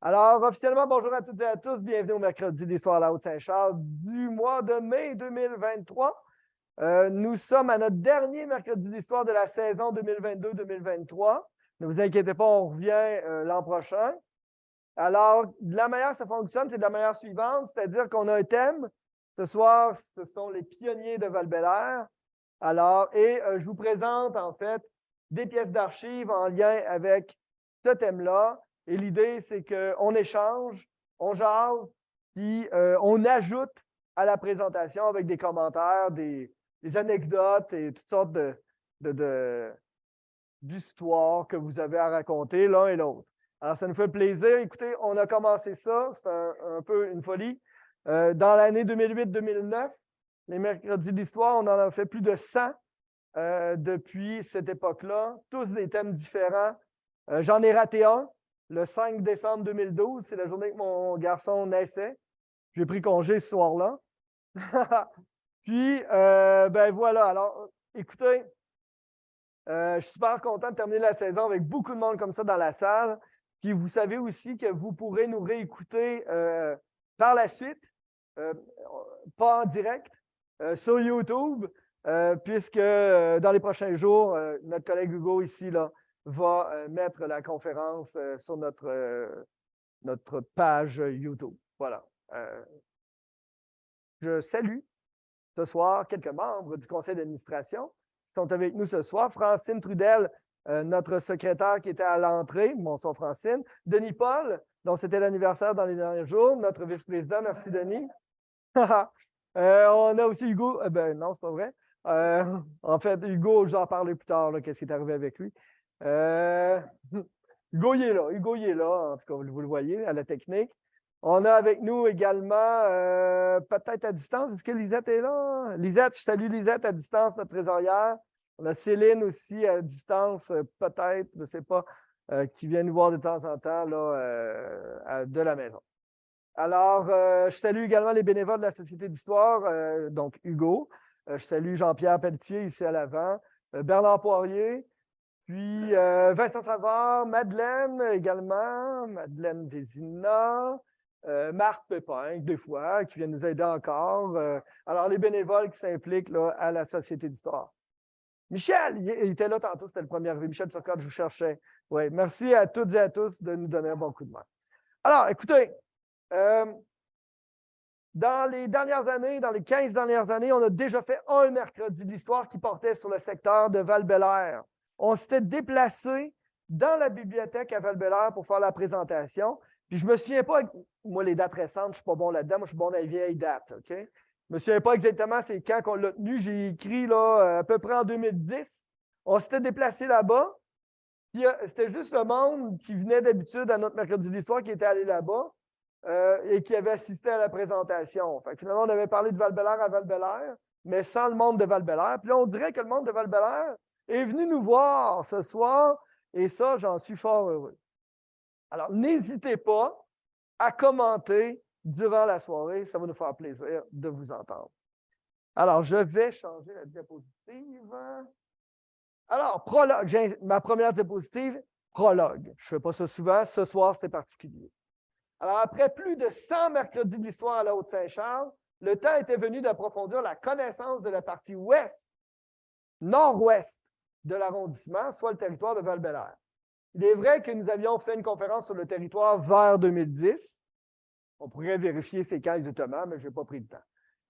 Alors, officiellement, bonjour à toutes et à tous. Bienvenue au mercredi d'Histoire à la Haute-Saint-Charles du mois de mai 2023. Nous sommes à notre dernier mercredi d'Histoire de la saison 2022-2023. Ne vous inquiétez pas, on revient l'an prochain. Alors, de la manière que ça fonctionne, c'est de la manière suivante, c'est-à-dire qu'on a un thème. Ce soir, ce sont les pionniers de Val-Bélair. Alors, je vous présente en fait des pièces d'archives en lien avec ce thème-là. Et l'idée, c'est qu'on échange, on jase, puis on ajoute à la présentation avec des commentaires, des anecdotes et toutes sortes d'histoires que vous avez à raconter l'un et l'autre. Alors, ça nous fait plaisir. Écoutez, on a commencé ça, c'est un peu une folie. Dans l'année 2008-2009, les mercredis d'histoire, on en a fait plus de 100 depuis cette époque-là, tous des thèmes différents. J'en ai raté un, le 5 décembre 2012, c'est la journée que mon garçon naissait. J'ai pris congé ce soir-là. Puis, ben voilà, alors, écoutez, je suis super content de terminer la saison avec beaucoup de monde comme ça dans la salle. Puis vous savez aussi que vous pourrez nous réécouter par la suite, euh, pas en direct, sur YouTube, puisque dans les prochains jours, notre collègue Hugo ici là, va mettre la conférence sur notre page YouTube. Voilà. Je salue ce soir quelques membres du conseil d'administration qui sont avec nous ce soir. Francine Trudel, notre secrétaire qui était à l'entrée. Bonsoir Francine. Denis Paul, dont c'était l'anniversaire dans les derniers jours, notre vice-président. Merci Denis. On a aussi Hugo. Ben non, c'est pas vrai. En fait, Hugo, j'en parlerai plus tard, qu'est-ce qui est arrivé avec lui. Hugo, il est là. Hugo, il est là. En tout cas, vous le voyez à la technique. On a avec nous également, peut-être à distance, est-ce que Lisette est là? Lisette, je salue Lisette à distance, notre trésorière. On a Céline aussi à distance, peut-être, je ne sais pas, qui vient nous voir de temps en temps là, de la maison. Alors, je salue également les bénévoles de la Société d'histoire, donc Hugo. Je salue Jean-Pierre Pelletier ici à l'avant, Bernard Poirier, puis Vincent Savard, Madeleine également, Madeleine Vézina, Marc Pépin, des fois, qui vient nous aider encore. Alors, les bénévoles qui s'impliquent là, à la Société d'histoire. Michel, il était là tantôt, c'était le premier arrivé. Michel Turcotte, je vous cherchais. Oui, merci à toutes et à tous de nous donner un bon coup de main. Alors, écoutez, dans les dernières années, dans les 15 dernières années, on a déjà fait un mercredi de l'histoire qui portait sur le secteur de Val-Bélair. On s'était déplacé dans la bibliothèque à Val-Bélair pour faire la présentation. Puis je ne me souviens pas, moi, les dates récentes, je ne suis pas bon là-dedans, moi, je suis bon dans les vieilles dates. OK? Je ne me souviens pas exactement c'est quand qu'on l'a tenu. J'ai écrit là, à peu près en 2010. On s'était déplacé là-bas. Puis c'était juste le monde qui venait d'habitude à notre mercredi de l'histoire qui était allé là-bas. Et qui avait assisté à la présentation. Fait que finalement, on avait parlé de Val-Bélair à Val-Bélair, mais sans le monde de Val-Bélair. Puis là, on dirait que le monde de Val-Bélair est venu nous voir ce soir, et ça, j'en suis fort heureux. Alors, n'hésitez pas à commenter durant la soirée, ça va nous faire plaisir de vous entendre. Alors, je vais changer la diapositive. Alors, prologue, j'ai ma première diapositive, prologue. Je ne fais pas ça souvent, ce soir, c'est particulier. Alors, après plus de 100 mercredis de l'histoire à la Haute-Saint-Charles, le temps était venu d'approfondir la connaissance de la partie ouest, nord-ouest de l'arrondissement, soit le territoire de Val-Bélair. Il est vrai que nous avions fait une conférence sur le territoire vers 2010. On pourrait vérifier ces cas exactement, mais je n'ai pas pris le temps.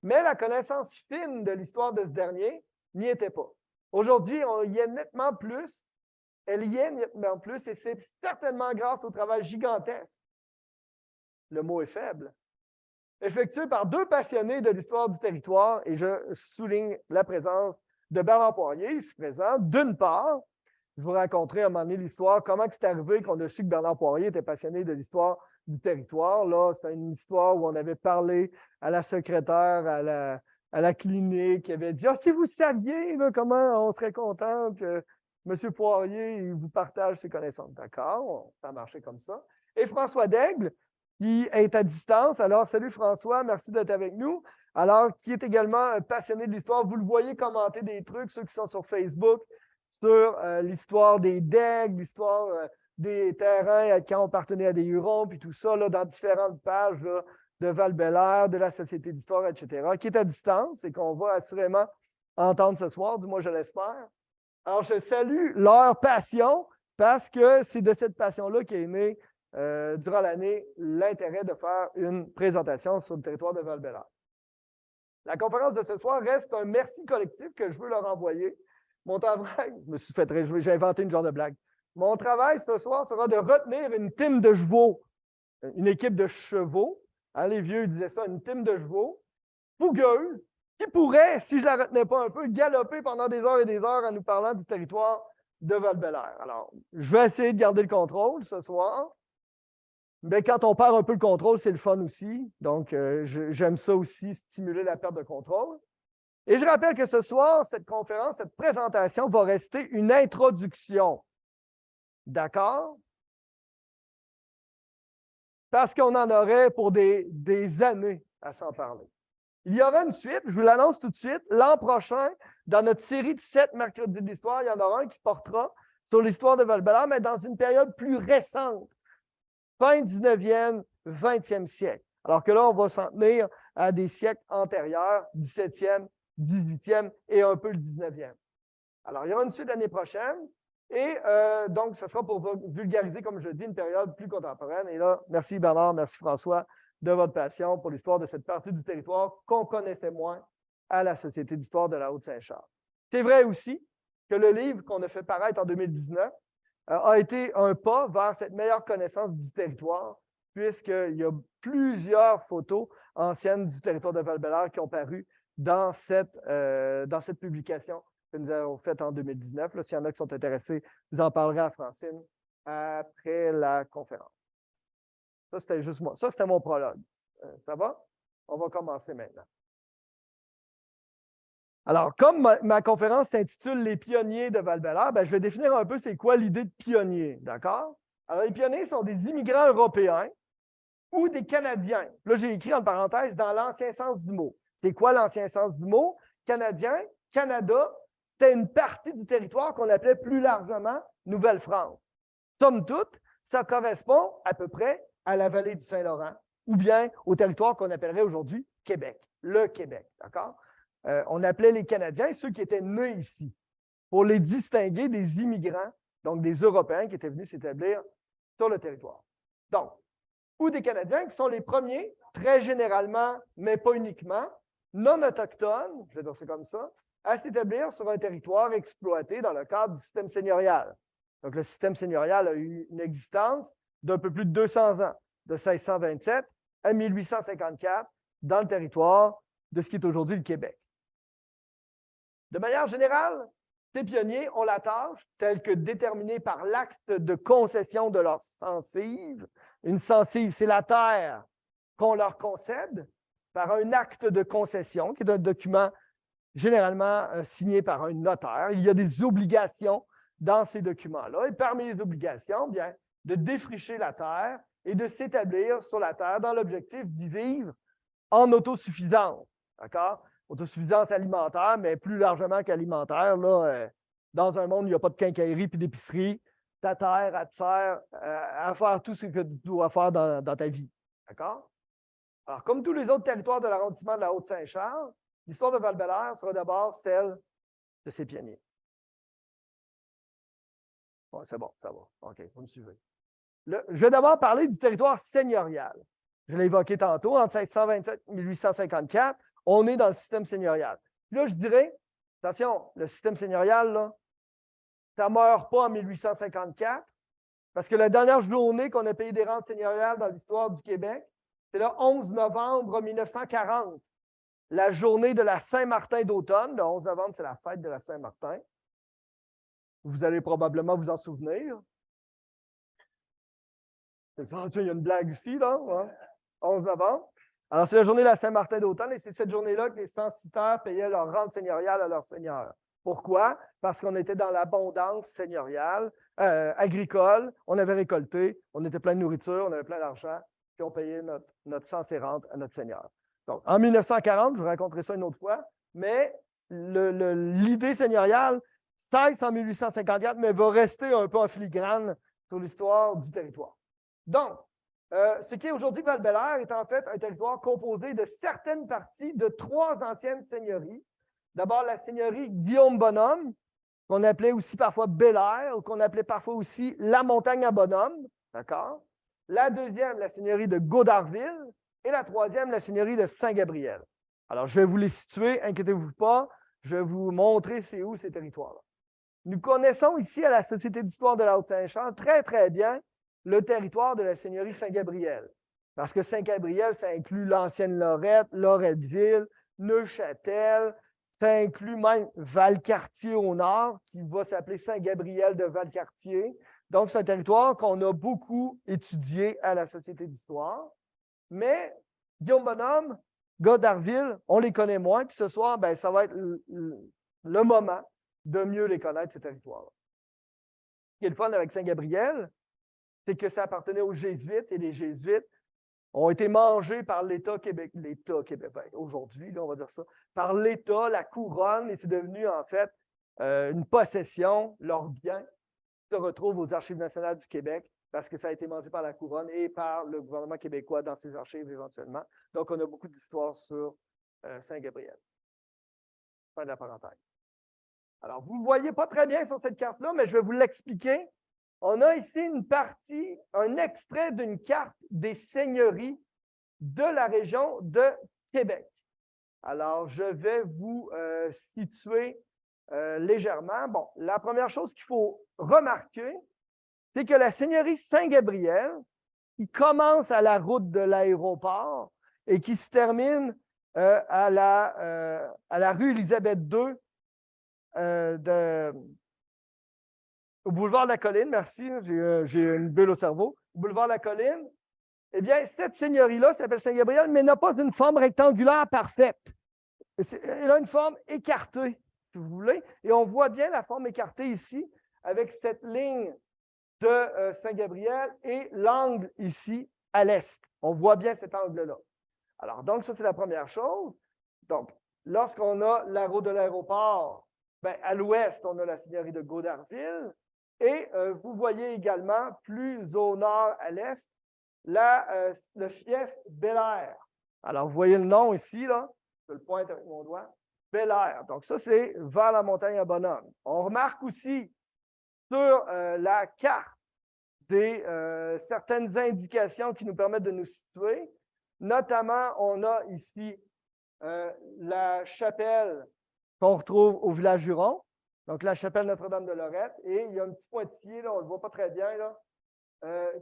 Mais la connaissance fine de l'histoire de ce dernier n'y était pas. Aujourd'hui, on y est nettement plus. Elle y est nettement plus, et c'est certainement grâce au travail gigantesque, le mot est faible, effectué par deux passionnés de l'histoire du territoire, et je souligne la présence de Bernard Poirier, ici présent. D'une part, je vous raconterai à un moment donné l'histoire, comment c'est arrivé qu'on a su que Bernard Poirier était passionné de l'histoire du territoire. Là, c'est une histoire où on avait parlé à la secrétaire, à la clinique, qui avait dit « Ah, si vous saviez là, comment on serait content que M. Poirier il vous partage ses connaissances. » D'accord, ça a marché comme ça. Et François Daigle, qui est à distance. Alors, salut François, merci d'être avec nous. Alors, qui est également un passionné de l'histoire. Vous le voyez commenter des trucs, ceux qui sont sur Facebook, sur l'histoire des Daigues, l'histoire des terrains qui ont appartenu à des Hurons, puis tout ça, là, dans différentes pages là, de Val-Bélair, de la Société d'histoire, etc., qui est à distance et qu'on va assurément entendre ce soir, du moins je l'espère. Alors, je salue leur passion parce que c'est de cette passion-là qu'est né durant l'année l'intérêt de faire une présentation sur le territoire de Val-Bélair. La conférence de ce soir reste un merci collectif que je veux leur envoyer. Mon travail, je me suis fait réjouir, j'ai inventé une genre de blague. Mon travail ce soir sera de retenir une team de chevaux, une équipe de chevaux. Hein, les vieux disaient ça, une team de chevaux, fougueuse, qui pourrait, si je ne la retenais pas un peu, galoper pendant des heures et des heures en nous parlant du territoire de Val-Bélair. Alors, je vais essayer de garder le contrôle ce soir. Mais quand on perd un peu le contrôle, c'est le fun aussi. Donc, j'aime ça aussi, stimuler la perte de contrôle. Et je rappelle que ce soir, cette conférence, cette présentation va rester une introduction. D'accord? Parce qu'on en aurait pour des années à s'en parler. Il y aura une suite, je vous l'annonce tout de suite. L'an prochain, dans notre série de 7 mercredis de l'histoire, il y en aura un qui portera sur l'histoire de Val-Bélair, mais dans une période plus récente. Fin 19e, 20e siècle. Alors que là, on va s'en tenir à des siècles antérieurs, 17e, 18e et un peu le 19e. Alors, il y aura une suite l'année prochaine. Et donc, ce sera pour vulgariser, comme je dis, une période plus contemporaine. Et là, merci Bernard, merci François de votre passion pour l'histoire de cette partie du territoire qu'on connaissait moins à la Société d'histoire de la Haute-Saint-Charles. C'est vrai aussi que le livre qu'on a fait paraître en 2019 a été un pas vers cette meilleure connaissance du territoire, puisqu'il y a plusieurs photos anciennes du territoire de Val-Bélair qui ont paru dans cette publication que nous avons faite en 2019. S'il y en a qui sont intéressés, vous en parlerez à Francine après la conférence. Ça, c'était juste moi. Ça, c'était mon prologue. Ça va? On va commencer maintenant. Alors, comme ma conférence s'intitule « Les pionniers de Val-Bélair », je vais définir un peu c'est quoi l'idée de pionnier, d'accord? Alors, les pionniers sont des immigrants européens ou des Canadiens. Là, j'ai écrit en parenthèse dans l'ancien sens du mot. C'est quoi l'ancien sens du mot? Canadien, Canada, c'était une partie du territoire qu'on appelait plus largement Nouvelle-France. Somme toute, ça correspond à peu près à la vallée du Saint-Laurent ou bien au territoire qu'on appellerait aujourd'hui Québec, le Québec, d'accord? On appelait les Canadiens ceux qui étaient nés ici, pour les distinguer des immigrants, donc des Européens qui étaient venus s'établir sur le territoire. Donc, ou des Canadiens qui sont les premiers, très généralement, mais pas uniquement, non autochtones, je vais dire ça comme ça, à s'établir sur un territoire exploité dans le cadre du système seigneurial. Donc, le système seigneurial a eu une existence d'un peu plus de 200 ans, de 1627 à 1854, dans le territoire de ce qui est aujourd'hui le Québec. De manière générale, ces pionniers ont la tâche, telle que déterminée par l'acte de concession de leur censive. Une censive, c'est la terre qu'on leur concède par un acte de concession, qui est un document généralement signé par un notaire. Il y a des obligations dans ces documents-là. Et parmi les obligations, bien, de défricher la terre et de s'établir sur la terre dans l'objectif d'y vivre en autosuffisance. D'accord? Autosuffisance alimentaire, mais plus largement qu'alimentaire. Dans un monde où il n'y a pas de quincaillerie et d'épicerie, ta terre, elle te sert à faire tout ce que tu dois faire dans ta vie. D'accord? Alors, comme tous les autres territoires de l'arrondissement de la Haute-Saint-Charles, l'histoire de Val-Bélair sera d'abord celle de ses pionniers. Bon, c'est bon, ça va. OK, vous me suivez. Je vais d'abord parler du territoire seigneurial. Je l'ai évoqué tantôt, entre 1627 et 1854, on est dans le système seigneurial. Là, je dirais, attention, le système seigneurial, là, ça ne meurt pas en 1854, parce que la dernière journée qu'on a payé des rentes seigneuriales dans l'histoire du Québec, c'est le 11 novembre 1940, la journée de la Saint-Martin d'automne. Le 11 novembre, c'est la fête de la Saint-Martin. Vous allez probablement vous en souvenir. Il y a une blague ici, là, ouais. 11 novembre. Alors, c'est la journée de la Saint-Martin d'automne et c'est cette journée-là que les censitaires payaient leur rente seigneuriale à leur seigneur. Pourquoi? Parce qu'on était dans l'abondance seigneuriale, agricole, on avait récolté, on était plein de nourriture, on avait plein d'argent, puis on payait notre cens et rente à notre seigneur. Donc, en 1940, je vous raconterai ça une autre fois, mais l'idée seigneuriale cesse en 1854, mais va rester un peu en filigrane sur l'histoire du territoire. Donc, ce qui est aujourd'hui Val-Bélair est en fait un territoire composé de certaines parties de 3 anciennes seigneuries. D'abord, la seigneurie Guillaume-Bonhomme, qu'on appelait aussi parfois Bélair, ou qu'on appelait parfois aussi la montagne à Bonhomme. D'accord? La deuxième, la seigneurie de Godarville. Et la troisième, la seigneurie de Saint-Gabriel. Alors, je vais vous les situer, inquiétez-vous pas, je vais vous montrer c'est où ces territoires-là. Nous connaissons ici à la Société d'histoire de la Haute-Saint-Charles très, très bien le territoire de la seigneurie Saint-Gabriel. Parce que Saint-Gabriel, ça inclut l'ancienne Lorette, Loretteville, Neuchâtel, ça inclut même Valcartier au nord, qui va s'appeler Saint-Gabriel de Valcartier. Donc, c'est un territoire qu'on a beaucoup étudié à la Société d'histoire. Mais Guillaume-Bonhomme, Godarville, on les connaît moins. Puis ce soir, ben, ça va être le moment de mieux les connaître, ces territoires-là. Ce qui est le fun avec Saint-Gabriel, c'est que ça appartenait aux Jésuites et les Jésuites ont été mangés par l'État québécois, aujourd'hui, on va dire ça, par l'État, la couronne, et c'est devenu en fait une possession, leur bien se retrouve aux Archives nationales du Québec parce que ça a été mangé par la couronne et par le gouvernement québécois dans ses archives éventuellement. Donc, on a beaucoup d'histoires sur Saint-Gabriel. Fin de la parenthèse. Alors, vous ne voyez pas très bien sur cette carte-là, mais je vais vous l'expliquer. On a ici une partie, un extrait d'une carte des seigneuries de la région de Québec. Alors, je vais vous situer légèrement. Bon, la première chose qu'il faut remarquer, c'est que la seigneurie Saint-Gabriel, qui commence à la route de l'aéroport et qui se termine à la rue Élisabeth II, au boulevard de la Colline, merci, j'ai une bulle au cerveau, au boulevard de la Colline, eh bien, cette seigneurie-là s'appelle Saint-Gabriel, mais n'a pas une forme rectangulaire parfaite. Elle a une forme écartée, si vous voulez, et on voit bien la forme écartée ici, avec cette ligne de Saint-Gabriel et l'angle ici à l'est. On voit bien cet angle-là. Alors, donc, ça, c'est la première chose. Donc, lorsqu'on a la route de l'aéroport, ben, à l'ouest, on a la seigneurie de Godarville. Et vous voyez également, plus au nord, à l'est, le fief Bélair. Alors, vous voyez le nom ici, là. Je le pointe avec mon doigt. Bélair. Donc, ça, c'est vers la montagne à Bonhomme. On remarque aussi sur la carte certaines indications qui nous permettent de nous situer. Notamment, on a ici la chapelle qu'on retrouve au village Juron, donc la chapelle Notre-Dame de Lorette, et il y a un petit pointillé, là, on ne le voit pas très bien, là,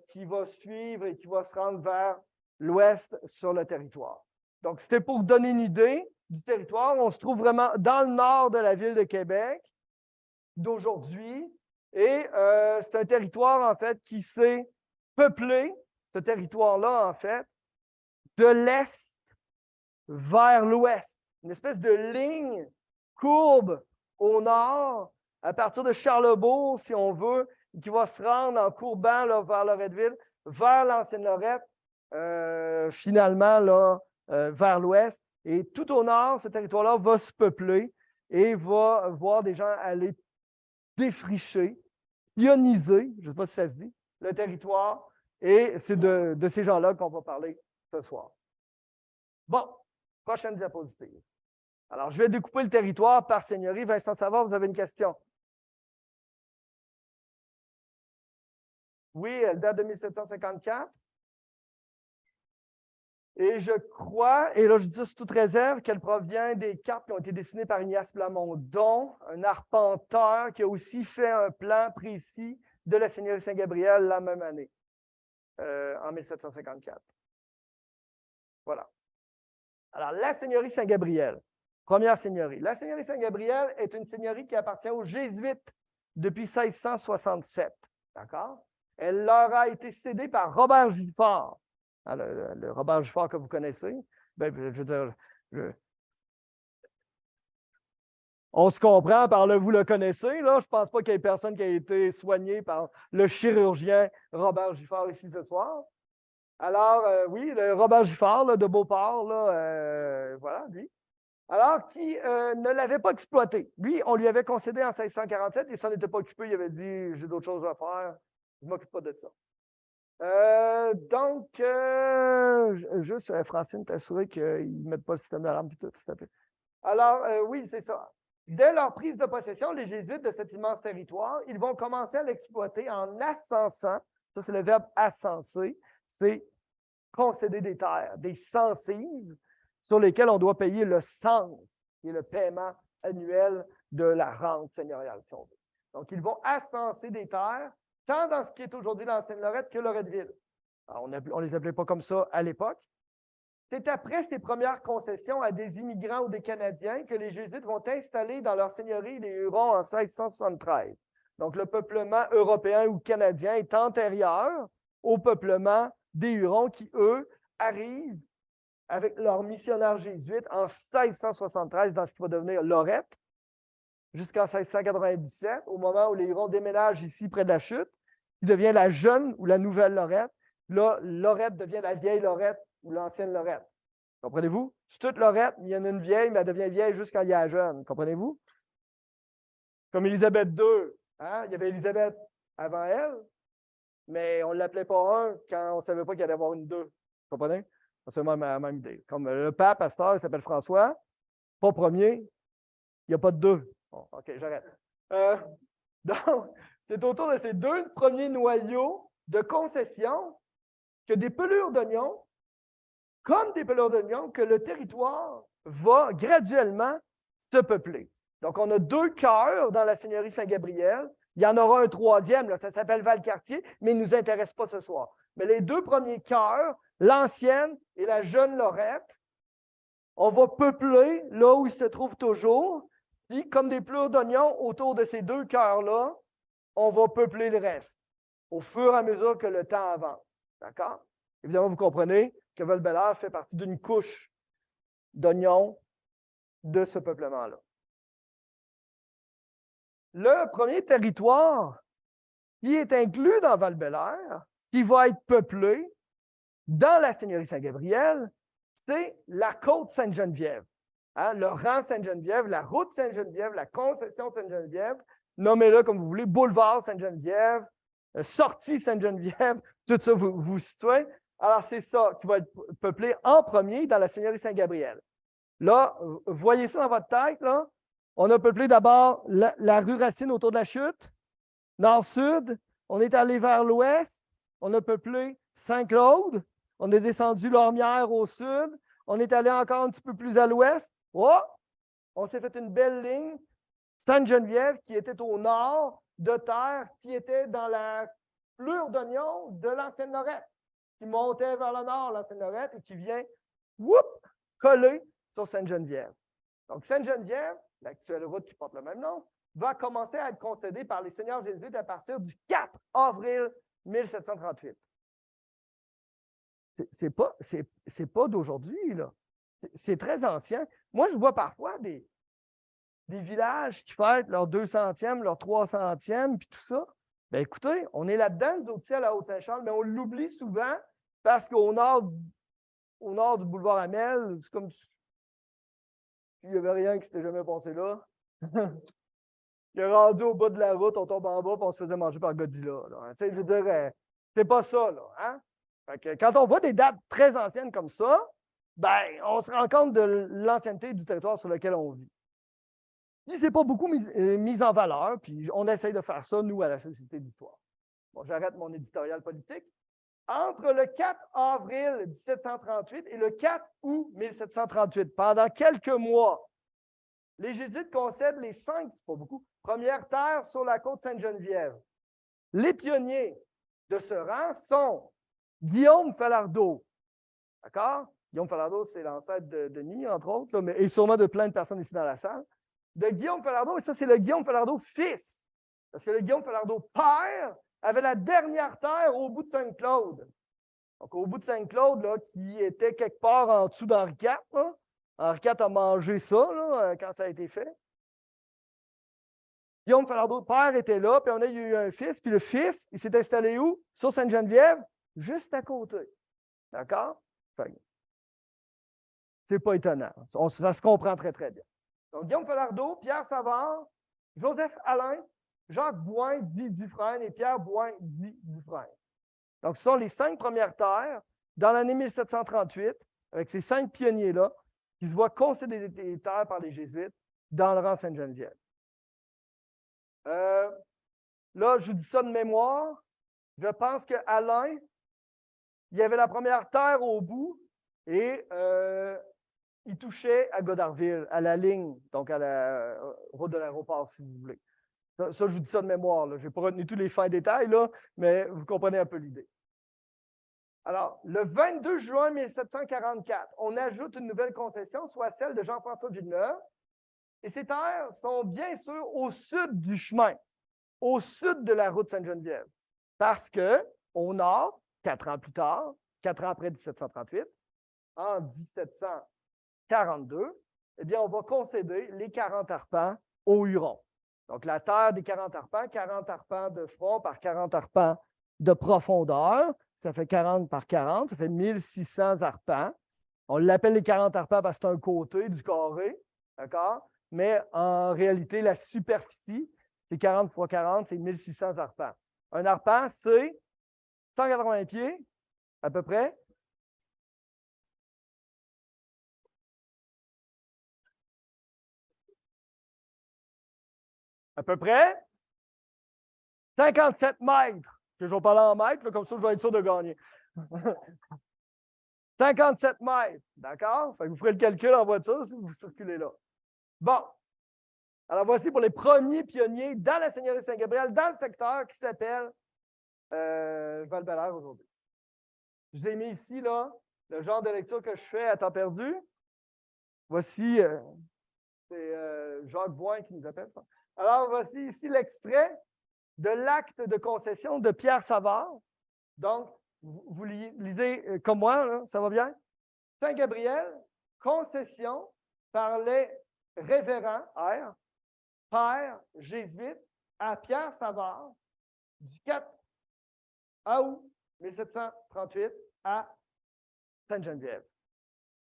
qui va suivre et qui va se rendre vers l'ouest sur le territoire. Donc, c'était pour vous donner une idée du territoire. On se trouve vraiment dans le nord de la ville de Québec d'aujourd'hui, et c'est un territoire, en fait, qui s'est peuplé, ce territoire-là, en fait, de l'est vers l'ouest. Une espèce de ligne courbe au nord, à partir de Charlesbourg, si on veut, qui va se rendre en courbant là, vers Loretteville, vers l'ancienne Lorette, finalement, là, vers l'ouest. Et tout au nord, ce territoire-là va se peupler et va voir des gens aller défricher, ioniser, je ne sais pas si ça se dit, le territoire. Et c'est de ces gens-là qu'on va parler ce soir. Bon, prochaine diapositive. Alors, je vais découper le territoire par seigneurie. Vincent Savard, vous avez une question? Oui, elle date de 1754. Et je crois, et là je dis ça sous toute réserve, qu'elle provient des cartes qui ont été dessinées par Ignace Plamondon, un arpenteur qui a aussi fait un plan précis de la seigneurie Saint-Gabriel la même année, en 1754. Voilà. Alors, la seigneurie Saint-Gabriel, première seigneurie. La seigneurie Saint-Gabriel est une seigneurie qui appartient aux Jésuites depuis 1667. D'accord? Elle leur a été cédée par Robert Giffard. Le Robert Giffard que vous connaissez. Ben, je veux dire, on se comprend par le vous le connaissez. Là. Je ne pense pas qu'il y ait personne qui a été soigné par le chirurgien Robert Giffard ici ce soir. Alors, oui, le Robert Giffard là, de Beauport, là, voilà, lui. Alors, qui ne l'avait pas exploité. Lui, on lui avait concédé en 1647, il ne s'en était pas occupé, il avait dit « j'ai d'autres choses à faire, Je ne m'occupe pas de ça. Juste, Francine, t'assurer qu'ils ne mettent pas le système d'alarme et tout, s'il te plaît. Alors, oui, c'est ça. Dès leur prise de possession, les Jésuites de cet immense territoire, ils vont commencer à l'exploiter en ascensant. Ça, c'est le verbe ascenser. C'est concéder des terres, des censives sur lesquelles on doit payer le cens, qui est le paiement annuel de la rente seigneuriale, si on veut. Donc, ils vont ascenser des terres, tant dans ce qui est aujourd'hui l'ancienne Lorette que Loretteville. Alors, on ne les appelait pas comme ça à l'époque. C'est après ces premières concessions à des immigrants ou des Canadiens que les Jésuites vont installer dans leur seigneurie les Hurons en 1673. Donc, le peuplement européen ou canadien est antérieur au peuplement des Hurons qui, eux, arrivent avec leurs missionnaires jésuites en 1673 dans ce qui va devenir Lorette, jusqu'en 1697, au moment où les Hurons déménagent ici près de la chute, qui devient la jeune ou la nouvelle Lorette. Là, Lorette devient la vieille Lorette ou l'ancienne Lorette. Comprenez-vous? C'est toute Lorette, il y en a une vieille, mais elle devient vieille juste quand il y a la jeune. Comprenez-vous? Comme Élisabeth II. Hein? Il y avait Élisabeth avant elle, mais on ne l'appelait pas un quand on ne savait pas qu'il allait y avoir une deux. Vous comprenez? C'est la même idée. Comme le pape, à cette heure, il s'appelle François, pas premier, il n'y a pas de deux. Bon, OK, j'arrête. Donc, c'est autour de ces deux premiers noyaux de concession que des pelures d'oignons, comme des pelures d'oignons, que le territoire va graduellement se peupler. Donc, on a deux cœurs dans la seigneurie Saint-Gabriel. Il y en aura un troisième, là, ça s'appelle Valcartier, mais il ne nous intéresse pas ce soir. Mais les deux premiers cœurs, l'ancienne et la jeune Lorette, on va peupler là où ils se trouvent toujours. Puis, comme des pelures d'oignons autour de ces deux cœurs-là, on va peupler le reste au fur et à mesure que le temps avance. D'accord? Évidemment, vous comprenez que Val-Bélair fait partie d'une couche d'oignons de ce peuplement-là. Le premier territoire qui est inclus dans Val-Bélair, qui va être peuplé dans la seigneurie Saint-Gabriel, c'est la côte Sainte-Geneviève. Hein? Le rang Sainte-Geneviève, la route Sainte-Geneviève, la concession Sainte-Geneviève, nommez-le comme vous voulez, boulevard Sainte-Geneviève, sortie Sainte-Geneviève, tout ça, vous situez. Alors, c'est ça qui va être peuplé en premier dans la seigneurie Saint-Gabriel. Là, voyez ça dans votre tête, là. On a peuplé d'abord la rue Racine autour de la chute, nord-sud. On est allé vers l'ouest. On a peuplé Saint-Claude. On est descendu Lormière au sud. On est allé encore un petit peu plus à l'ouest. Oh! On s'est fait une belle ligne. Sainte-Geneviève, qui était au nord de terre, qui était dans la pelure d'oignon de l'ancienne Lorette, qui montait vers le nord, l'ancienne Lorette, et qui vient coller sur Sainte-Geneviève. Donc, Sainte-Geneviève, l'actuelle route qui porte le même nom, va commencer à être concédée par les seigneurs jésuites à partir du 4 avril 1738. C'est pas d'aujourd'hui, là. C'est très ancien. Moi, je vois parfois des villages qui fêtent leur 200e, leur 300e, puis tout ça. Bien, écoutez, on est là-dedans, nous autres, à la Haute-Saint-Charles, mais on l'oublie souvent parce qu'au nord du boulevard Amel, c'est comme si il n'y avait rien qui s'était jamais passé là. Il est rendu au bas de la route, on tombe en bas, puis on se faisait manger par Godzilla. Là. Je veux dire, c'est pas ça, là. Hein? Fait que quand on voit des dates très anciennes comme ça, ben, on se rend compte de l'ancienneté du territoire sur lequel on vit. Puis, c'est pas beaucoup mis en valeur, puis on essaye de faire ça, nous, à la Société d'histoire. Bon, j'arrête mon éditorial politique. Entre le 4 avril 1738 et le 4 août 1738, pendant quelques mois, les Jésuites concèdent les 5, pas beaucoup, premières terres sur la côte Sainte-Geneviève. Les pionniers de ce rang sont Guillaume Falardeau. D'accord? Guillaume Falardeau, c'est l'ancêtre de Denis, entre autres, là, et sûrement de plein de personnes ici dans la salle. De Guillaume Falardeau, et ça, c'est le Guillaume Falardeau fils. Parce que le Guillaume Falardeau père avait la dernière terre au bout de Saint-Claude. Donc, au bout de Saint-Claude, là, qui était quelque part en dessous d'Henri IV. Là. Henri IV a mangé ça là, quand ça a été fait. Guillaume Falardeau, père, était là, puis on a eu un fils, puis le fils, il s'est installé où? Sur Sainte-Geneviève, juste à côté. D'accord? C'est pas étonnant. Ça se comprend très, très bien. Donc, Guillaume Falardeau, Pierre Savard, Joseph Alain, Jacques Bouin dit Dufresne et Pierre Bouin dit Dufresne. Donc, ce sont les 5 premières terres dans l'année 1738, avec ces 5 pionniers-là, qui se voient concéder des terres par les Jésuites dans le rang Sainte-Geneviève. Là, je vous dis ça de mémoire. Je pense qu'Alain, il y avait la première terre au bout et il touchait à Godarville, à la ligne, donc à la route de l'aéroport, si vous voulez. Ça, je vous dis ça de mémoire. Je n'ai pas retenu tous les fins détails, là, mais vous comprenez un peu l'idée. Alors, le 22 juin 1744, on ajoute une nouvelle concession, soit celle de Jean-François Villeneuve. Et ces terres sont bien sûr au sud du chemin, au sud de la route Sainte-Geneviève. Parce qu'au nord, 4 ans plus tard, 4 ans après 1738, en 1742, eh bien, on va concéder les 40 arpents aux Hurons. Donc, la terre des 40 arpents de front par 40 arpents de profondeur, ça fait 40 par 40, ça fait 1600 arpents. On l'appelle les 40 arpents parce que c'est un côté du carré, d'accord? Mais en réalité, la superficie, c'est 40 fois 40, c'est 1600 arpents. Un arpent, c'est 180 pieds, à peu près. À peu près 57 mètres. Que je vais parler en mètres, là, comme ça, je vais être sûr de gagner. 57 mètres, d'accord? Vous ferez le calcul en voiture si vous circulez là. Bon. Alors, voici pour les premiers pionniers dans la Seigneurie Saint-Gabriel, dans le secteur qui s'appelle Val-Bélair aujourd'hui. Je vous ai mis ici, là, le genre de lecture que je fais à temps perdu. Voici, c'est Jacques Bouin qui nous appelle. Alors, voici ici l'extrait de l'acte de concession de Pierre Savard. Donc, vous lisez comme moi, là, ça va bien? Saint-Gabriel, concession par les révérends, pères jésuites, à Pierre Savard, du 4 août 1738 à Sainte-Geneviève.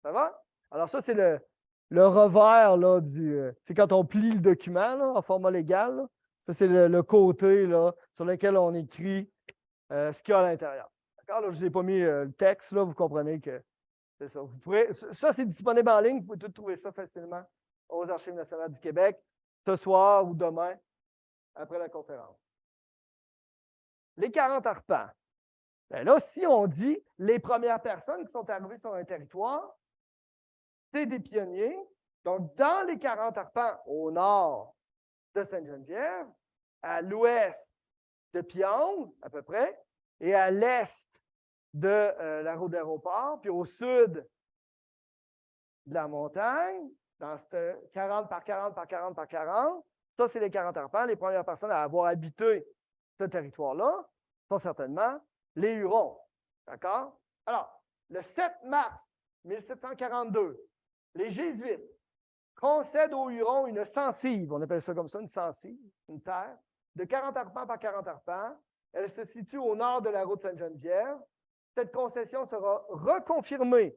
Ça va? Alors, ça, c'est le revers là, c'est quand on plie le document là, en format légal. Là. Ça, c'est le côté là, sur lequel on écrit ce qu'il y a à l'intérieur. D'accord? Là, je ne vous ai pas mis le texte, là, vous comprenez que c'est ça. Ça, c'est disponible en ligne. Vous pouvez tout trouver ça facilement aux Archives nationales du Québec, ce soir ou demain, après la conférence. Les 40 arpents. Bien là, si on dit les premières personnes qui sont arrivées sur un territoire, c'est des pionniers. Donc, dans les 40 arpents au nord de Sainte-Geneviève, à l'ouest de Pionne, à peu près, et à l'est de la route d'aéroport, puis au sud de la montagne, dans ce 40 par 40 par 40 par 40, ça, c'est les 40 arpents. Les premières personnes à avoir habité ce territoire-là sont certainement les Hurons. D'accord? Alors, le 7 mars 1742, les Jésuites concèdent aux Hurons une censive, on appelle ça comme ça, une censive, une terre, de 40 arpents par 40 arpents. Elle se situe au nord de la route Sainte-Geneviève. Cette concession sera reconfirmée.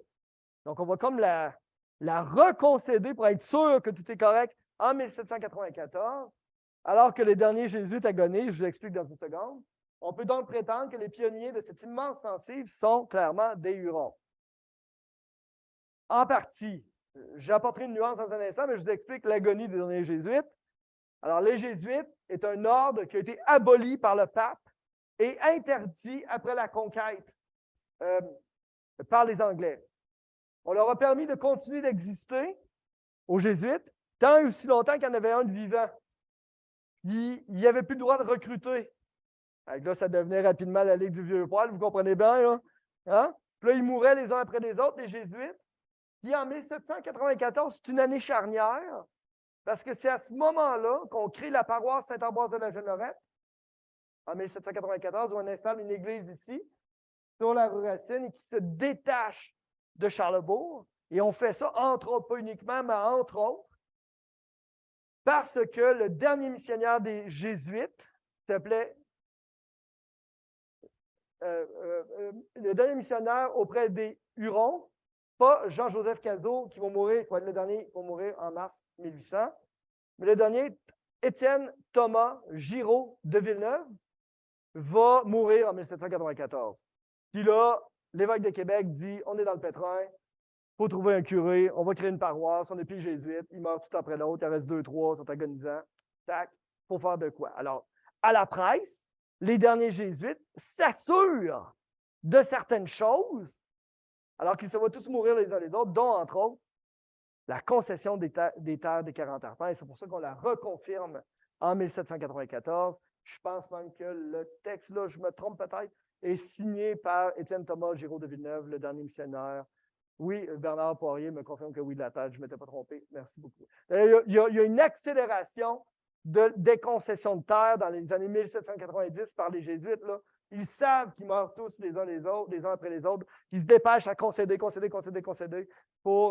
Donc, on va comme la reconcéder pour être sûr que tout est correct en 1794, alors que les derniers jésuites agonisent, je vous explique dans une seconde. On peut donc prétendre que les pionniers de cette immense censive sont clairement des Hurons. En partie. J'apporterai une nuance dans un instant, mais je vous explique l'agonie des derniers jésuites. Alors, les jésuites est un ordre qui a été aboli par le pape et interdit après la conquête par les Anglais. On leur a permis de continuer d'exister aux jésuites tant et aussi longtemps qu'il y en avait un de vivant. Il n'y avait plus le droit de recruter. Donc là, ça devenait rapidement la Ligue du Vieux Poil, vous comprenez bien, là? Hein? Puis là, ils mouraient les uns après les autres, les jésuites. Puis en 1794, c'est une année charnière, parce que c'est à ce moment-là qu'on crée la paroisse Saint-Ambroise de la Jeunnerette, en 1794, où on installe une église ici, sur la rue Racine, et qui se détache de Charlesbourg. Et on fait ça, entre autres, pas uniquement, mais entre autres, parce que le dernier missionnaire des Jésuites s'appelait le dernier missionnaire auprès des Hurons, pas Jean-Joseph Cazot qui va mourir, qui va être le dernier, qui va mourir en mars 1800, mais le dernier, Étienne Thomas Giraud de Villeneuve va mourir en 1794. Puis là, l'évêque de Québec dit, on est dans le pétrin, il faut trouver un curé, on va créer une paroisse, on est plus jésuites, ils meurent tout après l'autre, il en reste 2, 3, ils sont agonisants. Tac, il faut faire de quoi? Alors, à la presse, les derniers jésuites s'assurent de certaines choses, alors qu'ils se voient tous mourir les uns les autres, dont, entre autres, la concession des terres des 40 arpents. Et c'est pour ça qu'on la reconfirme en 1794. Je pense même que le texte, là, je me trompe peut-être, est signé par Étienne Thomas Giraud de Villeneuve, le dernier missionnaire. Oui, Bernard Poirier me confirme que oui de la tête, je ne m'étais pas trompé. Merci beaucoup. Il y a une accélération des concessions de terre dans les années 1790 par les Jésuites. Là. Ils savent qu'ils meurent tous les uns les autres, les uns après les autres. Ils se dépêchent à concéder pour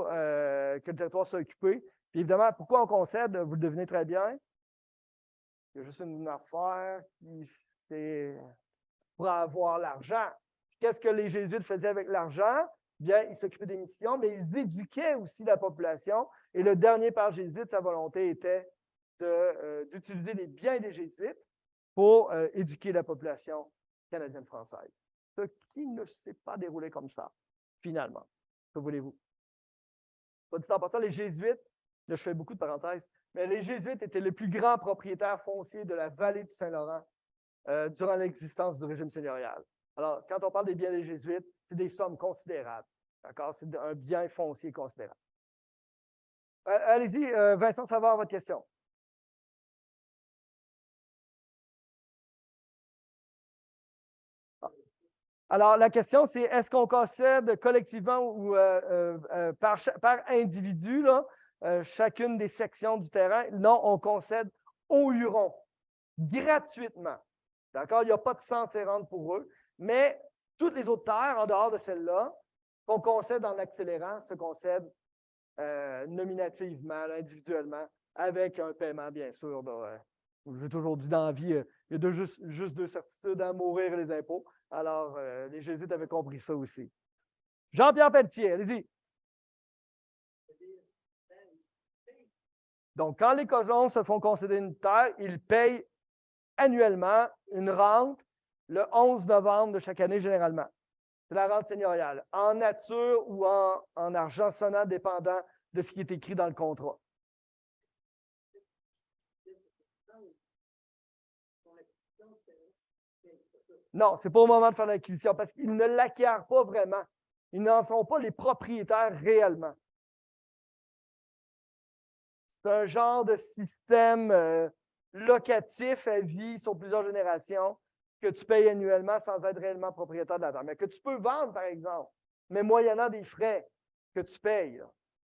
que le territoire soit occupé. Puis évidemment, pourquoi on concède, vous le devinez très bien. Il y a juste une affaire qui c'est pour avoir l'argent. Qu'est-ce que les Jésuites faisaient avec l'argent? Bien, ils s'occupaient des missions, mais ils éduquaient aussi la population. Et le dernier père jésuite, sa volonté était d'utiliser les biens des Jésuites pour éduquer la population canadienne-française. Ce qui ne s'est pas déroulé comme ça, finalement. Que voulez-vous? Pas dit en passant, les Jésuites, là je fais beaucoup de parenthèses, mais les Jésuites étaient les plus grands propriétaires fonciers de la vallée du Saint-Laurent durant l'existence du régime seigneurial. Alors, quand on parle des biens des Jésuites, c'est des sommes considérables. D'accord? C'est un bien foncier considérable. Allez-y, Vincent Savard, votre question. Alors, la question, c'est est-ce qu'on concède collectivement ou par individu là, chacune des sections du terrain? Non, on concède aux Hurons, gratuitement. D'accord? Il n'y a pas de sens et rente pour eux, mais toutes les autres terres, en dehors de celle-là, qu'on concède en accélérant, se concèdent nominativement, là, individuellement, avec un paiement, bien sûr. J'ai toujours dit dans la vie, il y a juste deux certitudes, à mourir et les impôts. Alors, les Jésuites avaient compris ça aussi. Jean-Pierre Pelletier, allez-y. Donc, quand les colons se font concéder une terre, ils payent annuellement une rente le 11 novembre de chaque année, généralement. C'est la rente seigneuriale, en nature ou en argent sonnant, dépendant de ce qui est écrit dans le contrat. Non, ce n'est pas au moment de faire l'acquisition parce qu'ils ne l'acquièrent pas vraiment. Ils n'en sont pas les propriétaires réellement. C'est un genre de système locatif à vie sur plusieurs générations que tu payes annuellement sans être réellement propriétaire de la terre. Mais que tu peux vendre, par exemple, mais moyennant des frais que tu payes. Là.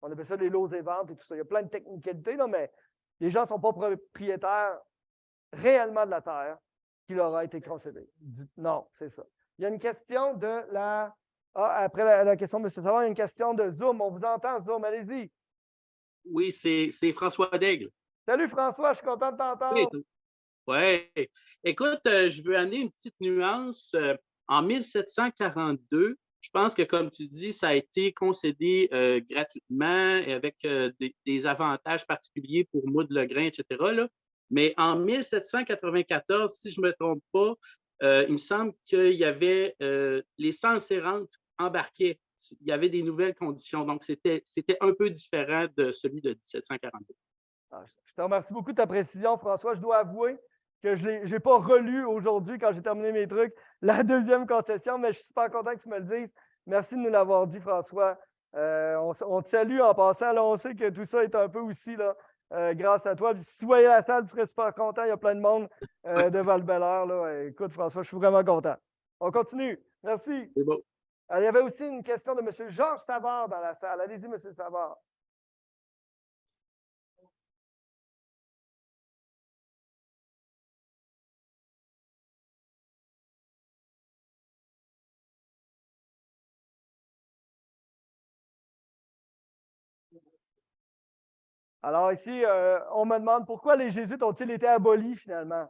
On appelle ça les lots et ventes et tout ça. Il y a plein de technicalités, là, mais les gens ne sont pas propriétaires réellement de la terre qui leur a été concédée. Non, c'est ça. Il y a une question de la... Ah, après la question de M. Savard, il y a une question de Zoom. On vous entend, Zoom. Allez-y. Oui, c'est François Daigle. Salut François, je suis content de t'entendre. Oui. Écoute, je veux amener une petite nuance. En 1742, je pense que, comme tu dis, ça a été concédé gratuitement et avec des avantages particuliers pour Moudle-le-Grain, etc. Là. Mais en 1794, si je ne me trompe pas, il me semble qu'il y avait les sens et rentes embarquaient. Il y avait des nouvelles conditions. Donc, c'était un peu différent de celui de 1742. Je te remercie beaucoup de ta précision, François. Je dois avouer que je n'ai pas relu aujourd'hui, quand j'ai terminé mes trucs, la deuxième concession, mais je suis super content que tu me le dises. Merci de nous l'avoir dit, François. On te salue en passant. Là, on sait que tout ça est un peu aussi là, grâce à toi. Puis, si tu voyais la salle, tu serais super content. Il y a plein de monde de Val-Bélair. Écoute, François, je suis vraiment content. On continue. Merci. C'est bon. Alors, il y avait aussi une question de M. Georges Savard dans la salle. Allez-y, M. Savard. Alors ici, on me demande pourquoi les Jésuites ont-ils été abolis finalement?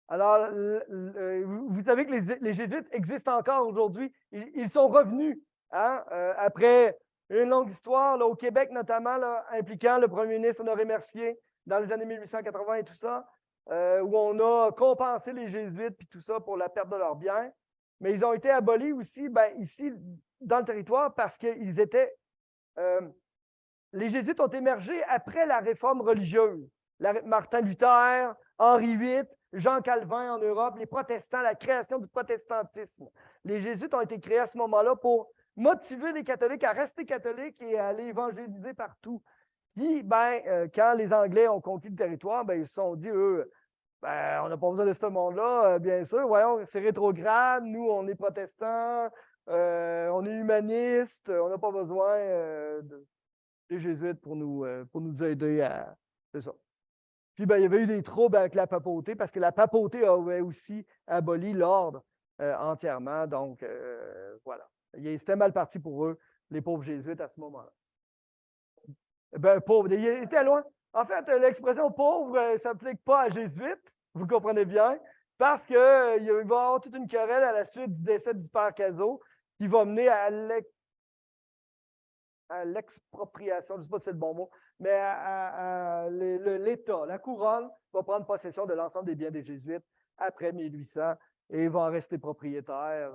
Alors, vous savez que les Jésuites existent encore aujourd'hui. Ils sont revenus hein, après une longue histoire, là, au Québec notamment, là, impliquant le premier ministre Honoré Mercier, dans les années 1880 et tout ça, où on a compensé les Jésuites puis tout ça pour la perte de leurs biens. Mais ils ont été abolis aussi ici, dans le territoire, parce qu'ils étaient... les Jésuites ont émergé après la réforme religieuse. Martin Luther, Henri VIII, Jean Calvin en Europe, les protestants, la création du protestantisme. Les Jésuites ont été créés à ce moment-là pour motiver les catholiques à rester catholiques et à aller évangéliser partout. Puis, quand les Anglais ont conquis le territoire, ils se sont dit, eux, on n'a pas besoin de ce monde-là, bien sûr. Voyons, c'est rétrograde, nous, on est protestants, on est humanistes, on n'a pas besoin des Jésuites pour nous aider à... C'est ça. Puis, il y avait eu des troubles avec la papauté parce que la papauté avait aussi aboli l'ordre entièrement. Donc, voilà. C'était mal parti pour eux, les pauvres jésuites, à ce moment-là. Pauvres, ils étaient loin. En fait, l'expression pauvre ne s'applique pas à jésuites, vous comprenez bien, parce qu'il va y avoir toute une querelle à la suite du décès du père Cazot qui va mener à l'expropriation, je ne sais pas si c'est le bon mot, mais l'État, la couronne, va prendre possession de l'ensemble des biens des Jésuites après 1800 et va en rester propriétaire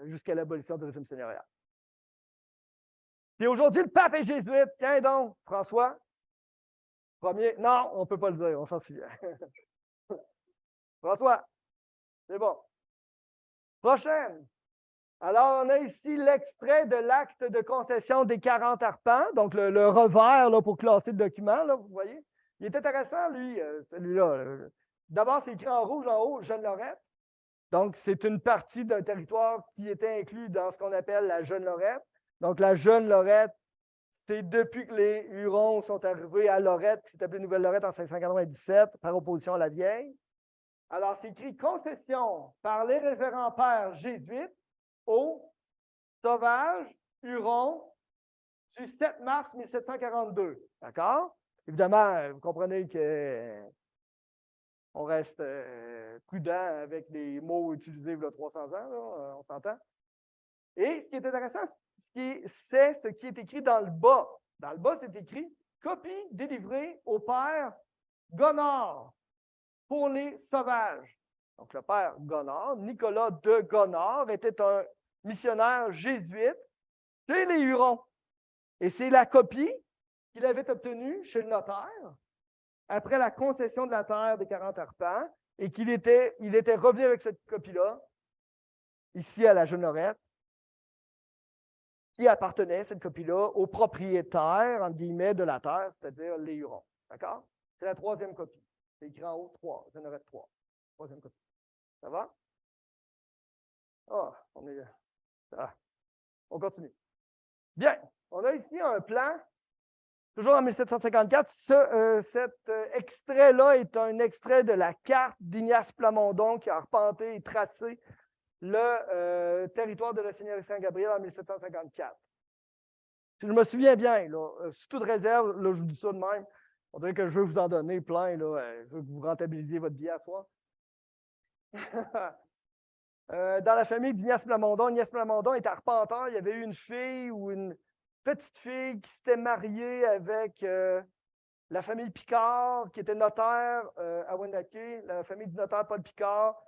jusqu'à l'abolition du régime seigneurial. Puis aujourd'hui, le pape est jésuite. Tiens donc, François. Premier. Non, on ne peut pas le dire, on s'en souvient. François, c'est bon. Prochaine. Alors, on a ici l'extrait de l'acte de concession des 40 arpents, donc le revers là, pour classer le document, là, vous voyez. Il est intéressant, lui, celui-là. D'abord, c'est écrit en rouge en haut, Jeune Lorette. Donc, c'est une partie d'un territoire qui était inclus dans ce qu'on appelle la Jeune Lorette. Donc, la Jeune Lorette, c'est depuis que les Hurons sont arrivés à Lorette, qui s'est appelée Nouvelle-Lorette en 1597, par opposition à la Vieille. Alors, c'est écrit « Concession par les révérends pères jésuites aux sauvages Hurons du 7 mars 1742. » D'accord? Évidemment, vous comprenez qu'on reste prudent avec les mots utilisés il y a 300 ans, là, on s'entend. Et ce qui est intéressant, c'est ce qui est écrit dans le bas. Dans le bas, c'est écrit « Copie délivrée au père Gonard pour les sauvages ». Donc, le père Gonard, Nicolas de Gonard, était un missionnaire jésuite chez les Hurons. Et c'est la copie qu'il avait obtenue chez le notaire après la concession de la terre des 40 arpents et qu'il était revenu avec cette copie-là, ici à la Jeune Lorette, qui appartenait, cette copie-là, aux propriétaires, entre guillemets, de la terre, c'est-à-dire les Hurons. D'accord? C'est la troisième copie. C'est écrit en haut 3, Jeune Lorette 3. Troisième copie. Ça va? On continue. Bien, on a ici un plan, toujours en 1754. Cet extrait-là est un extrait de la carte d'Ignace Plamondon qui a arpenté et tracé le territoire de la Seigneurie Saint-Gabriel en 1754. Si je me souviens bien, là, sous toute réserve, là, je vous dis ça de même, on dirait que je veux vous en donner plein, là, je veux que vous rentabilisiez votre billet à soi. Dans la famille d'Ignace Plamondon, Ignace Plamondon était arpenteur. Il y avait eu une fille ou une petite fille qui s'était mariée avec la famille Picard, qui était notaire à Wendake, la famille du notaire Paul Picard.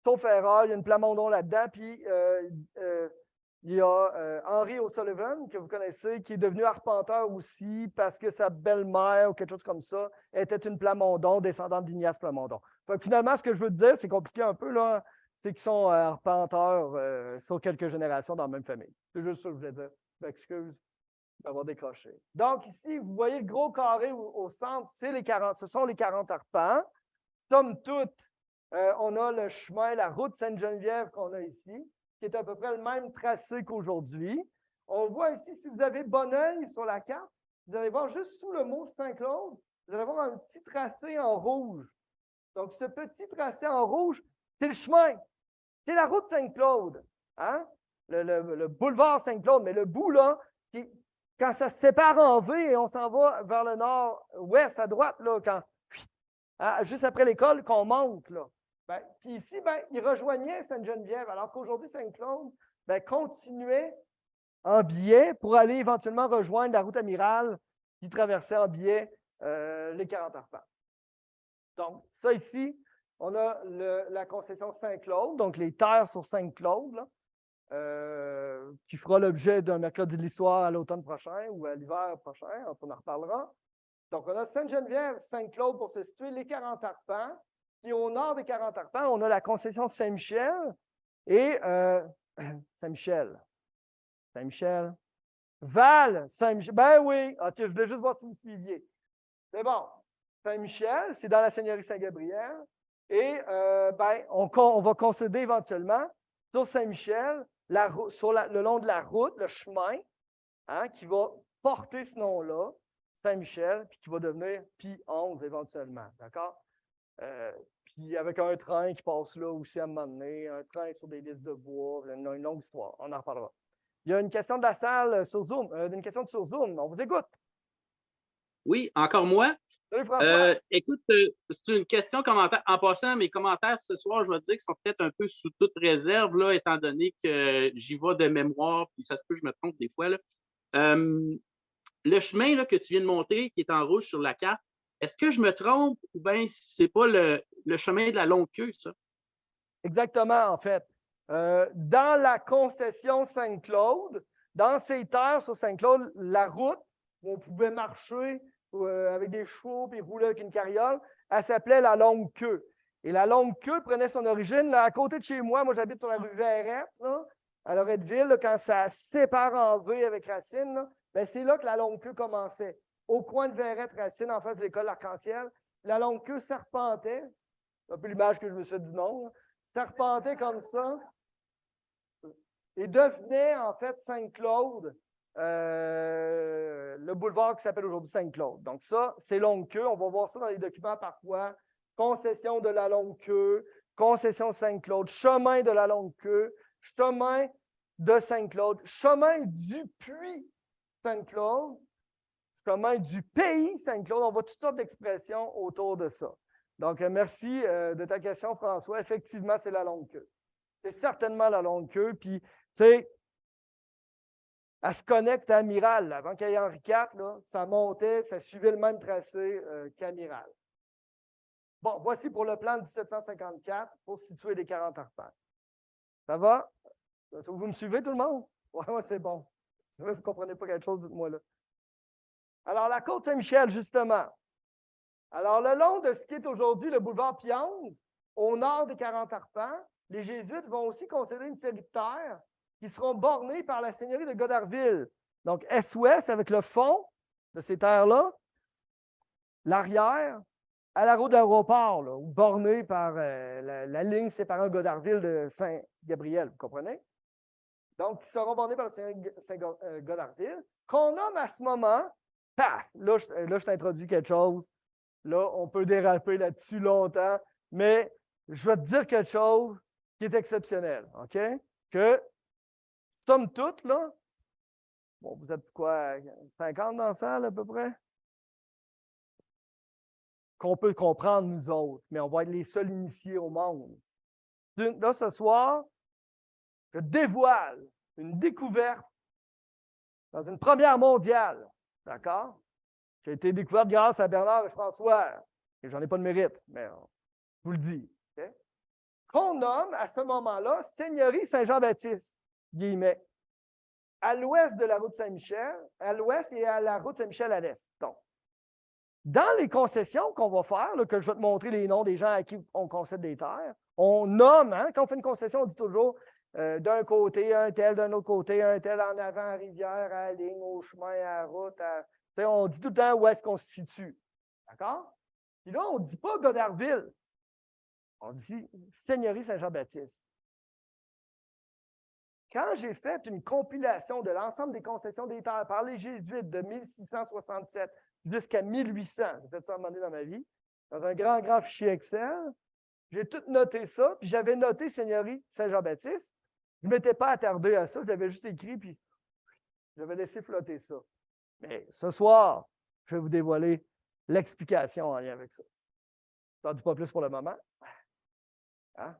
Sauf erreur, il y a une Plamondon là-dedans. Puis il y a Henry O'Sullivan, que vous connaissez, qui est devenu arpenteur aussi parce que sa belle-mère ou quelque chose comme ça était une Plamondon, descendante d'Ignace Plamondon. Donc, finalement, ce que je veux te dire, c'est compliqué un peu, là, c'est qu'ils sont arpenteurs sur quelques générations dans la même famille. C'est juste ça que je voulais dire. Je m'excuse d'avoir décroché. Donc, ici, vous voyez le gros carré au centre, ce sont les 40 arpents. Somme toute, on a le chemin, la route Sainte-Geneviève qu'on a ici, qui est à peu près le même tracé qu'aujourd'hui. On voit ici, si vous avez Bonneuil sur la carte, vous allez voir juste sous le mot Saint-Claude, vous allez voir un petit tracé en rouge. Donc, ce petit tracé en rouge, c'est le chemin. C'est la route Saint-Claude. Hein? Le boulevard Saint-Claude, mais le bout, là, quand ça se sépare en V et on s'en va vers le nord-ouest, à droite, là, juste après l'école, qu'on monte, là. Puis ici, il rejoignait Sainte-Geneviève, alors qu'aujourd'hui, Saint-Claude continuait en biais pour aller éventuellement rejoindre la route Amiral qui traversait en biais les 40 arpents. Donc, ça ici, on a la concession Saint-Claude, donc les terres sur Saint-Claude, qui fera l'objet d'un mercredi de l'histoire à l'automne prochain ou à l'hiver prochain, on en reparlera. Donc, on a Sainte-Geneviève, Saint-Claude pour se situer, les 40 arpents. Puis au nord des 40 arpents, on a la concession Saint-Michel et Saint-Michel. Saint-Michel. Val, Saint-Michel. Ben oui, ok, je voulais juste voir si vous suiviez. C'est bon. Saint-Michel, c'est dans la Seigneurie Saint-Gabriel. Et on va concéder éventuellement sur Saint-Michel, le long de la route, le chemin, qui va porter ce nom-là, Saint-Michel, puis qui va devenir Pie 11 éventuellement. D'accord? Puis avec un train qui passe là aussi à un moment donné, un train sur des listes de bois, une longue histoire. On en reparlera. Il y a une question de la salle sur Zoom, une question sur Zoom. On vous écoute. Oui, encore moi. Salut François. Écoute, c'est une question commentaire. En passant, mes commentaires ce soir, je vais te dire qu'ils sont peut-être un peu sous toute réserve, là, étant donné que j'y vais de mémoire, puis ça se peut que je me trompe des fois. Là. Le chemin là, que tu viens de monter, qui est en rouge sur la carte, est-ce que je me trompe ou bien c'est pas le chemin de la longue queue, ça? Exactement, en fait. Dans la concession Saint-Claude, dans ces terres sur Saint-Claude, la route où on pouvait marcher avec des chevaux puis rouler avec une carriole, elle s'appelait la longue queue. Et la longue queue prenait son origine là, à côté de chez moi. Moi, j'habite sur la rue Verrette, là, à Loretteville, là, quand ça sépare en V avec Racine. Ben, c'est là que la longue queue commençait. Au coin de Verrette-Racine, en face de l'école Arc-en-Ciel, la longue queue serpentait. C'est un peu l'image que je me suis fait du nom. Là. Serpentait comme ça et devenait en fait Saint-Claude, le boulevard qui s'appelle aujourd'hui Saint-Claude. Donc ça, c'est longue queue. On va voir ça dans les documents parfois. Concession de la longue queue, concession Saint-Claude, chemin de la longue queue, chemin de Saint-Claude, chemin du puits Saint-Claude, chemin du pays Saint-Claude. On voit toutes sortes d'expressions autour de ça. Donc, merci de ta question, François. Effectivement, c'est la longue queue. C'est certainement la longue queue. Puis, tu sais, elle se connecte à Amiral. Avant qu'il y ait Henri IV, là, ça montait, ça suivait le même tracé qu'Amiral. Bon, voici pour le plan de 1754 pour situer les 40 arpents. Ça va? Vous me suivez, tout le monde? Oui, c'est bon. Si vous ne comprenez pas quelque chose, dites-moi là. Alors, la côte Saint-Michel, justement. Alors, le long de ce qui est aujourd'hui le boulevard Piange, au nord des 40 arpents, les Jésuites vont aussi concéder une série de terres qui seront bornées par la seigneurie de Godarville. Donc, est-ouest avec le fond de ces terres-là, l'arrière, à la route d'aéroport, ou bornée par la ligne séparant Godarville de Saint-Gabriel, vous comprenez? Donc, qui seront bornés par la seigneurie de Godarville, qu'on nomme à ce moment, paf, là, je t'introduis quelque chose. Là, on peut déraper là-dessus longtemps, mais je vais te dire quelque chose qui est exceptionnel, OK? Que, somme toute, là, bon, vous êtes quoi, 50 dans la salle à peu près? Qu'on peut comprendre, nous autres, mais on va être les seuls initiés au monde. Là, ce soir, je dévoile une découverte dans une première mondiale, d'accord? Qui a été découverte grâce à Bernard et François. Et j'en ai pas de mérite, mais je vous le dis. Okay? Qu'on nomme à ce moment-là Seigneurie Saint-Jean-Baptiste, guillemets, à l'ouest de la route Saint-Michel, à l'ouest et à la route Saint-Michel à l'est. Donc, dans les concessions qu'on va faire, là, que je vais te montrer les noms des gens à qui on concède des terres, on nomme, quand on fait une concession, on dit toujours d'un côté, un tel, d'un autre côté, un tel en avant, à rivière, à la ligne, au chemin, à la route, on dit tout le temps où est-ce qu'on se situe. D'accord? Puis là, on ne dit pas Godarville. On dit Seigneurie Saint-Jean-Baptiste. Quand j'ai fait une compilation de l'ensemble des concessions des terres par les Jésuites de 1667 jusqu'à 1800, j'ai fait ça un moment donné dans ma vie, dans un grand fichier Excel, j'ai tout noté ça, puis j'avais noté Seigneurie Saint-Jean-Baptiste. Je ne m'étais pas attardé à ça, je l'avais juste écrit, puis j'avais laissé flotter ça. Mais ce soir, je vais vous dévoiler l'explication en lien avec ça. Je n'en dis pas plus pour le moment. Hein?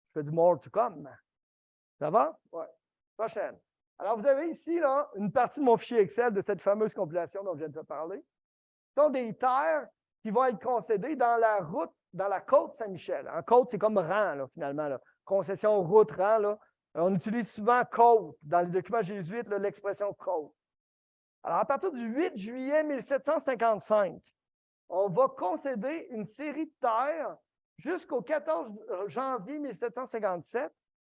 Je fais du more to come. Ça va? Oui. Prochaine. Alors, vous avez ici là, une partie de mon fichier Excel de cette fameuse compilation dont je viens de te parler. sont des terres qui vont être concédées dans la route, dans la côte Saint-Michel. En côte, c'est comme rang, là, finalement. Là. Concession, route, rang. Là. On utilise souvent côte. Dans les documents jésuites, l'expression côte. Alors, à partir du 8 juillet 1755, on va concéder une série de terres jusqu'au 14 janvier 1757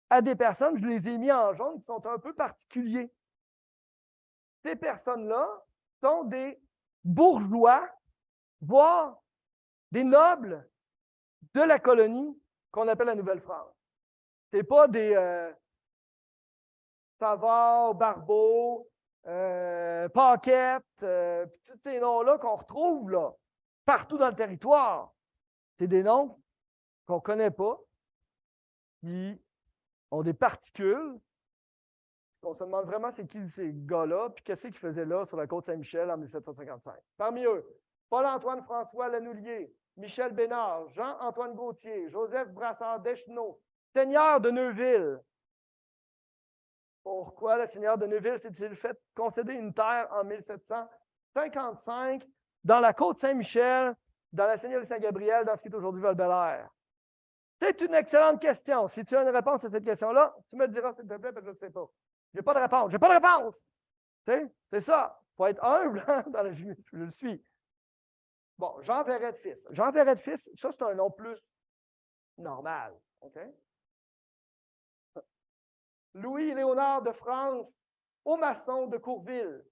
à des personnes, je les ai mis en jaune, qui sont un peu particuliers. Ces personnes-là sont des bourgeois, voire des nobles de la colonie qu'on appelle la Nouvelle-France. Ce n'est pas des Savard, Barbeau, Paquette, tous ces noms-là qu'on retrouve là, partout dans le territoire. C'est des noms qu'on ne connaît pas, qui ont des particules. On se demande vraiment c'est qui ces gars-là, puis qu'est-ce qu'ils faisaient là sur la côte Saint-Michel en 1755. Parmi eux, Paul-Antoine François Lanoulier, Michel Bénard, Jean-Antoine Gauthier, Joseph Brassard d'Echeneau, seigneur de Neuville. Pourquoi le seigneur de Neuville s'est-il fait concéder une terre en 1755 dans la côte Saint-Michel, dans la seigneurie Saint-Gabriel, dans ce qui est aujourd'hui Val-Bélair? C'est une excellente question. Si tu as une réponse à cette question-là, tu me le diras, s'il te plaît, parce que je ne sais pas. Je n'ai pas de réponse. Je n'ai pas de réponse. Tu sais, c'est ça. Il faut être humble dans la vie. Je le suis. Bon, Jean Verret de Fils. Jean Verret de Fils, ça, c'est un nom plus normal. OK? Louis-Léonard de France, Aumasson de Courville,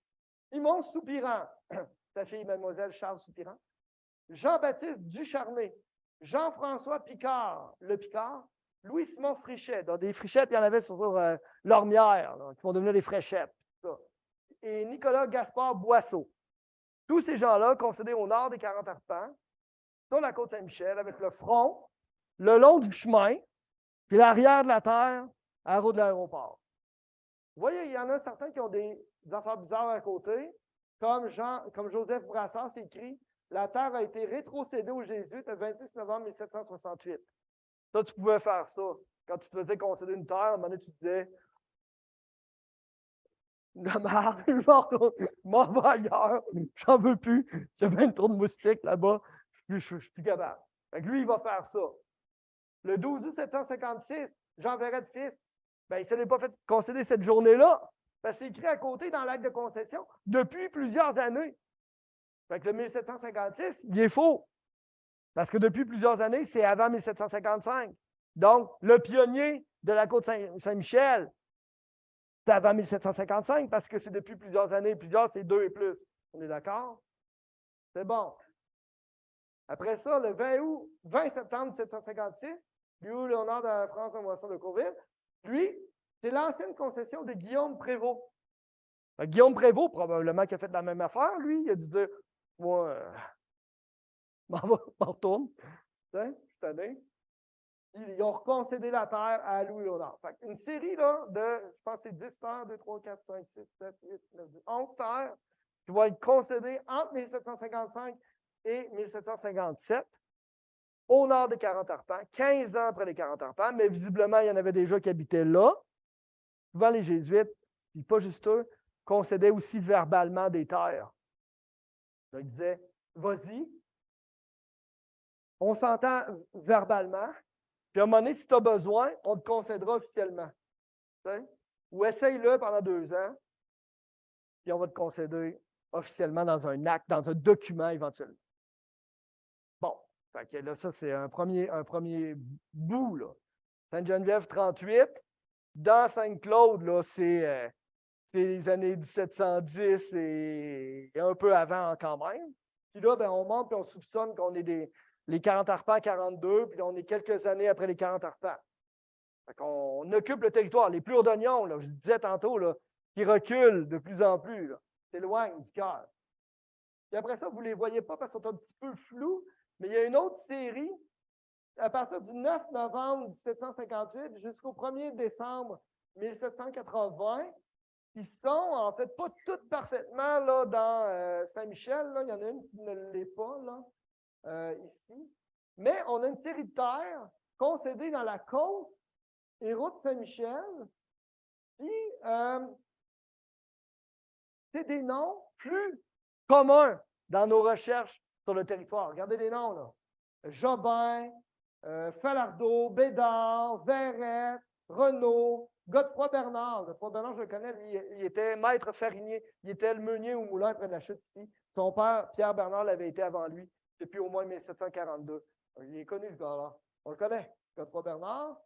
Simon Soupirant, sa fille Mademoiselle Charles Soupirant, Jean-Baptiste Ducharnay, Jean-François Picard, le Picard, Louis-Simon Frichet. Dans des frichettes, il y en avait sur l'ormière, qui vont devenir des fréchettes. Et Nicolas Gaspard Boisseau. Tous ces gens-là, concédés au nord des 40 arpents, sur la côte Saint-Michel, avec le front, le long du chemin, puis l'arrière de la terre, à la route de l'aéroport. Vous voyez, il y en a certains qui ont des affaires bizarres à côté, comme Joseph Brassard s'écrit, la terre a été rétrocédée aux Jésuites le 26 novembre 1768. Ça, tu pouvais faire ça. Quand tu te faisais concéder une terre, à un moment donné, tu disais la merde, je m'en vais ailleurs, j'en veux plus, il y a 20 trop de moustiques là-bas, je suis plus capable. Fait que lui, il va faire ça. Le 12 août 1756, Jean Verret de Fils, ben, il ne s'est pas fait concéder cette journée-là, parce que c'est écrit à côté dans l'acte de concession depuis plusieurs années. Fait que le 1756, il est faux. Parce que depuis plusieurs années, c'est avant 1755. Donc, le pionnier de la côte Saint-Michel, c'est avant 1755 parce que c'est depuis plusieurs années. Plusieurs, c'est 2 et plus. On est d'accord? C'est bon. Après ça, le 20 septembre 1756, Louis-Léonard de France en Moisson de Courville, lui, c'est l'ancienne concession de Guillaume Prévost. Guillaume Prévost, probablement, qui a fait la même affaire, lui, il a dû dire moi, m'en retourne. Je suis tanné. Ils ont reconcédé la terre à Louis-Léonard. Une série là, de, je pense que c'est 10 terres, 2, 3, 4, 5, 6, 7, 8, 9, 10, 11 terres qui vont être concédées entre 1755 et 1757 au nord des 40 arpents, 15 ans après les 40 arpents, mais visiblement, il y en avait déjà qui habitaient là. Souvent, les Jésuites, puis pas juste eux, concédaient aussi verbalement des terres. Donc, ils disaient, vas-y, on s'entend verbalement, puis à un moment donné, si tu as besoin, on te concédera officiellement. T'sais? Ou essaye-le pendant 2 ans, puis on va te concéder officiellement dans un acte, dans un document éventuellement. Bon, fait que là, ça, c'est un premier bout. Là. Sainte-Geneviève 38, dans Saint-Claude, là, c'est les années 1710 et un peu avant quand même. Puis là, ben, on monte et on soupçonne qu'on est les 40 arpents 42, puis là, on est quelques années après les 40 arpents. Fait qu'on occupe le territoire. Les plures d'oignons, là, je disais tantôt, là, qui reculent de plus en plus, s'éloignent du cœur. Puis après ça, vous ne les voyez pas parce qu'ils sont un petit peu flous, mais il y a une autre série, à partir du 9 novembre 1758 jusqu'au 1er décembre 1780, qui sont en fait pas toutes parfaitement là, dans Saint-Michel. Là. Il y en a une qui ne l'est pas là, ici. Mais on a une série de terres concédées dans la côte et route Saint-Michel. Puis, c'est des noms plus communs dans nos recherches sur le territoire. Regardez les noms, là. Jobin, Falardeau, Bédard, Verret, Renaud, Godefroy-Bernard. Godefroy-Bernard, je le connais, lui, il était maître farinier. Il était le meunier au moulin près de la chute ici. Son père, Pierre Bernard, l'avait été avant lui depuis au moins 1742. Il est connu, ce gars-là. On le connaît, Godefroy-Bernard.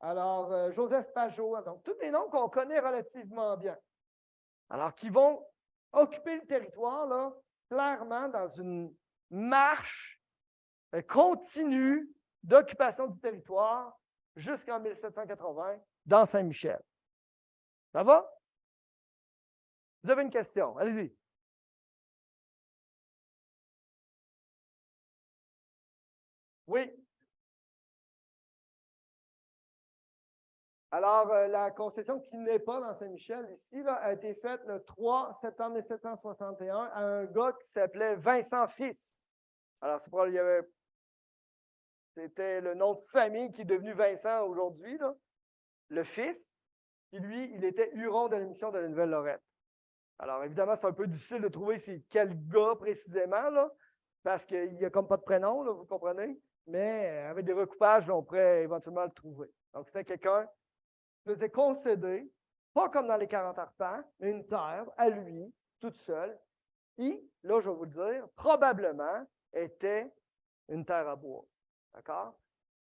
Alors, Joseph Pajot. Donc, tous les noms qu'on connaît relativement bien. Alors, qui vont occuper le territoire, là, clairement, dans une marche continue d'occupation du territoire jusqu'en 1780 dans Saint-Michel. Ça va? Vous avez une question? Allez-y. Oui. Alors, la concession qui n'est pas dans Saint-Michel, ici, là, a été faite le 3 septembre 1761 à un gars qui s'appelait Vincent Fils. Alors, c'est probablement, il y avait c'était le nom de famille qui est devenu Vincent aujourd'hui, le fils. Puis lui, il était Huron de l'émission de la Nouvelle-Lorette. Alors, évidemment, c'est un peu difficile de trouver c'est quel gars précisément, là, parce qu'il n'y a comme pas de prénom, là, vous comprenez? Mais avec des recoupages, on pourrait éventuellement le trouver. Donc, c'était quelqu'un qui faisait concéder, pas comme dans les 40 arpents, mais une terre à lui, toute seule, qui, là, je vais vous le dire, probablement était une terre à bois. D'accord?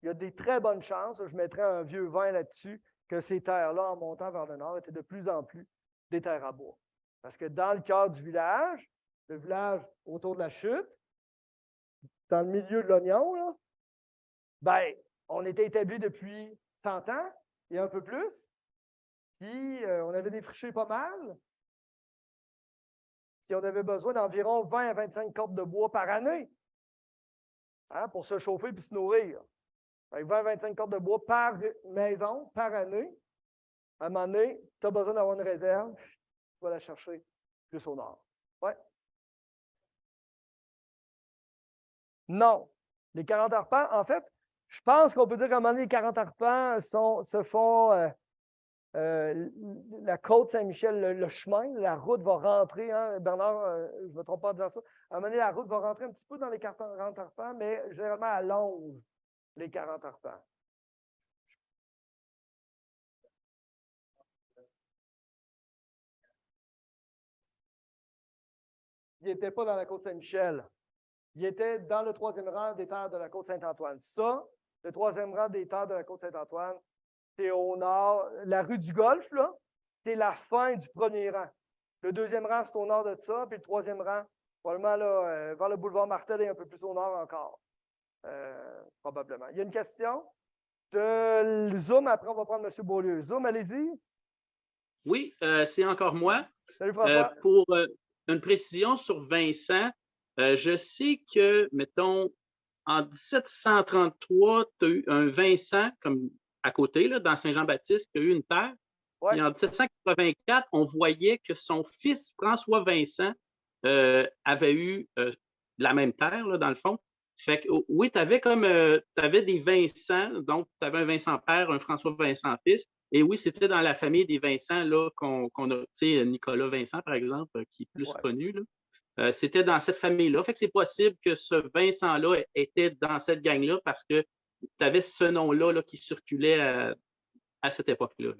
Il y a des très bonnes chances, je mettrais un vieux vin là-dessus, que ces terres-là, en montant vers le nord, étaient de plus en plus des terres à bois. Parce que dans le cœur du village, le village autour de la chute, dans le milieu de l'oignon, là, ben, on était établi depuis 100 ans et un peu plus. Puis, on avait défriché pas mal. Puis, on avait besoin d'environ 20 à 25 cordes de bois par année, hein, pour se chauffer et se nourrir. Avec 20 à 25 cordes de bois par maison, par année. À un moment donné, tu as besoin d'avoir une réserve, tu vas la chercher plus au nord. Ouais. Non. Les 40 arpents, en fait, je pense qu'on peut dire qu'à un moment donné, les 40 arpents se font la côte Saint-Michel, le chemin, la route va rentrer, hein, Bernard, je ne me trompe pas en disant ça. À un moment donné, la route va rentrer un petit peu dans les 40 arpents, mais généralement, elle longe les 40 arpents. Il n'était pas dans la côte Saint-Michel. Il était dans le troisième rang des terres de la côte Saint-Antoine. Ça, le troisième rang des terres de la côte Saint-Antoine, c'est au nord. La rue du Golfe, là, c'est la fin du premier rang. Le deuxième rang, c'est au nord de ça, puis le troisième rang, probablement là, vers le boulevard Martel et un peu plus au nord encore. Probablement. Il y a une question de Zoom, après on va prendre M. Beaulieu. Zoom, allez-y. Oui, c'est encore moi. Salut François. Pour une précision sur Vincent, je sais que, mettons, en 1733, tu as eu un Vincent comme à côté, là, dans Saint-Jean-Baptiste, qui a eu une terre. Ouais. Et en 1784, on voyait que son fils, François Vincent, avait eu la même terre, là, dans le fond. Fait que, oui, tu avais des Vincent, donc tu avais un Vincent père, un François Vincent fils. Et oui, c'était dans la famille des Vincent là, qu'on a, tu sais, Nicolas Vincent, par exemple, qui est plus connu. Là. C'était dans cette famille-là. Fait que c'est possible que ce Vincent-là était dans cette gang-là parce que tu avais ce nom-là là, qui circulait à cette époque-là.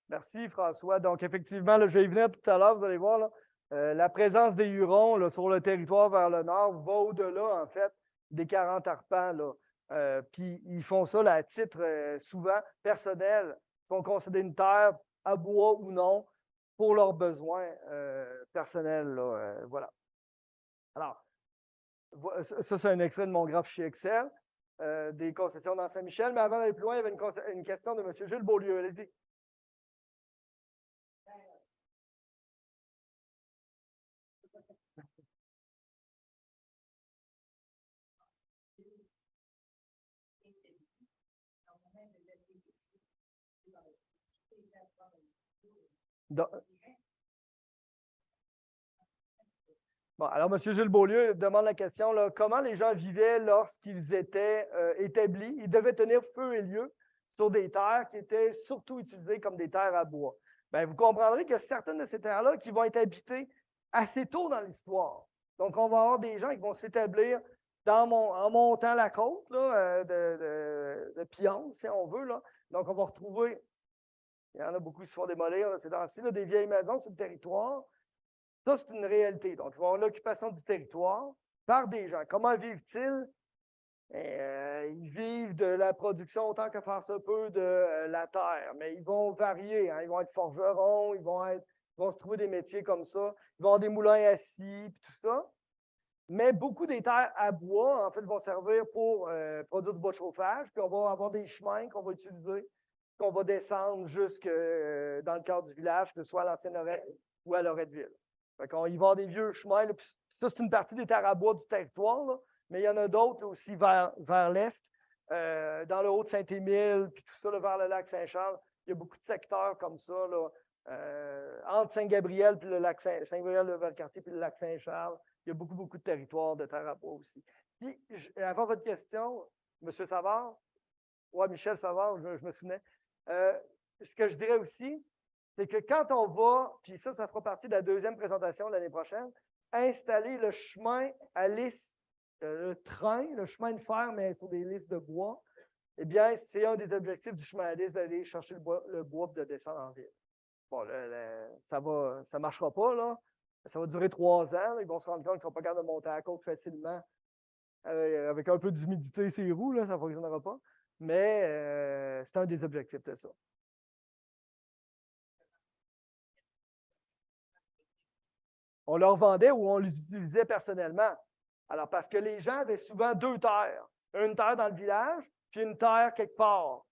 Merci, François. Donc, effectivement, là, je vais y venir tout à l'heure, vous allez voir, là, la présence des Hurons là, sur le territoire vers le nord va au-delà, en fait, des 40 arpents. Là. Puis, ils font ça là, à titre souvent personnel. Ils vont concéder une terre, à bois ou non, pour leurs besoins personnels. Là, voilà. Alors, ça, c'est un extrait de mon graphe chez Excel, des concessions dans Saint-Michel. Mais avant d'aller plus loin, il y avait une question de M. Jules Beaulieu. Allez-y. Bon, alors, M. Jules Beaulieu demande la question, là, comment les gens vivaient lorsqu'ils étaient établis? Ils devaient tenir feu et lieu sur des terres qui étaient surtout utilisées comme des terres à bois. Bien, vous comprendrez que certaines de ces terres-là qui vont être habitées assez tôt dans l'histoire. Donc, on va avoir des gens qui vont s'établir en montant la côte là, de Pionce, si on veut. Là. Donc, on va retrouver, il y en a beaucoup qui se font démolir ces temps-ci, des vieilles maisons sur le territoire. Ça, c'est une réalité. Donc, il va y avoir l'occupation du territoire par des gens. Comment vivent-ils? Ils vivent de la production autant que faire se peut de la terre, mais ils vont varier. Hein. Ils vont être forgerons, ils vont se trouver des métiers comme ça. Ils vont avoir des moulins à scie, puis tout ça. Mais beaucoup des terres à bois, en fait, vont servir pour produire du bois de chauffage, puis on va avoir des chemins qu'on va utiliser, qu'on va descendre jusque dans le cœur du village, que ce soit à l'ancienne Lorette ou à Loretteville. Fait qu'on y va avoir des vieux chemins. Là, puis ça, c'est une partie des terres à bois du territoire, là, mais il y en a d'autres aussi vers l'est, dans le haut de Saint-Émile, puis tout ça, là, vers le lac Saint-Charles. Il y a beaucoup de secteurs comme ça, là, entre Saint-Gabriel, puis le lac Saint-Gabriel, le Valcartier, puis le lac Saint-Charles. Il y a beaucoup, beaucoup de territoires de terre à bois aussi. Puis, avant votre question, M. Savard, ouais, Michel Savard, je me souvenais. Ce que je dirais aussi, c'est que quand on va, puis ça fera partie de la deuxième présentation l'année prochaine, installer le chemin à lisse, le train, le chemin de fer, mais sur des listes de bois, eh bien, c'est un des objectifs du chemin à lisse d'aller chercher le bois et de descendre en ville. Bon, ça ne marchera pas, là. Ça va durer 3 ans. Là. Ils vont se rendre compte qu'ils ne sont pas capables de monter à la côte facilement. Avec un peu d'humidité, ces roues, là, ça ne fonctionnera pas. Mais c'est un des objectifs de ça. On leur vendait ou on les utilisait personnellement. Alors, parce que les gens avaient souvent 2 terres. Une terre dans le village, puis une terre quelque part.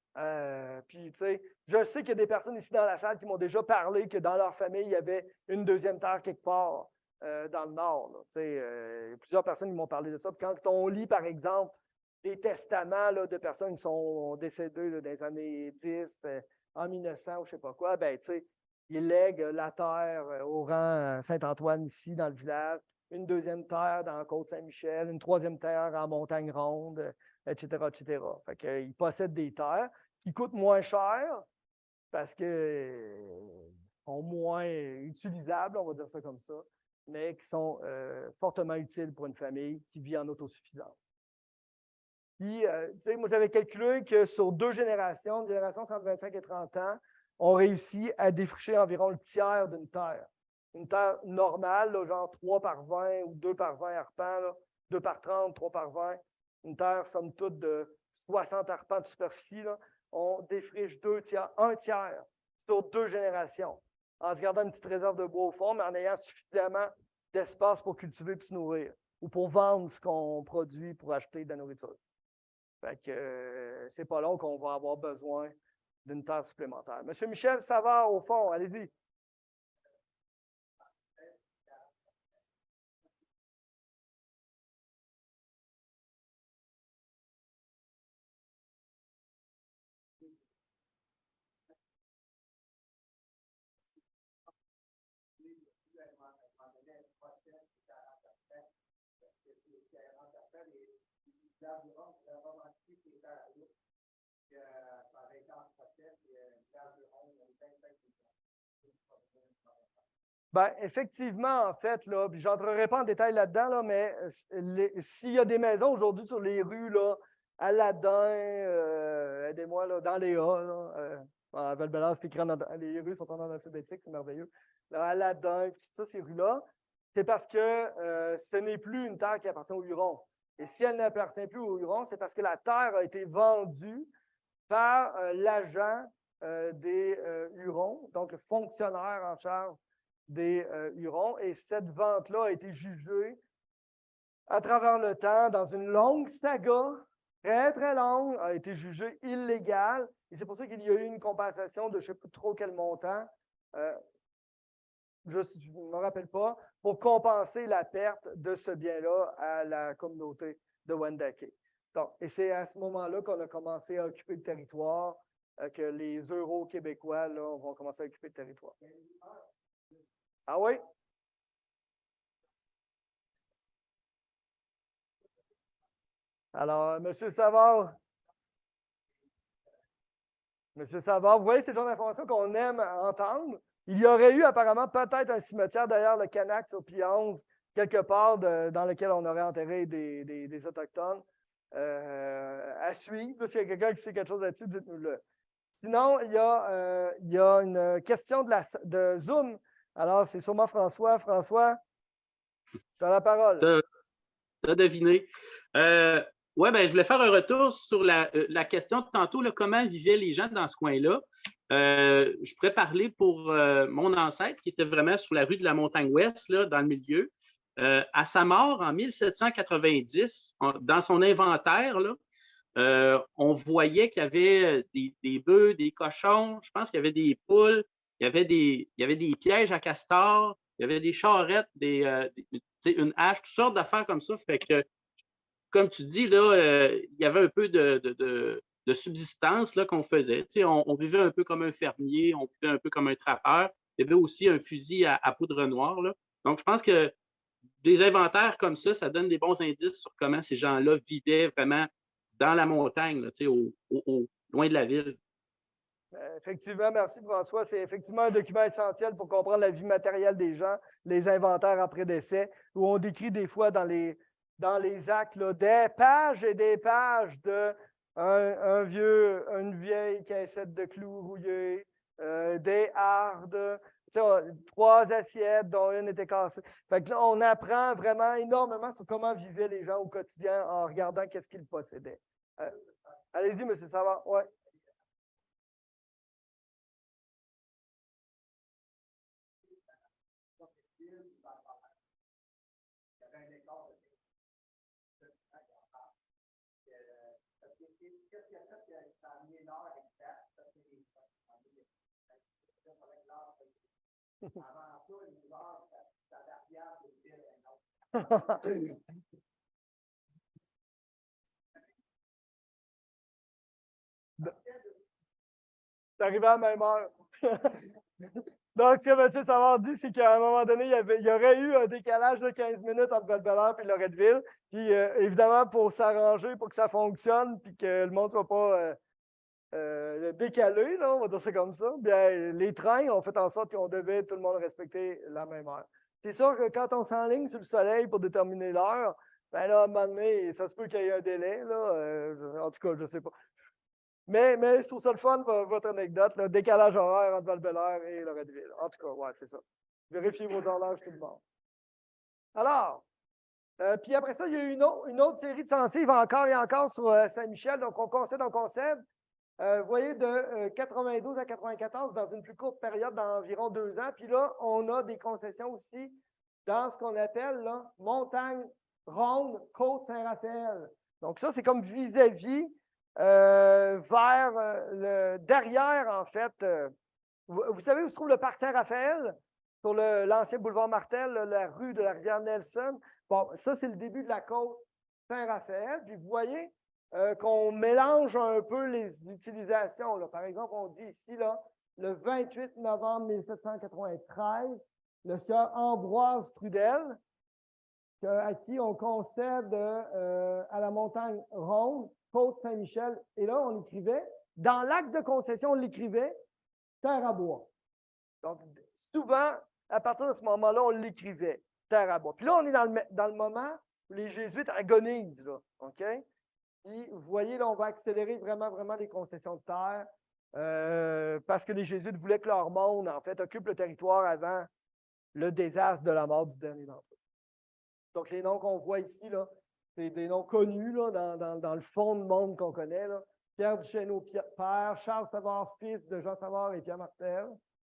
Puis, tu sais, je sais qu'il y a des personnes ici dans la salle qui m'ont déjà parlé que dans leur famille, il y avait une deuxième terre quelque part dans le nord. Plusieurs personnes qui m'ont parlé de ça. Puis quand on lit, par exemple, des testaments là, de personnes qui sont décédées là, dans les années 10, en 1900 ou je ne sais pas quoi, ben, tu sais, ils lèguent la terre au rang Saint-Antoine ici dans le village, une deuxième terre dans la Côte-Saint-Michel, une troisième terre en Montagne-Ronde, etc., etc. Fait qu'ils possèdent des terres qui coûtent moins cher parce que sont moins utilisables, on va dire ça comme ça, mais qui sont fortement utiles pour une famille qui vit en autosuffisance. Puis, moi, j'avais calculé que sur 2 générations, une génération entre 25 et 30 ans, on réussit à défricher environ le tiers d'une terre. Une terre normale, là, genre 3 par 20 ou 2 par 20 arpents, là, 2 par 30, 3 par 20. Une terre, somme toute, de 60 arpents de superficie. Là, on défriche un tiers sur 2 générations, en se gardant une petite réserve de bois au fond, mais en ayant suffisamment d'espace pour cultiver et se nourrir, ou pour vendre ce qu'on produit pour acheter de la nourriture. Fait que c'est pas long qu'on va avoir besoin d'une terre supplémentaire. Monsieur Michel Savard, au fond, allez-y. Ben, effectivement, en fait, là, puis je n'entrerai pas en détail là-dedans, là, mais s'il y a des maisons aujourd'hui sur les rues, là, Aladin, aidez-moi, là, dans les A, là, à Val-Bélair, c'est écrit les rues sont en ordre alphabétique, c'est merveilleux. Là, Aladin, puis tout ça, ces rues-là, c'est parce que ce n'est plus une terre qui appartient aux Hurons. Et si elle n'appartient plus aux Hurons, c'est parce que la terre a été vendue par l'agent des Hurons, donc le fonctionnaire en charge des Hurons. Et cette vente-là a été jugée à travers le temps dans une longue saga, très, très longue, a été jugée illégale. Et c'est pour ça qu'il y a eu une compensation de je ne sais pas trop quel montant, je ne me rappelle pas, pour compenser la perte de ce bien-là à la communauté de Wendake. Donc, et c'est à ce moment-là qu'on a commencé à occuper le territoire, que les Euro-Québécois là, vont commencer à occuper le territoire. Ah oui? Alors, M. Savard, vous voyez, c'est le genre d'informations qu'on aime entendre. Il y aurait eu apparemment peut-être un cimetière derrière le Canac sur Pionce quelque part dans lequel on aurait enterré des Autochtones. À suivre. S'il y a quelqu'un qui sait quelque chose là-dessus, dites-nous-le. Sinon, il y a une question de Zoom. Alors, c'est sûrement François. François, tu as la parole. Tu as deviné. Oui, ben, je voulais faire un retour sur la question de tantôt, là, comment vivaient les gens dans ce coin-là. Je pourrais parler pour mon ancêtre qui était vraiment sur la rue de la Montagne-Ouest, là, dans le milieu. À sa mort en 1790, dans son inventaire, là, on voyait qu'il y avait des bœufs, des cochons, je pense qu'il y avait des poules, il y avait des pièges à castors, il y avait des charrettes, une hache, toutes sortes d'affaires comme ça. Fait que, comme tu dis, là, il y avait un peu de subsistance là, qu'on faisait. On vivait un peu comme un fermier, on vivait un peu comme un trappeur. Il y avait aussi un fusil à poudre noire, là. Donc, je pense que des inventaires comme ça donne des bons indices sur comment ces gens-là vivaient vraiment dans la montagne, là, loin de la ville. Effectivement, merci François. C'est effectivement un document essentiel pour comprendre la vie matérielle des gens, les inventaires après décès, où on décrit des fois dans les actes là, des pages et des pages de une vieille caissette de clous rouillés, des hardes, 3 assiettes dont une était cassée. Fait que là, on apprend vraiment énormément sur comment vivaient les gens au quotidien en regardant qu'est-ce qu'ils possédaient. Allez-y, M. Savard. Ouais. C'est arrivé à la même heure. Donc, ce que M. Savard dit, c'est qu'à un moment donné, il y aurait eu un décalage de 15 minutes entre Val-Bélair et Loretteville. Puis, évidemment, pour s'arranger, pour que ça fonctionne, puis que le monde ne soit pas décalé, là, on va dire ça comme ça, bien, les trains ont fait en sorte qu'on devait tout le monde respecter la même heure. C'est sûr que quand on s'enligne sur le soleil pour déterminer l'heure, ben là, à un moment donné, ça se peut qu'il y ait un délai, là, en tout cas, je ne sais pas. Mais je trouve ça le fun, votre anecdote, le décalage horaire entre Val-Bélair et Loretteville. En tout cas, ouais, c'est ça. Vérifiez vos horloges tout le monde. Alors, puis après ça, il y a eu une autre série de sensibles encore et encore sur Saint-Michel. Donc, on concède. Vous voyez, de 92 à 94, dans une plus courte période d'environ 2 ans. Puis là, on a des concessions aussi dans ce qu'on appelle là, Montagne Ronde, Côte-Saint-Raphaël. Donc, ça, c'est comme vis-à-vis vers derrière, en fait. Vous savez où se trouve le parc Saint-Raphaël? Sur l'ancien boulevard Martel, la rue de la rivière Nelson. Bon, ça, c'est le début de la côte Saint-Raphaël. Puis vous voyez qu'on mélange un peu les utilisations. Là. Par exemple, on dit ici, là, le 28 novembre 1793, le sieur Ambroise Trudel, à qui on concède à la montagne Ronde, Côte-Saint-Michel. Et là, on écrivait, dans l'acte de concession, on l'écrivait terre à bois. Donc, souvent, à partir de ce moment-là, on l'écrivait terre à bois. Puis là, on est dans le moment où les Jésuites agonisent, là, OK? Puis, vous voyez, là, on va accélérer vraiment, vraiment les concessions de terre parce que les Jésuites voulaient que leur monde, en fait, occupe le territoire avant le désastre de la mort du dernier d'entre eux. Donc, les noms qu'on voit ici, là, c'est des noms connus là, dans le fond du monde qu'on connaît. Là. Pierre Duchesneau, père, Charles Savard, fils de Jean Savard et Pierre Martel,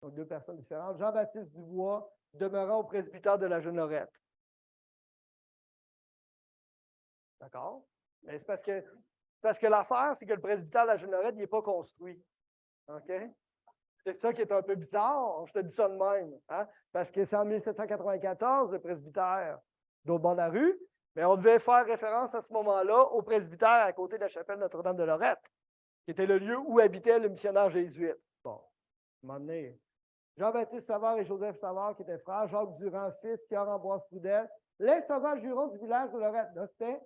donc 2 personnes différentes. Jean-Baptiste Dubois, demeurant au presbytère de la Jeunnerette. D'accord? Mais c'est parce que l'affaire, c'est que le presbytère de la Jeunnerette, il n'est pas construit. OK? C'est ça qui est un peu bizarre. Je te dis ça de même. Hein? Parce que c'est en 1794, le presbytère d'autre bord de la rue. Mais on devait faire référence à ce moment-là au presbytère à côté de la chapelle Notre-Dame de Lorette, qui était le lieu où habitait le missionnaire jésuite. Bon, à un moment donné, Jean-Baptiste Savard et Joseph Savard, qui étaient frères, Jacques Durand, fils, Pierre Ambroise Trudel, les sauvages jurons du village de Lorette. Là, c'était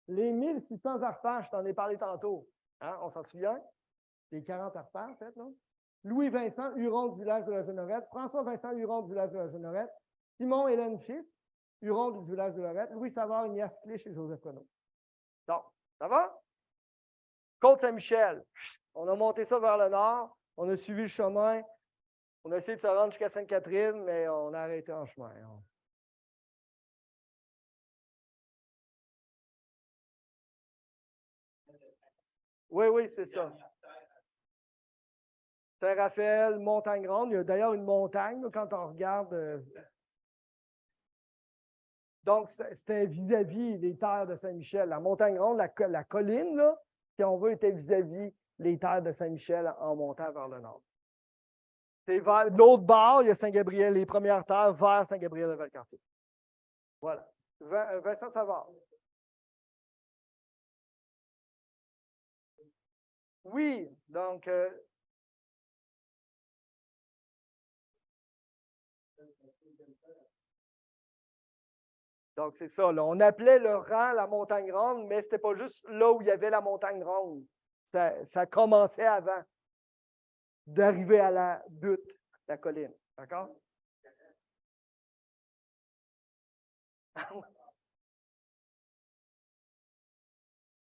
les 1600 arpents, je t'en ai parlé tantôt. Hein? On s'en souvient? Les 40 arpents, en fait, non? Louis-Vincent Huron du village de la Jeunnerette, François-Vincent Huron du village de la Jeunnerette, Simon Hélène Fils, Huron du village de Lorette, Louis Savard, Ignace Clich et Joseph Renaud. Donc, ça va? Côte-Saint-Michel, on a monté ça vers le nord, on a suivi le chemin, on a essayé de se rendre jusqu'à Sainte-Catherine, mais on a arrêté en chemin. Oui, c'est ça. Saint-Raphaël, Montagne-Grande, il y a d'ailleurs une montagne là, quand on regarde. Donc, c'était vis-à-vis des terres de Saint-Michel. La Montagne-Grande, la colline, là, si on veut, était vis-à-vis les terres de Saint-Michel en montant vers le nord. C'est vers l'autre bord, il y a Saint-Gabriel, les premières terres vers Saint-Gabriel de Valcartier. Voilà. Vincent Savard. Oui, donc. Donc, c'est ça. Là. On appelait le rang la montagne grande, mais ce n'était pas juste là où il y avait la montagne grande. Ça commençait avant d'arriver à la butte, la colline. D'accord?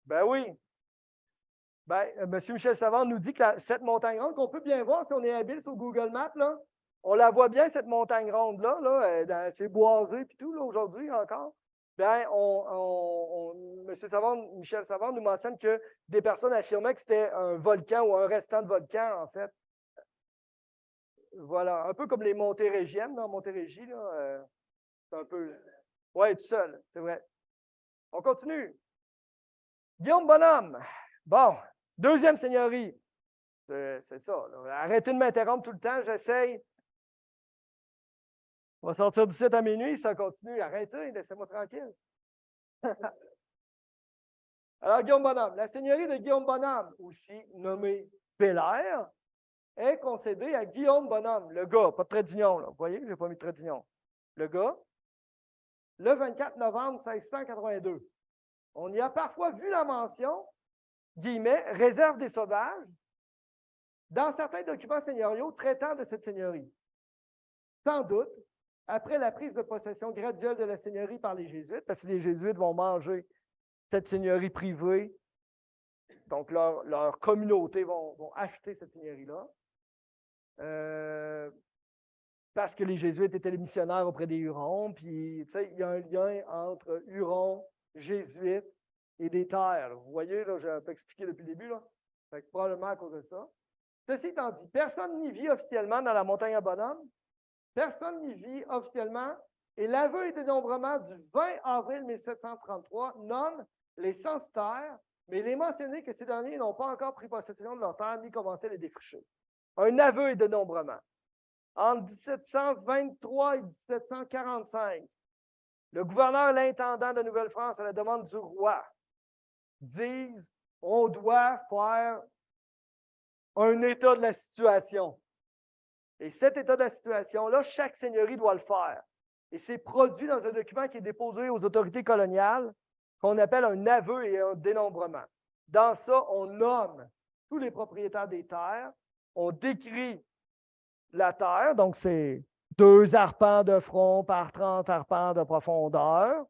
Ben oui. Ben, M. Michel Savard nous dit que cette montagne ronde, qu'on peut bien voir si on est habile sur Google Maps, là, on la voit bien, cette montagne ronde-là, là, c'est boisé et tout, là, aujourd'hui encore. Bien, Michel Savard nous mentionne que des personnes affirmaient que c'était un volcan ou un restant de volcan, en fait. Voilà, un peu comme les Montérégiennes, dans Montérégie, là, c'est un peu. Oui, tout seul, c'est vrai. On continue. Guillaume Bonhomme. Bon, deuxième seigneurie. C'est ça. Là. Arrêtez de m'interrompre tout le temps, j'essaye. On va sortir du site à minuit, ça continue. Arrêtez, laissez-moi tranquille. Alors, Guillaume Bonhomme. La seigneurie de Guillaume Bonhomme, aussi nommée Belair, est concédée à Guillaume Bonhomme, le gars, pas de trait d'union. Vous voyez, je n'ai pas mis de trait d'union. Le gars, le 24 novembre 1682. On y a parfois vu la mention, guillemets, réserve des sauvages, dans certains documents seigneuriaux traitant de cette seigneurie. Sans doute, après la prise de possession graduelle de la seigneurie par les Jésuites, parce que les Jésuites vont manger cette seigneurie privée, donc leur communauté vont acheter cette seigneurie-là, parce que les Jésuites étaient les missionnaires auprès des Hurons, puis il y a un lien entre Hurons, Jésuites et des terres. Là. Vous voyez, là, j'ai un peu expliqué depuis le début, là. Fait que probablement à cause de ça. Ceci étant dit, personne n'y vit officiellement dans la montagne à Bonhomme. Personne n'y vit officiellement. Et l'aveu et dénombrement du 20 avril 1733 nomme les censitaires, mais il est mentionné que ces derniers n'ont pas encore pris possession de leurs terres ni commencé à les défricher. Un aveu et dénombrement. Entre 1723 et 1745, le gouverneur et l'intendant de Nouvelle-France, à la demande du roi, disent on doit faire un état de la situation. Et cet état de la situation-là, chaque seigneurie doit le faire. Et c'est produit dans un document qui est déposé aux autorités coloniales qu'on appelle un aveu et un dénombrement. Dans ça, on nomme tous les propriétaires des terres, on décrit la terre, donc c'est 2 arpents de front par 30 arpents de profondeur.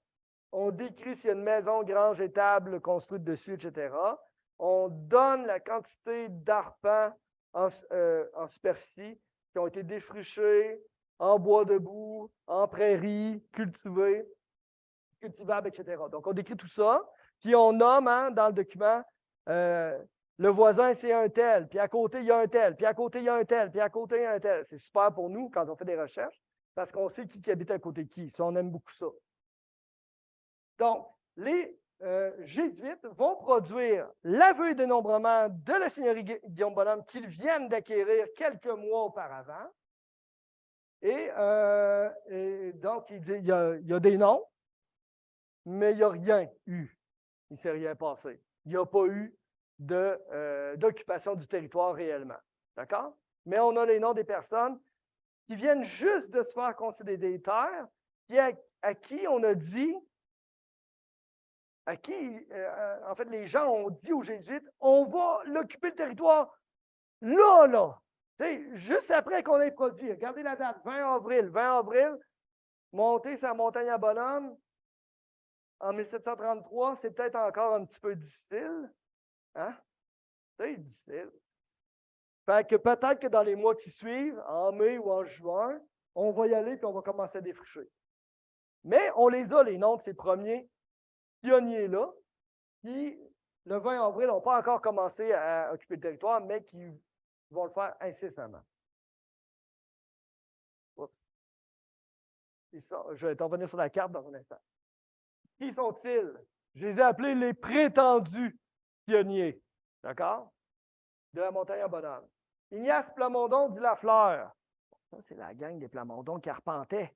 On décrit s'il y a une maison, grange, étable construite dessus, etc. On donne la quantité d'arpents en superficie qui ont été défrichés en bois debout, en prairies, cultivables, etc. Donc, on décrit tout ça, puis on nomme dans le document le voisin, c'est un tel, puis à côté, il y a un tel, puis à côté, il y a un tel, puis à côté, il y a un tel. C'est super pour nous quand on fait des recherches, parce qu'on sait qui habite à côté de qui. Ça, on aime beaucoup ça. Donc, les Jésuites vont produire l'aveu et dénombrement de la seigneurie Guillaume Bonhomme qu'ils viennent d'acquérir quelques mois auparavant. Et donc, il y a des noms, mais il n'y a rien eu. Il ne s'est rien passé. Il n'y a pas eu d'occupation du territoire réellement. D'accord? Mais on a les noms des personnes qui viennent juste de se faire concéder des terres, puis à qui on a dit, en fait, les gens ont dit aux Jésuites, on va l'occuper le territoire là. Tu sais, juste après qu'on ait produit. Regardez la date, 20 avril. 20 avril, Monter sa montagne à bonhomme en 1733, c'est peut-être encore un petit peu difficile. Hein? C'est difficile. Fait que peut-être que dans les mois qui suivent, en mai ou en juin, on va y aller et on va commencer à défricher. Mais on les a, les noms de ces premiers pionniers-là, qui, le 20 avril, n'ont pas encore commencé à occuper le territoire, mais qui vont le faire incessamment. Oups. Et ça, je vais t'en revenir sur la carte dans un instant. Qui sont-ils? Je les ai appelés les prétendus pionniers. D'accord? De la montagne à bonhomme. Ignace Plamondon dit Lafleur. Ça, c'est la gang des Plamondons qui arpentaient.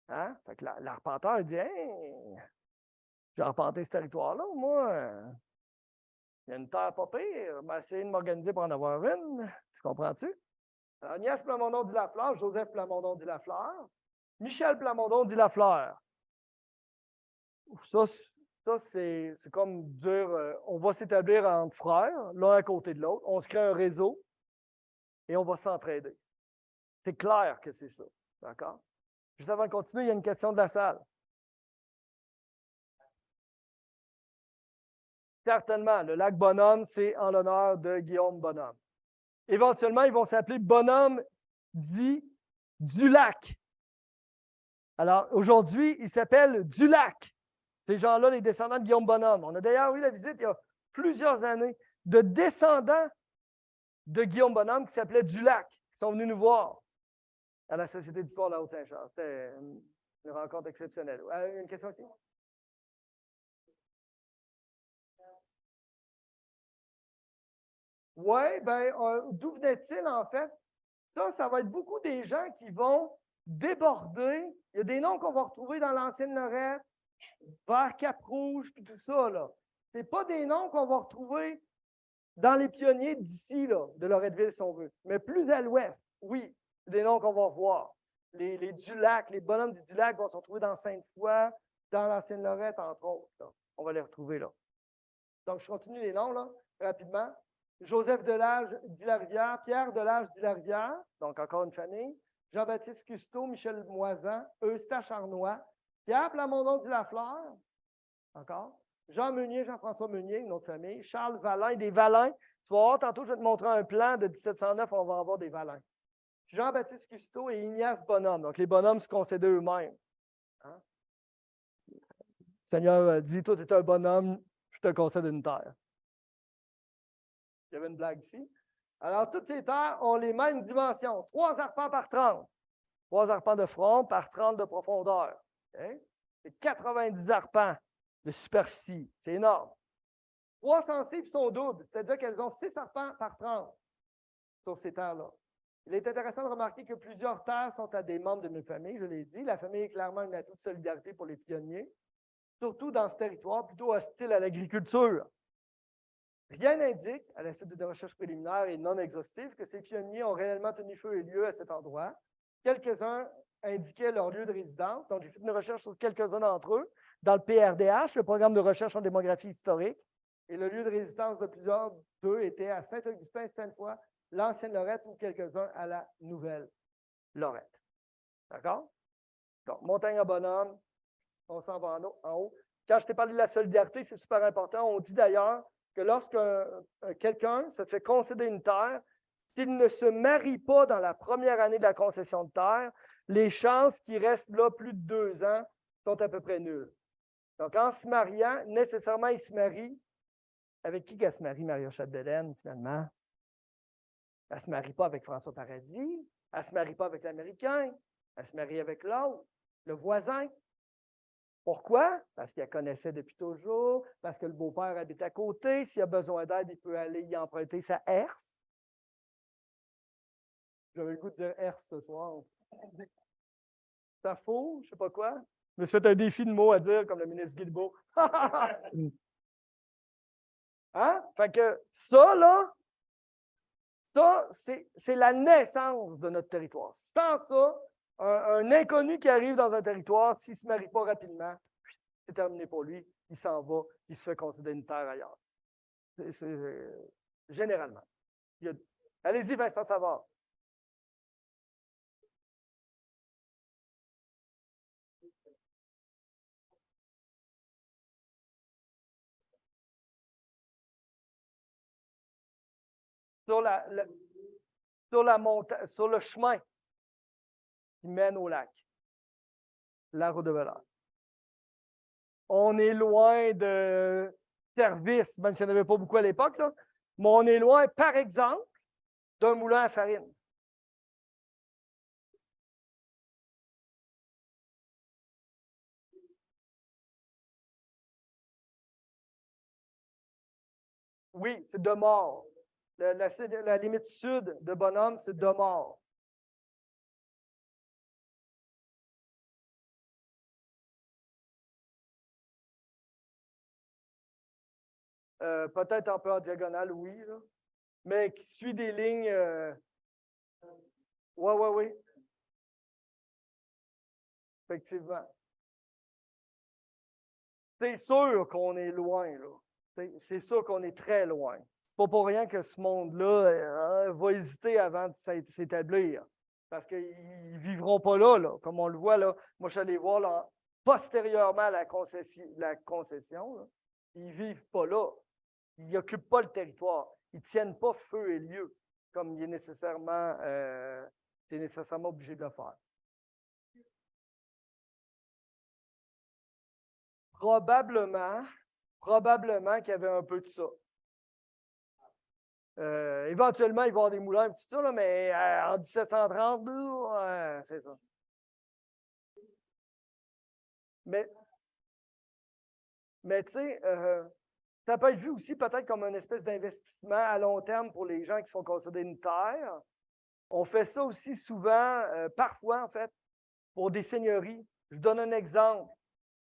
Hein? Fait que l'arpenteur dit hey, j'ai arpenté ce territoire-là, moi. Il y a une terre pas pire. Je vais essayer de m'organiser pour en avoir une. Tu comprends-tu? Alors, Ignace Plamondon dit Lafleur, Joseph Plamondon dit Lafleur, Michel Plamondon dit Lafleur. Ça c'est comme dire on va s'établir entre frères, l'un à côté de l'autre. On se crée un réseau et on va s'entraider. C'est clair que c'est ça. D'accord? Juste avant de continuer, il y a une question de la salle. Certainement, le lac Bonhomme, c'est en l'honneur de Guillaume Bonhomme. Éventuellement, ils vont s'appeler Bonhomme dit du lac. Alors, aujourd'hui, ils s'appellent du lac. Ces gens-là, les descendants de Guillaume Bonhomme. On a d'ailleurs eu la visite il y a plusieurs années de descendants de Guillaume Bonhomme qui s'appelaient Dulac, qui sont venus nous voir à la Société d'histoire de la Haute-Saint-Charles. C'était une rencontre exceptionnelle. Une question ici? Oui, bien, d'où venait-il en fait? Ça va être beaucoup des gens qui vont déborder. Il y a des noms qu'on va retrouver dans l'ancienne Lorette, vers Cap-Rouge, puis tout ça. Ce n'est pas des noms qu'on va retrouver dans les pionniers d'ici, de Loretteville, si on veut. Mais plus à l'ouest, oui, c'est des noms qu'on va voir. Les Dulac, les bonhommes du Dulac vont se retrouver dans Sainte-Foy, dans l'ancienne Lorette, entre autres. Là. On va les retrouver là. Donc, je continue les noms là, rapidement. Joseph Delage d'Ilarivière, Pierre Delage d'Ilarivière, donc encore une famille. Jean-Baptiste Custeau, Michel Moisan, Eustache Arnois, Pierre Plamondon de Lafleur, encore. Jean Meunier, Jean-François Meunier, une autre famille. Charles Valin, des Valins. Tu vas voir, tantôt, je vais te montrer un plan de 1709, on va avoir des Valins. Jean-Baptiste Custeau et Ignace Bonhomme. Donc, les bonhommes se concédaient eux-mêmes. Hein? Le Seigneur dit, toi, tu es un bonhomme, je te concède une terre. Il y avait une blague ici. Alors, toutes ces terres ont les mêmes dimensions. 3 arpents par 30. 3 arpents de front par 30 de profondeur. Okay? C'est 90 arpents de superficie. C'est énorme. 3 sensibles sont doubles, c'est-à-dire qu'elles ont 6 arpents par 30 sur ces terres-là. Il est intéressant de remarquer que plusieurs terres sont à des membres de mes familles, je l'ai dit. La famille est clairement une atout de solidarité pour les pionniers, surtout dans ce territoire plutôt hostile à l'agriculture. Rien n'indique, à la suite de recherches préliminaires et non exhaustives, que ces pionniers ont réellement tenu feu et lieu à cet endroit. Quelques-uns indiquaient leur lieu de résidence, donc j'ai fait une recherche sur quelques-uns d'entre eux, dans le PRDH, le programme de recherche en démographie historique, et le lieu de résidence de plusieurs d'eux était à Saint-Augustin, Sainte-Foy, l'ancienne Lorette ou quelques-uns à la nouvelle Lorette. D'accord? Donc, montagne à bonhomme, on s'en va en haut. Quand je t'ai parlé de la solidarité, c'est super important. On dit d'ailleurs que lorsque quelqu'un se fait concéder une terre, s'il ne se marie pas dans la première année de la concession de terre, les chances qu'il reste là plus de 2 ans sont à peu près nulles. Donc, en se mariant, nécessairement, il se marie. Avec qui qu'elle se marie, Maria Chapdelaine, finalement? Elle ne se marie pas avec François Paradis. Elle ne se marie pas avec l'Américain. Elle se marie avec l'autre, le voisin. Pourquoi? Parce qu'elle connaissait depuis toujours, parce que le beau-père habite à côté. S'il a besoin d'aide, il peut aller y emprunter sa herse. J'avais le goût de dire herse ce soir. Ça faux, je ne sais pas quoi. Je me suis fait un défi de mots à dire, comme le ministre Guilbeault. Hein? Fait que ça, là, c'est la naissance de notre territoire. Sans ça, un inconnu qui arrive dans un territoire, s'il ne se marie pas rapidement, c'est terminé pour lui, il s'en va, il se fait considérer une terre ailleurs. Généralement. Allez-y, Vincent Savard. sur le chemin qui mène au lac, la route de Valeur. On est loin de service, même s'il n'y en avait pas beaucoup à l'époque, mais on est loin, par exemple, d'un moulin à farine. Oui, c'est de mort. La limite sud de Bonhomme, c'est de mort. Peut-être un peu en diagonale, oui, là, mais qui suit des lignes. Oui. Effectivement. C'est sûr qu'on est loin, là. C'est sûr qu'on est très loin. C'est pas pour rien que ce monde-là va hésiter avant de s'établir. Parce qu'ils ne vivront pas là, comme on le voit là. Moi, je suis allé voir là, postérieurement à la concession là, ils ne vivent pas là. Ils n'occupent pas le territoire. Ils ne tiennent pas feu et lieu, comme il est nécessairement obligé de le faire. Probablement qu'il y avait un peu de ça. Éventuellement, il va y avoir des moulins, tout ça, là, mais en 1732, c'est ça. Mais tu sais, ça peut être vu aussi peut-être comme une espèce d'investissement à long terme pour les gens qui sont concédés une terre. On fait ça aussi souvent, parfois en fait, pour des seigneuries. Je vous donne un exemple.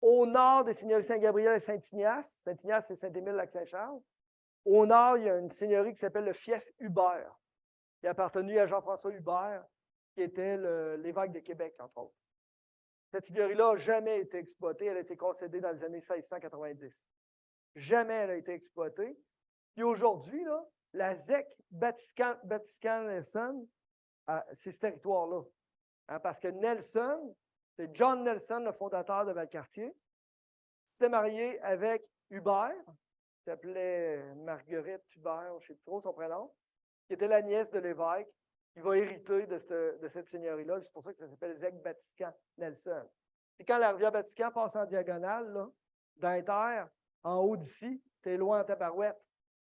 Au nord des seigneuries Saint-Gabriel et Saint-Ignace, Saint-Ignace c'est Saint-Émile-Lac-Saint-Charles, au nord, il y a une seigneurie qui s'appelle le fief Hubert, qui a appartenu à Jean-François Hubert, qui était l'évêque de Québec, entre autres. Cette seigneurie-là n'a jamais été exploitée. Elle a été concédée dans les années 1690. Jamais elle a été exploitée. Puis aujourd'hui, la ZEC Batiscan-Nelson, c'est ce territoire-là. Hein, parce que Nelson, c'est John Nelson, le fondateur de Valcartier, s'était marié avec Hubert, qui s'appelait Marguerite Hubert, je ne sais plus trop son prénom, qui était la nièce de l'évêque, qui va hériter de cette seigneurie-là. C'est pour ça que ça s'appelle ZEC Batiscan-Nelson. C'est quand la rivière Batiscan passe en diagonale, là, dans les terres, en haut d'ici, tu es loin en tabarouette.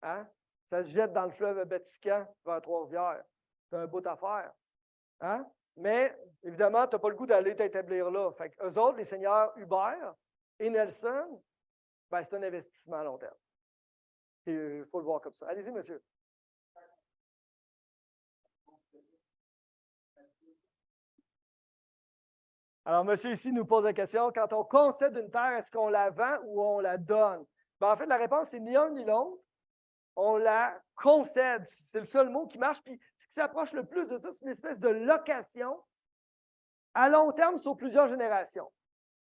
Hein? Ça se jette dans le fleuve Batiscan vers Trois-Rivières. C'est un bout à faire. Hein? Mais, évidemment, tu n'as pas le goût d'aller t'établir là. Fait qu'eux autres, les seigneurs Hubert et Nelson, ben, c'est un investissement à long terme. Il faut le voir comme ça. Allez-y, monsieur. Alors, monsieur ici nous pose la question, quand on concède une terre, est-ce qu'on la vend ou on la donne? Ben, en fait, la réponse, c'est ni un ni l'autre. On la concède. C'est le seul mot qui marche. Puis, ce qui s'approche le plus de ça, c'est une espèce de location à long terme sur plusieurs générations.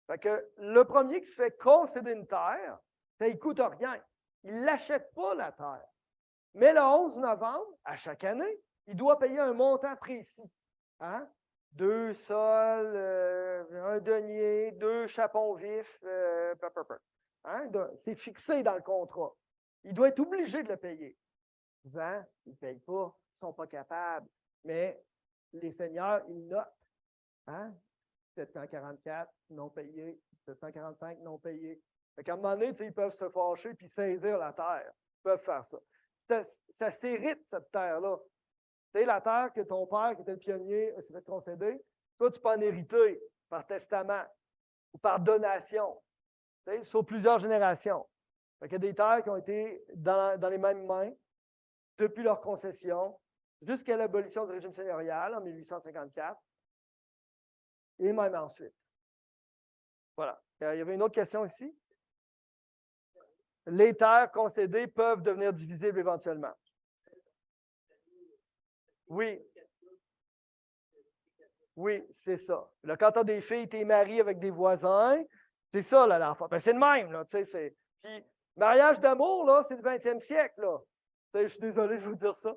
Fait que le premier qui se fait concéder une terre, ça ne coûte rien. Il ne l'achète pas, la terre. Mais le 11 novembre, à chaque année, il doit payer un montant précis. Hein? 2 sols, un denier, 2 chapons vifs, hein? C'est fixé dans le contrat. Il doit être obligé de le payer. Souvent, ils ne payent pas, ils ne sont pas capables. Mais les seigneurs, ils notent. Hein? 744 non payés, 745 non payés. Fait qu'à un moment donné, ils peuvent se fâcher puis saisir la terre. Ils peuvent faire ça. Ça s'hérite, cette terre-là. Tu sais, la terre que ton père, qui était le pionnier, s'est fait concéder, toi, tu peux en hériter par testament ou par donation, tu sais, sur plusieurs générations. Fait qu'il y a des terres qui ont été dans les mêmes mains depuis leur concession jusqu'à l'abolition du régime seigneurial en 1854 et même ensuite. Voilà. Il y avait une autre question ici. Les terres concédées peuvent devenir divisibles éventuellement. Oui. Oui, c'est ça. Là, quand tu as des filles, tu es marié avec des voisins, c'est ça, là, l'enfant. Ben, c'est le même, là, tu sais. Puis, mariage d'amour, là, c'est le 20e siècle, là. Tu sais, je suis désolé de vous dire ça.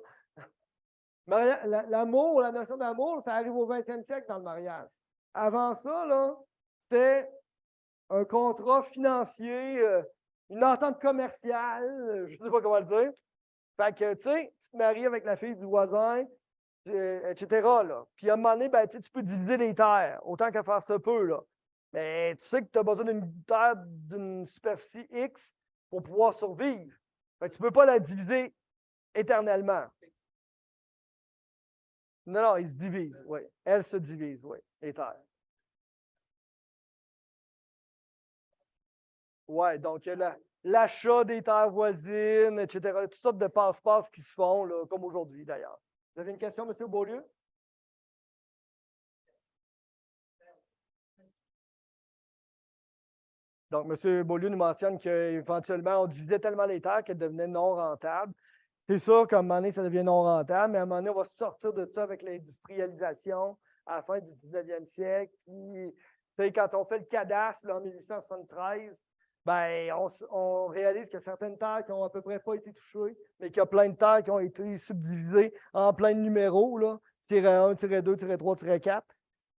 L'amour, la notion d'amour, ça arrive au 20e siècle dans le mariage. Avant ça, là, c'était un contrat financier, une entente commerciale, je ne sais pas comment le dire, Fait que, tu sais, tu te maries avec la fille du voisin, etc. Là. Puis à un moment donné, ben, tu peux diviser les terres, autant qu'à faire ça peut. Là. Mais tu sais que tu as besoin d'une terre d'une superficie X pour pouvoir survivre. Fait que tu ne peux pas la diviser éternellement. Non, non, ils se divisent, oui. Elles se divisent, oui, les terres. Oui, donc il y a l'achat des terres voisines, etc. Toutes sortes de passe-passe qui se font, là, comme aujourd'hui d'ailleurs. Vous avez une question, M. Beaulieu? Donc, M. Beaulieu nous mentionne qu'éventuellement, on divisait tellement les terres qu'elles devenaient non rentables. C'est sûr qu'à un moment donné, ça devient non rentable, mais à un moment donné, on va sortir de ça avec l'industrialisation à la fin du 19e siècle. Puis, quand on fait le cadastre là, en 1873, ben, on réalise qu'il y a certaines terres qui n'ont à peu près pas été touchées, mais qu'il y a plein de terres qui ont été subdivisées en plein de numéros, là, -1, -2, -3, -4.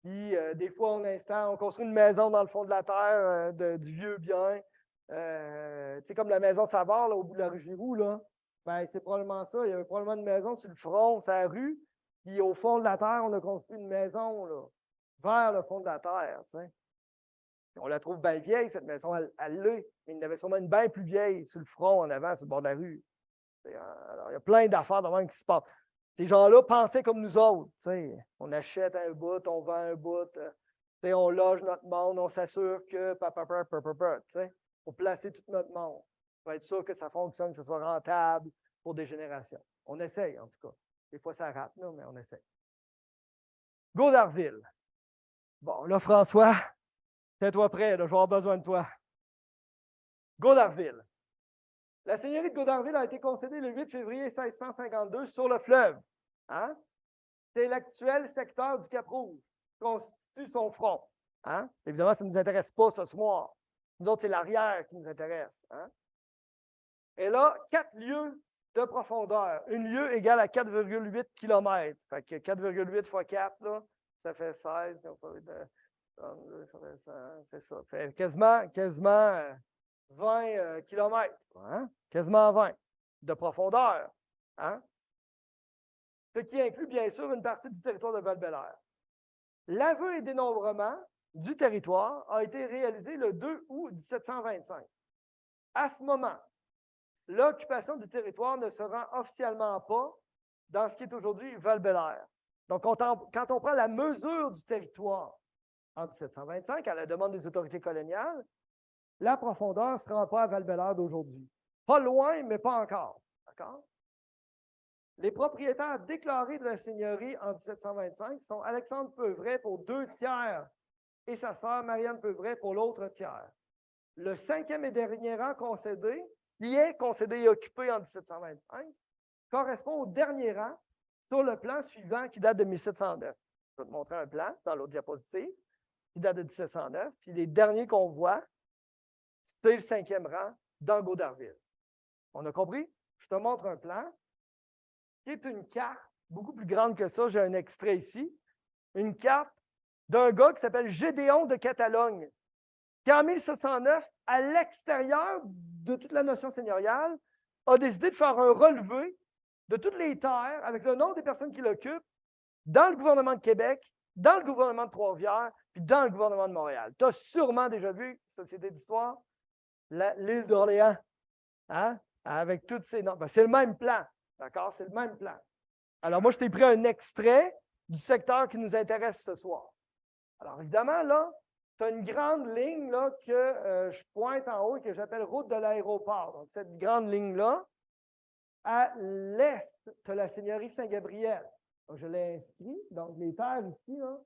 Puis, des fois, on construit une maison dans le fond de la terre, du vieux bien. Comme la maison Savard, là, au bout de la rue Giroux, là. Ben, c'est probablement ça. Il y avait probablement une maison sur le front, sur la rue. Puis, au fond de la terre, on a construit une maison, là, vers le fond de la terre, t'sais. On la trouve bien vieille, cette maison, elle l'est. Mais il y en avait sûrement une bien plus vieille sur le front, en avant, sur le bord de la rue. Alors, il y a plein d'affaires de même qui se passent. Ces gens-là pensaient comme nous autres. T'sais. On achète un bout, on vend un bout, on loge notre monde, on s'assure que pour placer tout notre monde. Pour être sûr que ça fonctionne, que ce soit rentable pour des générations. On essaye, en tout cas. Des fois, ça rate, là, mais on essaye. Gaudarville. Bon, là, François, tiens-toi prêt, là, je vais avoir besoin de toi. Gaudarville. La seigneurie de Gaudarville a été concédée le 8 février 1652 sur le fleuve. Hein? C'est l'actuel secteur du Cap-Rouge qui constitue son front. Hein? Évidemment, ça ne nous intéresse pas ce soir. Nous autres, c'est l'arrière qui nous intéresse. Hein? Et là, 4 lieues de profondeur. Une lieue égale à 4,8 km. Fait que 4,8 fois 4, là, ça fait 16. C'est ça. Ça fait quasiment 20 km. Hein? Quasiment 20 de profondeur. Hein? Ce qui inclut bien sûr une partie du territoire de Val-Bélair. L'aveu et dénombrement du territoire a été réalisé le 2 août 1725. À ce moment, l'occupation du territoire ne se rend officiellement pas dans ce qui est aujourd'hui Val-Bélair. Donc, quand on prend la mesure du territoire en 1725, à la demande des autorités coloniales, la profondeur ne se rend pas à Val-Bélair d'aujourd'hui. Pas loin, mais pas encore. D'accord? Les propriétaires déclarés de la seigneurie en 1725 sont Alexandre Peuvray pour 2 tiers et sa sœur Marianne Peuvray pour l'autre tiers. Le 5e et dernier rang concédé, qui est concédé et occupé en 1725, correspond au dernier rang sur le plan suivant qui date de 1709. Je vais te montrer un plan dans l'autre diapositive qui date de 1709. Puis les derniers qu'on voit, c'est le 5e rang dans Gaudarville. On a compris? Je te montre un plan qui est une carte beaucoup plus grande que ça. J'ai un extrait ici. Une carte d'un gars qui s'appelle Gédéon de Catalogne, qui en 1709, à l'extérieur de toute la notion seigneuriale, a décidé de faire un relevé de toutes les terres avec le nom des personnes qui l'occupent dans le gouvernement de Québec, dans le gouvernement de Trois-Rivières, puis dans le gouvernement de Montréal. Tu as sûrement déjà vu, Société d'histoire, l'île d'Orléans, hein? Avec toutes ces noms. Ben, c'est le même plan, d'accord? C'est le même plan. Alors, moi, je t'ai pris un extrait du secteur qui nous intéresse ce soir. Alors, évidemment, là, tu as une grande ligne là, que je pointe en haut et que j'appelle route de l'aéroport. Donc, cette grande ligne-là, à l'est, tu as la seigneurie Saint-Gabriel. Donc, je l'ai inscrit. Donc, les terres ici là,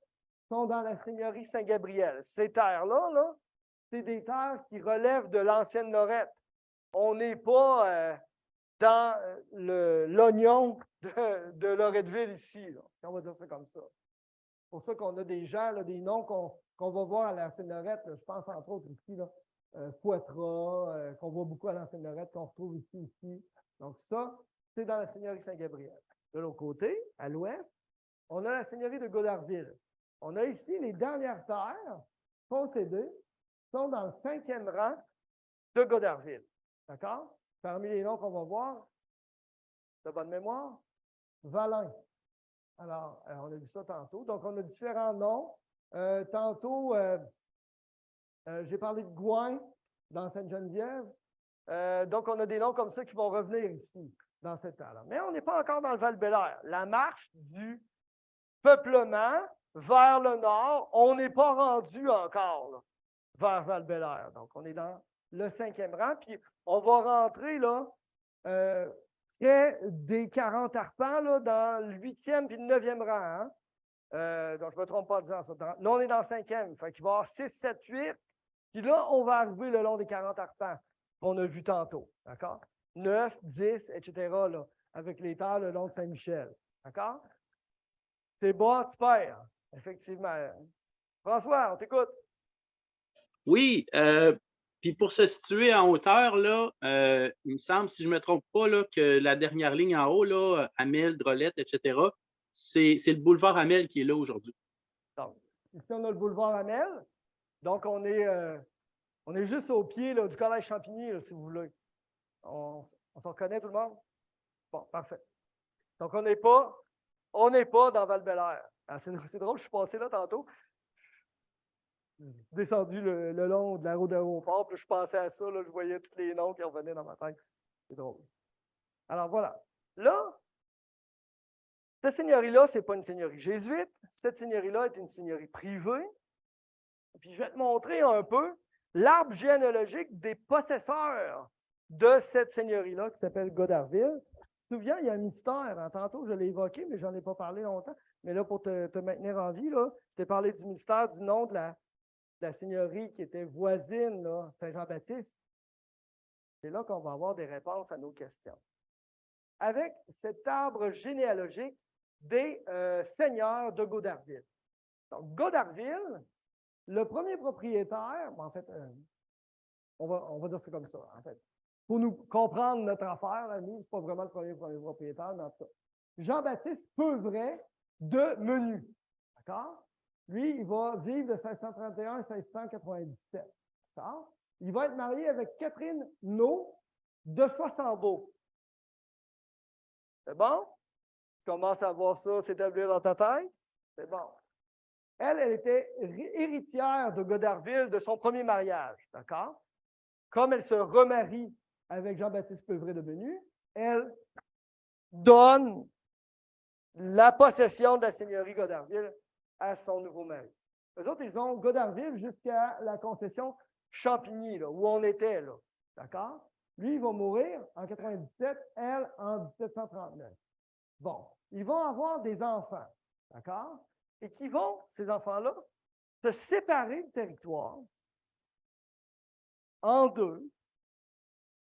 sont dans la seigneurie Saint-Gabriel. Ces terres-là, là, c'est des terres qui relèvent de l'ancienne Lorette. On n'est pas dans l'oignon de Loretteville ici. Là. On va dire ça comme ça. C'est pour ça qu'on a des gens, là, des noms qu'on va voir à l'ancienne Lorette. Je pense entre autres ici, là, Poitras, qu'on voit beaucoup à l'ancienne Lorette, qu'on retrouve ici. Donc ça, c'est dans la seigneurie Saint-Gabriel. De l'autre côté, à l'ouest, on a la seigneurie de Gaudarville. On a ici les dernières terres concédées sont dans le 5e rang de Gaudarville. D'accord? Parmi les noms qu'on va voir, de bonne mémoire? Valin. Alors, on a vu ça tantôt. Donc, on a différents noms. Tantôt, j'ai parlé de Gouin dans Sainte-Geneviève. Donc, on a des noms comme ça qui vont revenir ici, dans cet temps-là. Mais on n'est pas encore dans le Val-Bélair. La marche du peuplement vers le nord, on n'est pas rendu encore là, vers Val-Bélair. Donc, on est dans le 5e rang. Puis, on va rentrer là, près des 40 arpents là, dans le 8e puis le 9e rang. Hein? Donc, je ne me trompe pas en disant ça. Là, on est dans le 5e. Fait qu'il va y avoir 6, 7, 8. Puis là, on va arriver le long des 40 arpents qu'on a vu tantôt. D'accord? 9, 10, etc. Là, avec les terres le long de Saint-Michel. D'accord? C'est bas, tu perds. Effectivement. François, on t'écoute. Oui, puis pour se situer en hauteur, là, il me semble, si je ne me trompe pas, là, que la dernière ligne en haut, là, Amel, Drolette, etc., c'est le boulevard Amel qui est là aujourd'hui. Donc, ici, on a le boulevard Amel. Donc, on est juste au pied là, du collège Champigny, là, si vous voulez. On s'en connaît, tout le monde? Bon, parfait. Donc, on n'est pas dans Val-Bélair. C'est drôle, je suis passé là tantôt. Descendu le long de la route d'aéroport, puis je pensais à ça, là, je voyais tous les noms qui revenaient dans ma tête. C'est drôle. Alors voilà. Là, cette seigneurie-là, ce n'est pas une seigneurie jésuite. Cette seigneurie-là est une seigneurie privée. Puis je vais te montrer un peu l'arbre généalogique des possesseurs de cette seigneurie-là qui s'appelle Goderville. Tu te souviens, il y a un mystère. Hein? Tantôt, je l'ai évoqué, mais je n'en ai pas parlé longtemps. Mais là, pour te maintenir en vie, là, je t'ai parlé du mystère du nom de la seigneurie qui était voisine, là, Saint-Jean-Baptiste. C'est là qu'on va avoir des réponses à nos questions. Avec cet arbre généalogique des seigneurs de Goderville. Donc, Goderville, le premier propriétaire, en fait, on va dire ça comme ça, en fait. Pour nous comprendre notre affaire, là, nous, ce n'est pas vraiment le premier propriétaire, mais en tout cas. Jean-Baptiste Peuvret de Menu. D'accord? Lui, il va vivre de 1631 à 1697. D'accord? Il va être marié avec Catherine Naud de Fossambeau. C'est bon? Tu commences à voir ça s'établir dans ta tête? C'est bon. Elle était héritière de Goderville de son premier mariage. D'accord? Comme elle se remarie avec Jean-Baptiste Peuvret de Menu, elle donne la possession de la seigneurie Goderville à son nouveau mari. Eux autres, ils ont Goderville jusqu'à la concession Champigny, là, où on était, là. D'accord? Lui, il va mourir en 97, elle en 1739. Bon, ils vont avoir des enfants, d'accord? Et qui vont, ces enfants-là, se séparer du territoire en deux.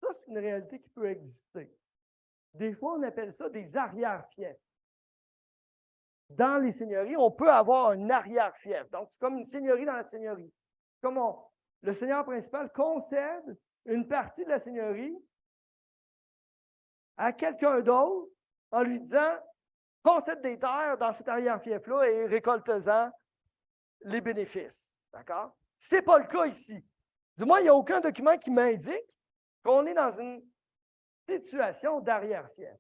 Ça, c'est une réalité qui peut exister. Des fois, on appelle ça des arrière-fiefs. Dans les seigneuries, on peut avoir un arrière-fief. Donc, c'est comme une seigneurie dans la seigneurie. Comme le seigneur principal concède une partie de la seigneurie à quelqu'un d'autre en lui disant « concède des terres dans cet arrière-fief-là et récolte-en les bénéfices. » D'accord? Ce n'est pas le cas ici. Du moins, il n'y a aucun document qui m'indique qu'on est dans une situation d'arrière-fief.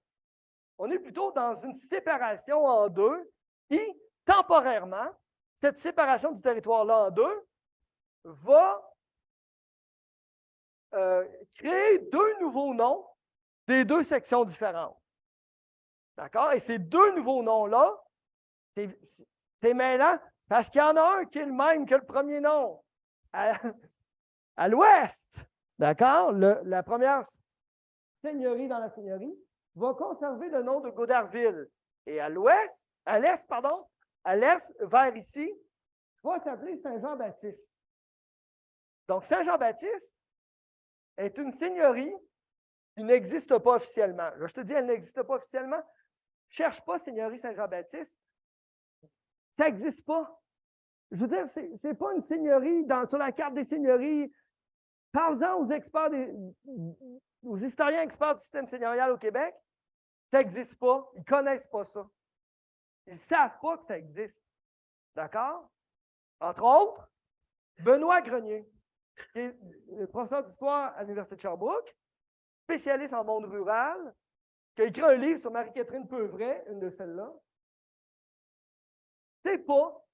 On est plutôt dans une séparation en deux et, temporairement, cette séparation du territoire-là en deux va créer deux nouveaux noms des deux sections différentes. D'accord? Et ces deux nouveaux noms-là, c'est mêlant parce qu'il y en a un qui est le même que le premier nom. À l'ouest, d'accord? La première seigneurie dans la seigneurie va conserver le nom de Goderville. Et à l'ouest, à l'est, vers ici, va s'appeler Saint-Jean-Baptiste. Donc, Saint-Jean-Baptiste est une seigneurie qui n'existe pas officiellement. Là, je te dis, elle n'existe pas officiellement. Ne cherche pas seigneurie Saint-Jean-Baptiste. Ça n'existe pas. Je veux dire, ce n'est pas une seigneurie sur la carte des seigneuries. Parlez-en aux experts, aux historiens experts du système seigneurial au Québec. Ça n'existe pas. Ils ne connaissent pas ça. Ils ne savent pas que ça existe. D'accord? Entre autres, Benoît Grenier, qui est professeur d'histoire à l'Université de Sherbrooke, spécialiste en monde rural, qui a écrit un livre sur Marie-Catherine Peuvray, une de celles-là, c'est pas,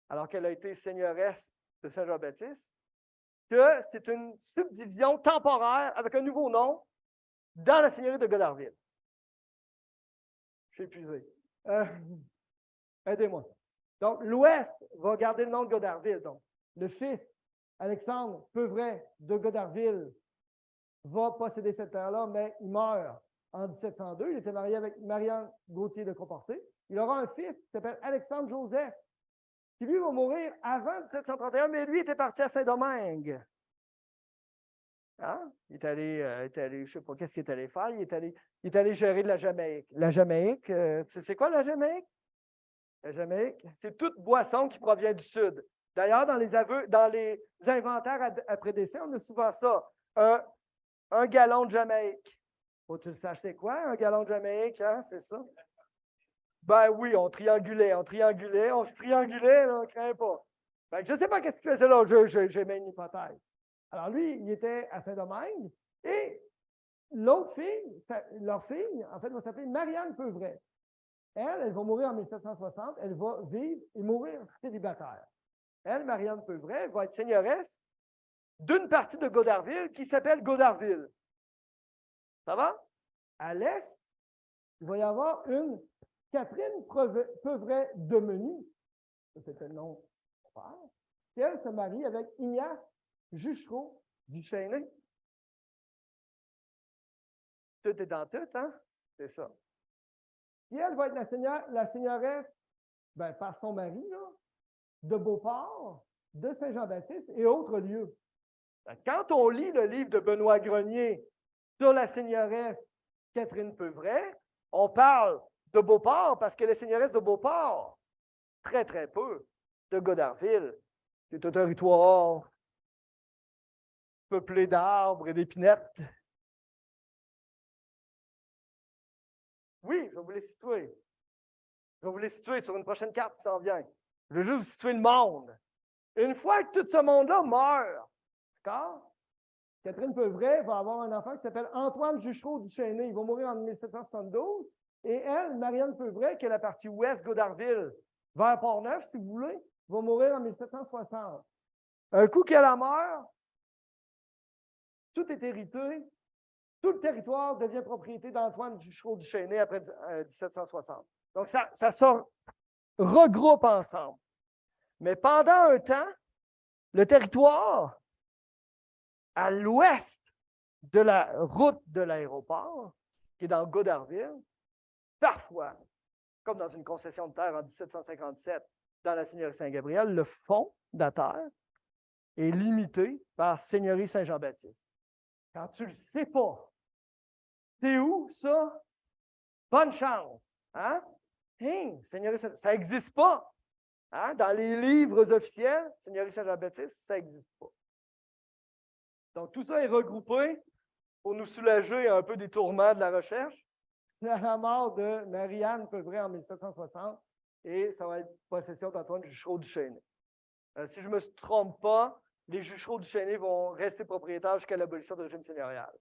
alors qu'elle a été seigneuresse de Saint-Jean-Baptiste, que c'est une subdivision temporaire avec un nouveau nom dans la seigneurie de Godarville. Je suis épuisé. Aidez-moi. Donc, l'Ouest va garder le nom de Godarville. Donc, le fils, Alexandre Peuvray de Godarville, va posséder cette terre-là, mais il meurt en 1702. Il était marié avec Marianne Gauthier de Comporté. Il aura un fils qui s'appelle Alexandre Joseph, qui lui va mourir avant 1731, mais lui était parti à Saint-Domingue. Hein? Il est allé, je ne sais pas qu'est-ce qu'il est allé faire. Il est allé gérer de la Jamaïque. La Jamaïque, c'est quoi la Jamaïque? La Jamaïque, c'est toute boisson qui provient du Sud. D'ailleurs, dans les inventaires après décès, on a souvent ça. Un gallon de Jamaïque. Faut-tu le saches, c'est quoi, un gallon de Jamaïque? Hein? C'est ça? Ben oui, on se triangulait, on se triangulait, là, on ne craint pas. Ben, je ne sais pas qu'est-ce qu'il faisait là, j'ai même une hypothèse. Alors lui, il était à Saint-Domingue et l'autre fille, leur fille, en fait, va s'appeler Marianne Peuvray. Elle va mourir en 1760, elle va vivre et mourir célibataire. Elle, Marianne Peuvray, va être seigneuresse d'une partie de Godarville qui s'appelle Godarville. Ça va? À l'est, il va y avoir une Catherine Peuvray de Meny, c'était le nom de son père, qui elle se marie avec Ignace Juchereau du Chêné. Tout est dans tout, hein? C'est ça. Et elle va être la seigneuresse, ben, par son mari, là, de Beauport, de Saint-Jean-Baptiste et autres lieux. Quand on lit le livre de Benoît Grenier sur la seigneuresse Catherine Peuvray, on parle de Beauport parce que les seigneuresses de Beauport, très, très peu, de Godarville, c'est un territoire peuplé d'arbres et d'épinettes. Oui, je vais vous les situer. Je vais vous les situer sur une prochaine carte qui s'en vient. Je veux juste vous situer le monde. Une fois que tout ce monde-là meurt, d'accord? Catherine Peuvray va avoir un enfant qui s'appelle Antoine Juchereau du Chêné. Il va mourir en 1772. Et elle, Marianne Peuvray, qui est la partie ouest Godarville, vers Port-Neuf, si vous voulez, va mourir en 1760. Un coup qu'elle meurt, tout est hérité. Tout le territoire devient propriété d'Antoine Juchereau du Chêné après 1760. Donc, ça se regroupe ensemble. Mais pendant un temps, le territoire à l'ouest de la route de l'aéroport, qui est dans Godarville, parfois, comme dans une concession de terre en 1757 dans la seigneurie Saint-Gabriel, le fond de la terre est limité par seigneurie Saint-Jean-Baptiste. Quand tu ne le sais pas, c'est où ça? Bonne chance. Hein? Hey, seigneurie Saint-Jean, ça n'existe pas. Hein? Dans les livres officiels, seigneurie Saint-Jean-Baptiste, ça n'existe pas. Donc, tout ça est regroupé pour nous soulager un peu des tourments de la recherche. À la mort de Marie-Anne Peuvray en 1760, et ça va être possession d'Antoine Juchereau du Chêné. Si je ne me trompe pas, les Juchereau du Chêné vont rester propriétaires jusqu'à l'abolition du régime seigneurial.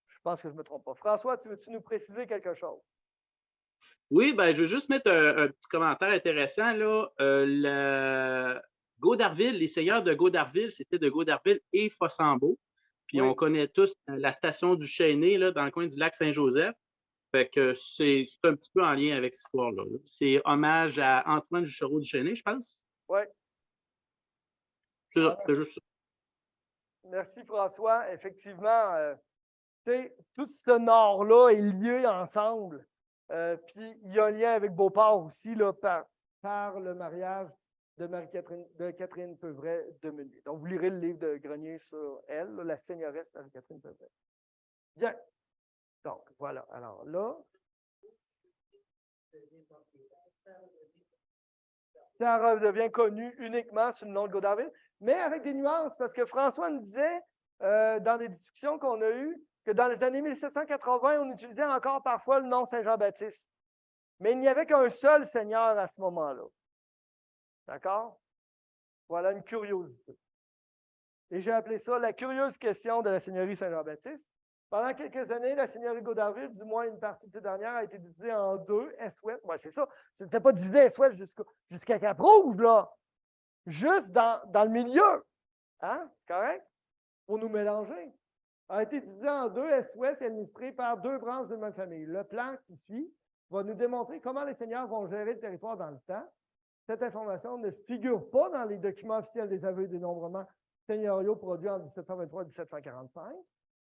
Je pense que je ne me trompe pas. François, veux-tu nous préciser quelque chose? Oui, ben, je veux juste mettre un petit commentaire intéressant. Là. Godarville, les seigneurs de Godarville, c'était de Godarville et Fossambeau. Puis on connaît tous la station du Chêné là, dans le coin du lac Saint-Joseph. Fait que c'est un petit peu en lien avec cette histoire-là. C'est hommage à Antoine Juchereau du Chêné, je pense. Oui. C'est juste ça. Merci, François. Effectivement, tout ce nord-là est lié ensemble. Puis il y a un lien avec Beauport aussi là, par le mariage de Catherine Peuvray de Meny. Donc, vous lirez le livre de Grenier sur elle, là, la seigneuresse Marie-Catherine Peuvray. Bien. Donc, voilà. Alors là, ça redevient connu uniquement sous le nom de Godarville, mais avec des nuances, parce que François nous disait, dans des discussions qu'on a eues, que dans les années 1780, on utilisait encore parfois le nom Saint-Jean-Baptiste. Mais il n'y avait qu'un seul seigneur à ce moment-là. D'accord? Voilà une curiosité. Et j'ai appelé ça la curieuse question de la seigneurie Saint-Jean-Baptiste. Pendant quelques années, la seigneurie Goderville, du moins une partie de cette dernière, a été divisée en deux, est-ouest. Ouais, c'est ça. C'était pas divisé est-ouest jusqu'à Cap-Rouge, là. Juste dans le milieu. Hein? C'est correct? Pour nous mélanger. A été divisé en deux, est-ouest, et administré par deux branches d'une même famille. Le plan qui suit va nous démontrer comment les seigneurs vont gérer le territoire dans le temps. Cette information ne figure pas dans les documents officiels des aveux et dénombrements seigneuriaux produits en 1723 et 1745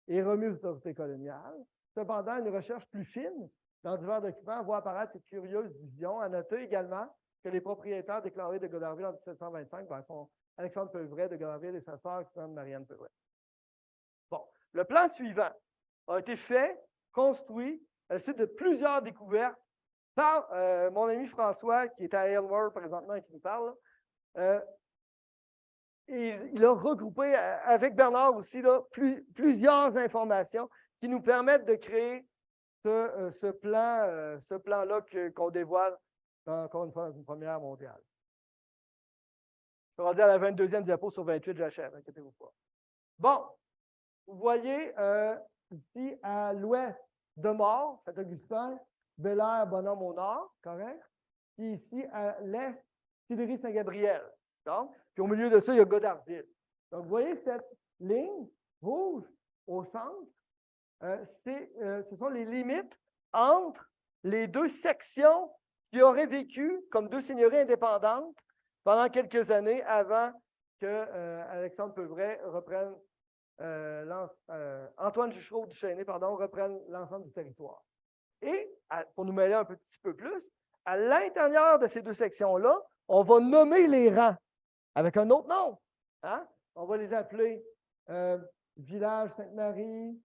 et remis aux autorités coloniales. Cependant, une recherche plus fine dans divers documents voit apparaître cette curieuse division. À noter également que les propriétaires déclarés de Goderville en 1725 sont Alexandre Peuvret de Goderville et sa sœur Marianne Peuvret. Bon, le plan suivant a été fait, construit à la suite de plusieurs découvertes par mon ami François, qui est à Aylmer présentement et qui nous parle. Et il a regroupé avec Bernard aussi là, plusieurs informations qui nous permettent de créer ce plan-là qu'on dévoile encore une fois dans une première mondiale. Je vais dire à la 22e diapo sur 28, j'achève, inquiétez-vous pas. Bon, vous voyez ici à l'ouest de Mort, Saint-Augustin, Bel-Air, Bonhomme au nord, correct? Puis ici à l'est, Sillery-Saint-Gabriel. Puis au milieu de ça, il y a Goderville. Donc, vous voyez cette ligne rouge au centre, ce sont les limites entre les deux sections qui auraient vécu comme deux seigneuries indépendantes pendant quelques années avant que Alexandre Peuvret reprenne, Antoine Juchereau du Chesnay, reprenne l'ensemble du territoire. Et, pour nous mêler un petit peu plus, à l'intérieur de ces deux sections-là, on va nommer les rangs avec un autre nom. Hein? On va les appeler Village Sainte-Marie,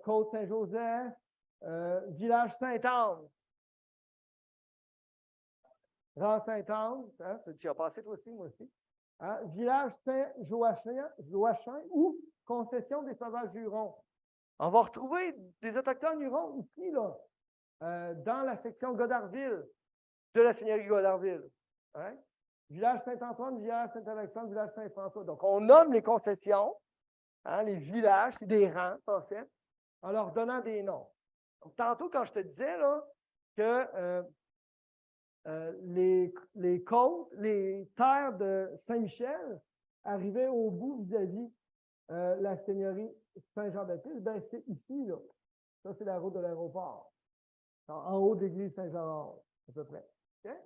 Côte Saint-Joseph, Village Sainte-Anne. Rang Sainte-Anne, hein? Tu as passé toi aussi, moi aussi. Hein? Village Saint-Joachim ou Concession des Sauvages Hurons. On va retrouver des Autochtones Hurons ici, là, dans la section Goderville de la seigneurie Goderville. Hein? Village Saint-Antoine, village Saint-Alexandre, village Saint-François. Donc, on nomme les concessions, hein, les villages, c'est des rangs, en fait, en leur donnant des noms. Donc, tantôt, quand je te disais là, que les côtes, les terres de Saint-Michel arrivaient au bout vis-à-vis la seigneurie Saint-Jean-Baptiste, ben c'est ici, là. Ça, c'est la route de l'aéroport. En haut de l'église Saint-Jean, à peu près. Okay?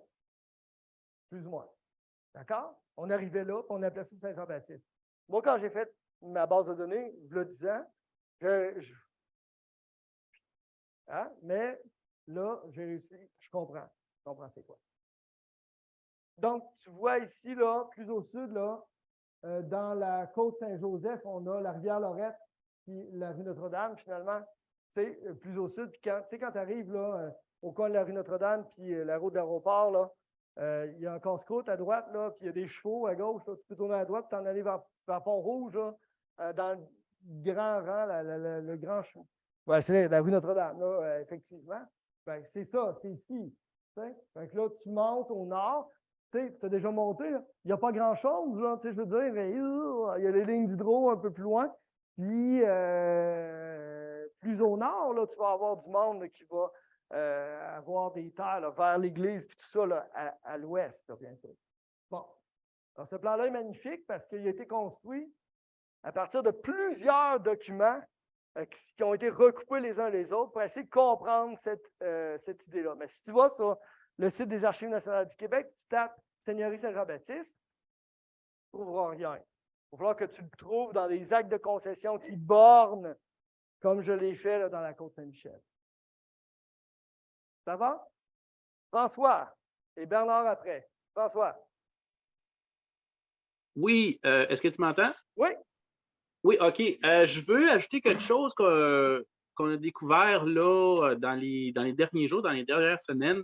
Plus ou moins. D'accord? On arrivait là, puis on appelait ça Saint-Jean-Baptiste. Moi, quand j'ai fait ma base de données, je le disais, hein? Mais là, j'ai réussi, je comprends. Je comprends c'est quoi. Donc, tu vois ici, là, plus au sud, là, dans la côte Saint-Joseph, on a la rivière Lorette, puis la rue Notre-Dame, finalement, c'est plus au sud. Puis quand tu arrives là, au coin de la rue Notre-Dame, puis la route d'aéroport, là, il y a un casse-croûte à droite, là, puis il y a des chevaux à gauche. Là, tu peux tourner à droite, t'en aller vers Pont-Rouge, là, dans le grand rang, le grand chemin. Ouais, c'est la rue Notre-Dame, là, effectivement. Ben, c'est ça, c'est ici. Donc là, tu montes au nord. Tu as déjà monté, là. Il n'y a pas grand-chose, là, je veux dire, mais il y a les lignes d'hydro un peu plus loin. Puis, plus au nord, là, tu vas avoir du monde là, qui va avoir des terres là, vers l'église, puis tout ça là, à l'ouest, bien sûr. Bon. Alors, ce plan-là est magnifique parce qu'il a été construit à partir de plusieurs documents qui ont été recoupés les uns les autres pour essayer de comprendre cette idée-là. Mais si tu vas sur le site des Archives nationales du Québec, tu tapes Seigneurie Saint-Jean-Baptiste, tu ne trouveras rien. Il va falloir que tu le trouves dans des actes de concession qui bornent, comme je l'ai fait là, dans la côte Saint-Michel. Ça va? François et Bernard après. François. Oui, est-ce que tu m'entends? Oui. Oui, OK. Je veux ajouter quelque chose qu'on a découvert là, dans les derniers jours, dans les dernières semaines.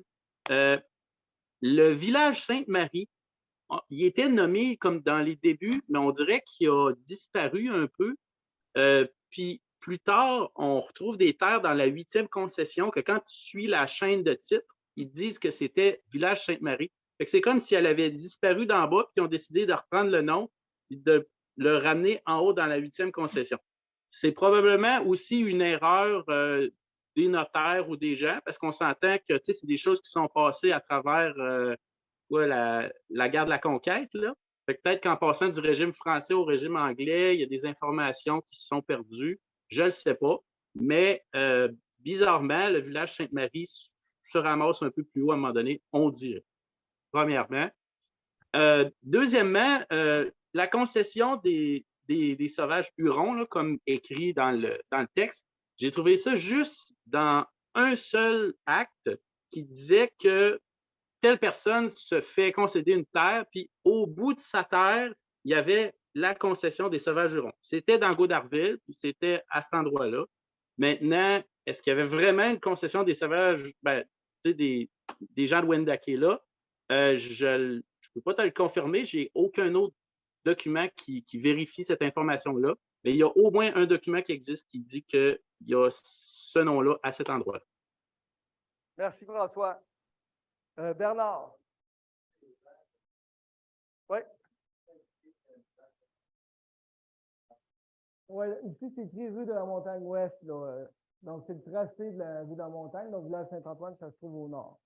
Le village Sainte-Marie, il était nommé comme dans les débuts, mais on dirait qu'il a disparu un peu. Puis plus tard, on retrouve des terres dans la 8e concession que quand tu suis la chaîne de titres, ils disent que c'était village Sainte-Marie. C'est comme si elle avait disparu d'en bas, puis ils ont décidé de reprendre le nom et de le ramener en haut dans la 8e concession. c'est probablement aussi une erreur des notaires ou des gens, parce qu'on s'entend que c'est des choses qui sont passées à travers la guerre de la conquête. Là. Peut-être qu'en passant du régime français au régime anglais, il y a des informations qui se sont perdues. Je ne le sais pas. Mais bizarrement, le village Sainte-Marie se ramasse un peu plus haut à un moment donné, on dirait. Premièrement. Deuxièmement, la concession des sauvages hurons, là, comme écrit dans le texte, j'ai trouvé ça juste dans un seul acte qui disait que telle personne se fait concéder une terre, puis au bout de sa terre, il y avait la concession des sauvages hurons. C'était dans Godarville, puis c'était à cet endroit-là. Maintenant, est-ce qu'il y avait vraiment une concession des sauvages, des gens de Wendake là? Je ne peux pas te le confirmer, j'ai aucun autre document qui vérifie cette information-là, mais il y a au moins un document qui existe qui dit qu'il y a ce nom-là à cet endroit-là. Merci, François. Bernard. Oui. Oui, ici, c'est écrit rue de la Montagne Ouest. Là. Donc, c'est le tracé de la rue de la Montagne. Donc, village Saint-Antoine, ça se trouve au nord.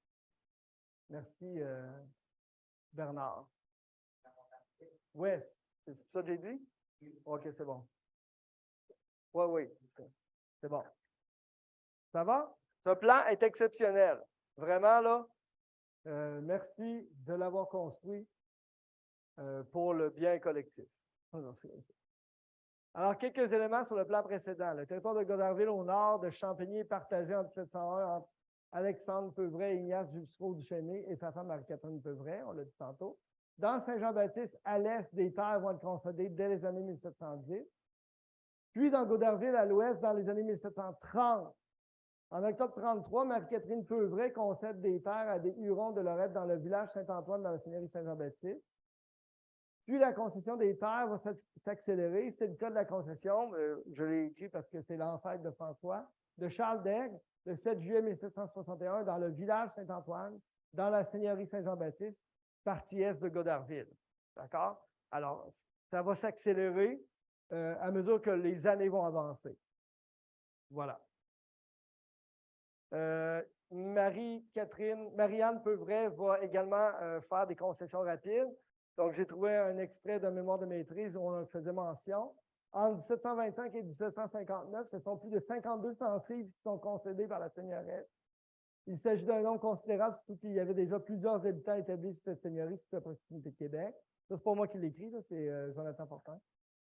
Merci, Bernard. Ouest. C'est ça que j'ai dit? OK, c'est bon. Oui. C'est bon. Ça va? Ce plan est exceptionnel. Vraiment, là. Merci de l'avoir construit pour le bien collectif. Alors, quelques éléments sur le plan précédent. Le territoire de Godarville au nord de Champigny est partagé en 1701 entre Alexandre Peuvray et Ignace Jussereau-Duchesnay et sa femme Marie-Catherine Peuvray, on l'a dit tantôt. Dans Saint-Jean-Baptiste, à l'est, des terres vont être concédées dès les années 1710. Puis, dans Godarville, à l'ouest, dans les années 1730. En octobre 1933, Marie-Catherine Peuvray concède des terres à des Hurons de Lorette dans le village Saint-Antoine dans la seigneurie Saint-Jean-Baptiste. Puis la concession des terres va s'accélérer. C'est le cas de la concession, je l'ai écrit parce que c'est l'ancêtre de François, de Charles d'Aigre, le 7 juillet 1761, dans le village Saint-Antoine, dans la seigneurie Saint-Jean-Baptiste, partie est de Godarville. D'accord? Alors, ça va s'accélérer à mesure que les années vont avancer. Voilà. Marie-Anne Peuvray va également faire des concessions rapides. Donc, j'ai trouvé un extrait de mémoire de maîtrise où on en faisait mention. En 1725 et 1759, ce sont plus de 52 censives qui sont concédées par la seigneuresse. Il s'agit d'un nombre considérable, surtout qu'il y avait déjà plusieurs habitants établis sur cette seigneurie, sur la proximité de Québec. Ça, c'est pas moi qui l'écris, c'est Jonathan Fortin.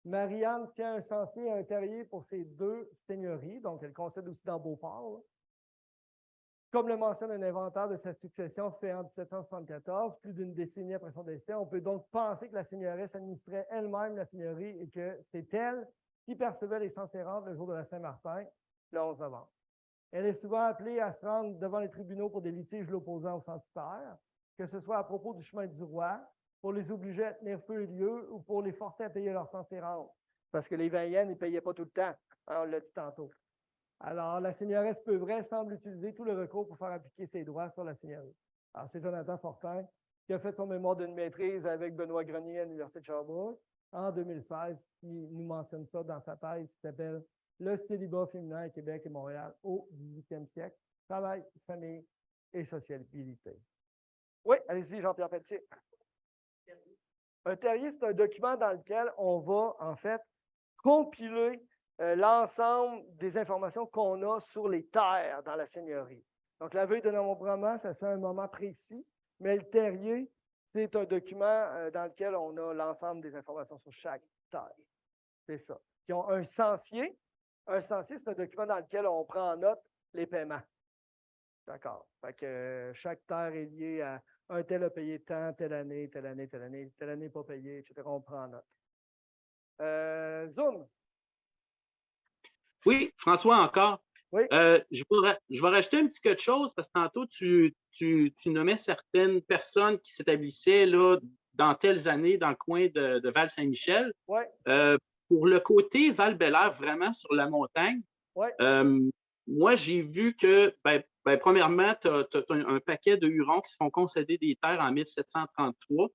Marie-Anne tient un censier et un terrier pour ces deux seigneuries, donc elle concède aussi dans Beauport. Là. Comme le mentionne un inventaire de sa succession fait en 1774, plus d'une décennie après son décès, on peut donc penser que la seigneuresse administrait elle-même la seigneurie et que c'est elle qui percevait les censées-rentes le jour de la Saint-Martin, le 11 novembre. Elle est souvent appelée à se rendre devant les tribunaux pour des litiges l'opposant au censitaire, que ce soit à propos du chemin du roi, pour les obliger à tenir peu et lieu ou pour les forcer à payer leurs censées-rentes. Parce que les vaillants ne payaient pas tout le temps, hein, on l'a dit tantôt. Alors, la seigneuresse Peuvray semble utiliser tout le recours pour faire appliquer ses droits sur la seigneurie. Alors, c'est Jonathan Fortin qui a fait son mémoire d'une maîtrise avec Benoît Grenier à l'Université de Sherbrooke en 2016, qui nous mentionne ça dans sa thèse qui s'appelle « Le célibat féminin à Québec et Montréal au 18e siècle, travail, famille et sociabilité ». Oui, allez-y, Jean-Pierre Pelletier. Un terrier, c'est un document dans lequel on va, en fait, compiler l'ensemble des informations qu'on a sur les terres dans la seigneurie. Donc, la veille de nombrement, ça fait un moment précis, mais le terrier, c'est un document dans lequel on a l'ensemble des informations sur chaque terre. C'est ça. Ils ont un censier. Un censier, c'est un document dans lequel on prend en note les paiements. D'accord. Fait que chaque terre est liée à un tel a payé tant, telle année pas payé, etc. On prend en note. Zoom. Oui, François, encore. Oui. Je vais rajouter un petit quelque chose parce que tantôt, tu nommais certaines personnes qui s'établissaient là, dans telles années dans le coin de Val-Saint-Michel. Oui. Pour le côté Val-Bélair, vraiment sur la montagne, moi, j'ai vu que, premièrement, tu as un paquet de Hurons qui se font concéder des terres en 1733.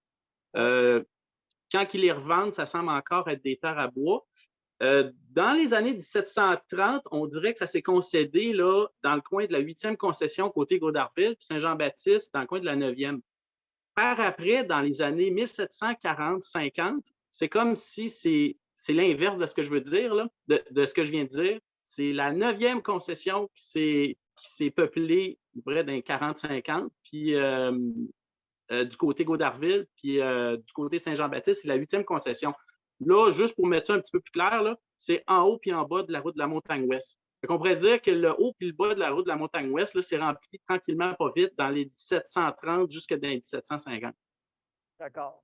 Quand ils les revendent, ça semble encore être des terres à bois. Dans les années 1730, on dirait que ça s'est concédé là, dans le coin de la 8e concession côté Godarville, puis Saint-Jean-Baptiste dans le coin de la 9e. Par après, dans les années 1740-50, c'est comme si c'est l'inverse de ce que je veux dire, là, de ce que je viens de dire. C'est la 9e concession qui s'est peuplée près d'un 40-50, puis du côté Godarville, puis du côté Saint-Jean-Baptiste, c'est la 8e concession. Là, juste pour mettre ça un petit peu plus clair, là, c'est en haut puis en bas de la route de la Montagne-Ouest. On pourrait dire que le haut puis le bas de la route de la Montagne-Ouest, c'est rempli tranquillement, pas vite, dans les 1730 jusque dans les 1750. D'accord.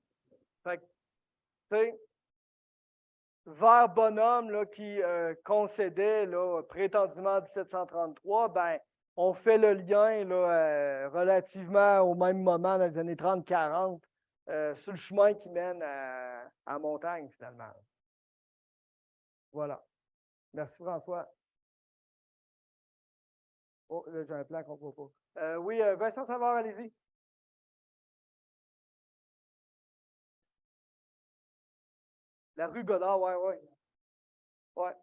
Fait que, tu sais, vers Bonhomme, là, qui concédait là, prétendument en 1733, ben, on fait le lien là, relativement au même moment, dans les années 30-40, sur le chemin qui mène à Montagne, finalement. Voilà. Merci, François. Oh, là, j'ai un plan qu'on ne voit pas. Oui, Vincent Savard, allez-y. La rue Godard, ouais, ouais. Ouais.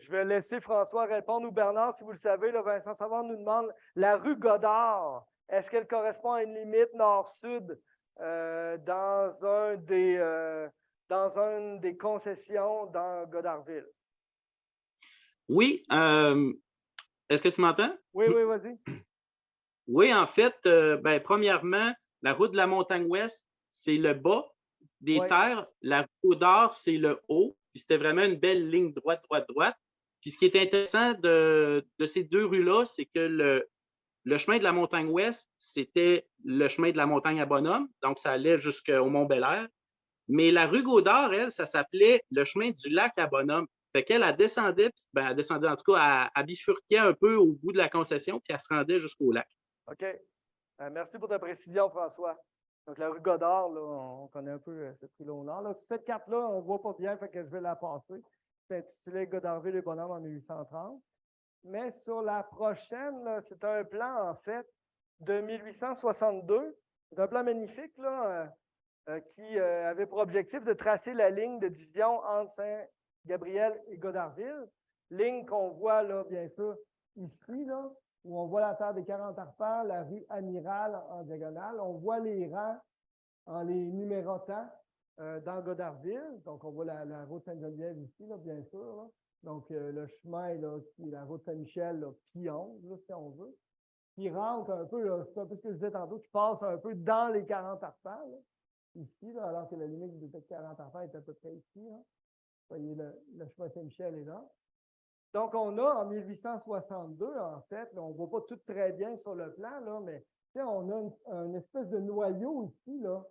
Je vais laisser François répondre ou Bernard, si vous le savez. Là, Vincent Savard nous demande la rue Godard, est-ce qu'elle correspond à une limite nord-sud dans une des concessions dans Godarville? Oui. Est-ce que tu m'entends? Oui, oui, vas-y. Oui, en fait, ben, premièrement, la route de la Montagne-Ouest, c'est le bas des terres. La route d'Or, c'est le haut. Puis c'était vraiment une belle ligne droite, droite, droite. Puis ce qui est intéressant de ces deux rues-là, c'est que le chemin de la Montagne-Ouest, c'était le chemin de la montagne à Bonhomme. Donc, ça allait jusqu'au Mont-Bel-Air. Mais la rue Godard, elle, ça s'appelait le chemin du lac à Bonhomme. Fait qu'elle, elle descendait, elle descendait en tout cas, elle bifurquait un peu au bout de la concession, puis elle se rendait jusqu'au lac. OK. Merci pour ta précision, François. Donc, la rue Godard, là, on connaît un peu cette rue-là au nord. Là. Cette carte-là, on ne voit pas bien, fait que je vais la passer. C'est intitulé Godarville et Bonhomme en 1830. Mais sur la prochaine, c'est un plan, en fait, de 1862. C'est un plan magnifique là, qui avait pour objectif de tracer la ligne de division entre Saint-Gabriel et Godarville. Ligne qu'on voit, là, bien sûr, ici, là, où on voit la terre des 40 arpents, la rue Amiral en diagonale. On voit les rangs en les numérotant dans Godarville. Donc, on voit la route Sainte-Geneviève ici, là, bien sûr. Là. Donc, le chemin, là, qui est la route Saint-Michel, puis 11, là, si on veut, qui rentre un peu, c'est un peu ce que je disais tantôt, qui passe un peu dans les 40 arpents, là, ici, là, alors que la limite de 40 arpents est à peu près ici. Là. Vous voyez, le chemin Saint-Michel est là. Donc, on a en 1862, en fait, là, on ne voit pas tout très bien sur le plan, là, mais on a une espèce de noyau ici, là,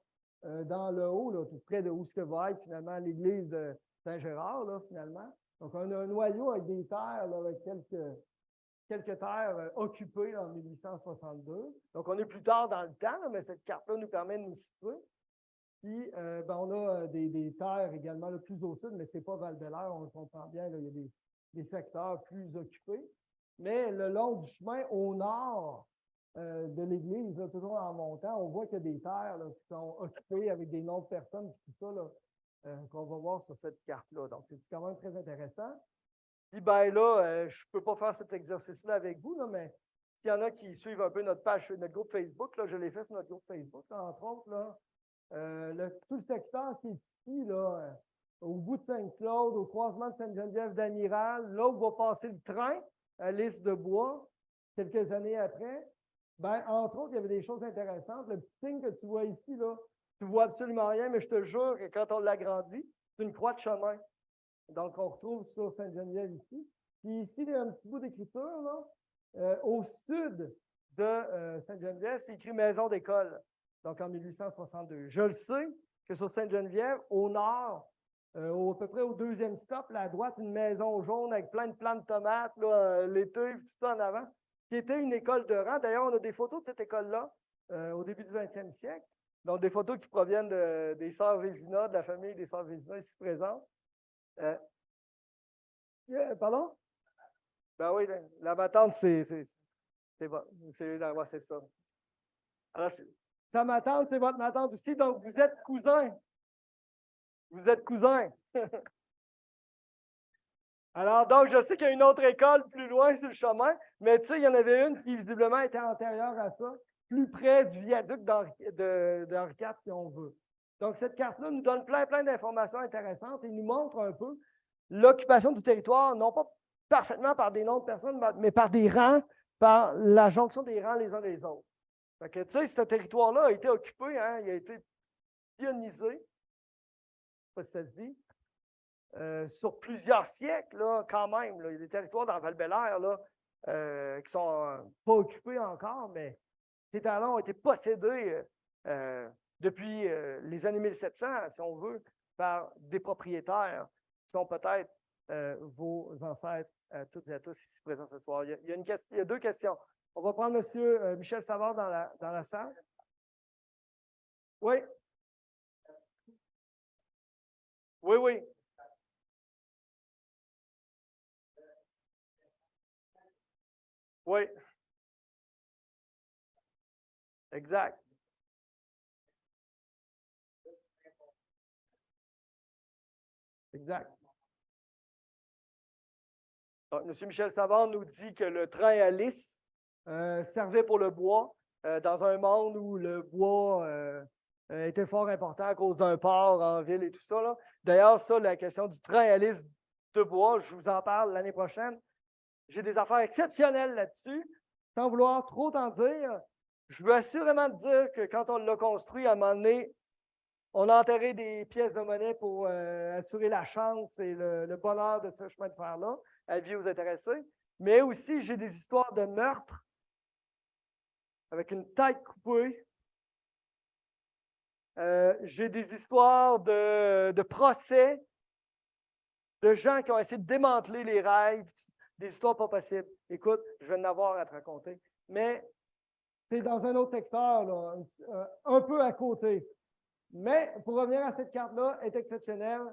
dans le haut, là, tout près de où ce que va être finalement l'église de Saint-Gérard, là, finalement. Donc, on a un noyau avec des terres, là, avec quelques terres occupées en 1862. Donc, on est plus tard dans le temps, là, mais cette carte-là nous permet de nous situer. Puis, ben, on a des terres également là, plus au sud, mais ce n'est pas Val-Bélair, on le comprend bien, là, il y a des secteurs plus occupés. Mais le long du chemin, au nord de l'église, là, toujours en montant, on voit qu'il y a des terres là, qui sont occupées avec des noms de personnes, tout ça, là, qu'on va voir sur cette carte-là. Donc, c'est quand même très intéressant. Puis, ben là, je ne peux pas faire cet exercice-là avec vous, là, mais s'il y en a qui suivent un peu notre page, notre groupe Facebook, là, je l'ai fait sur notre groupe Facebook, là, entre autres, là, tout le secteur qui est ici, là, au bout de Saint-Claude, au croisement de Sainte-Geneviève d'Amiral, là où va passer le train à Lys de Bois, quelques années après, ben, entre autres, il y avait des choses intéressantes. Le petit signe que tu vois ici, là, tu ne vois absolument rien, mais je te jure que quand on l'agrandit, c'est une croix de chemin. Donc, on retrouve sur Sainte-Geneviève ici. Puis ici, il y a un petit bout d'écriture, là. Au sud de Sainte-Geneviève, c'est écrit maison d'école. Donc, en 1862. Je le sais que sur Sainte-Geneviève, au nord, à peu près au deuxième stop, là, à droite, une maison jaune avec plein de plants de tomates, l'été, tout ça en avant, qui était une école de rang. D'ailleurs, on a des photos de cette école-là au début du 20e siècle. Donc, des photos qui proviennent des sœurs Vézina, de la famille des sœurs Vézina ici présentes. Pardon? Ben oui, la ma tante, c'est bon. C'est ça. Alors, Ça, ma tante, c'est votre ma tante aussi, donc vous êtes cousins. Vous êtes cousins. Alors, donc, je sais qu'il y a une autre école plus loin sur le chemin, mais tu sais, il y en avait une qui visiblement était antérieure à ça, plus près du viaduc d'Henri IV, si on veut. Donc, cette carte-là nous donne plein d'informations intéressantes et nous montre un peu l'occupation du territoire, non pas parfaitement par des noms de personnes, mais par des rangs, par la jonction des rangs les uns des autres. Fait que, tu sais, ce territoire-là a été occupé, hein, il a été pionisé, je ne sais pas si ça se dit, sur plusieurs siècles, là, quand même. Là, il y a des territoires dans Val-Bélair là, qui ne sont pas occupés encore, mais ces terres-là ont été possédés depuis les années 1700, si on veut, par des propriétaires qui sont peut-être vos ancêtres toutes et à tous ici présents ce soir. Il y a deux questions. On va prendre M. Michel Savard dans la salle. Oui. Oui. Oui. Exact. Exact. Donc, M. Michel Savard nous dit que le train à lisse servait pour le bois dans un monde où le bois était fort important à cause d'un port en ville et tout ça. D'ailleurs, ça, la question du train à lisse de bois, je vous en parle l'année prochaine. J'ai des affaires exceptionnelles là-dessus. Sans vouloir trop t'en dire, je veux assurément te dire que quand on l'a construit, à un moment donné, on a enterré des pièces de monnaie pour assurer la chance et le bonheur de ce chemin de fer-là. Avis aux intéressés. Mais aussi, j'ai des histoires de meurtres avec une tête coupée. J'ai des histoires de procès, de gens qui ont essayé de démanteler les rails, des histoires pas possibles. Écoute, je vais en avoir à te raconter. Mais c'est dans un autre secteur, là, un peu à côté. Mais pour revenir à cette carte-là, elle est exceptionnelle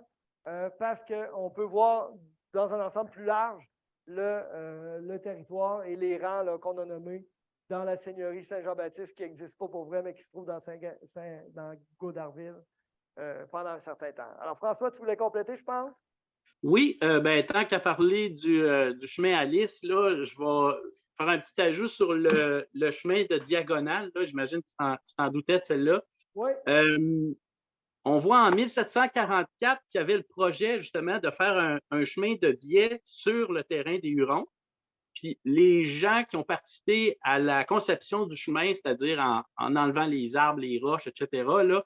parce qu'on peut voir dans un ensemble plus large le territoire et les rangs qu'on a nommés dans la seigneurie Saint-Jean-Baptiste qui n'existe pas pour vrai, mais qui se trouve dans Gaudarville pendant un certain temps. Alors, François, tu voulais compléter, je pense? Oui, tant qu'à parler du chemin à lisse, là, je vais faire un petit ajout sur le chemin de diagonale. J'imagine que tu t'en doutais de celle-là. Oui. On voit en 1744 qu'il y avait le projet justement de faire un chemin de biais sur le terrain des Hurons. Puis les gens qui ont participé à la conception du chemin, c'est-à-dire en enlevant les arbres, les roches, etc., là,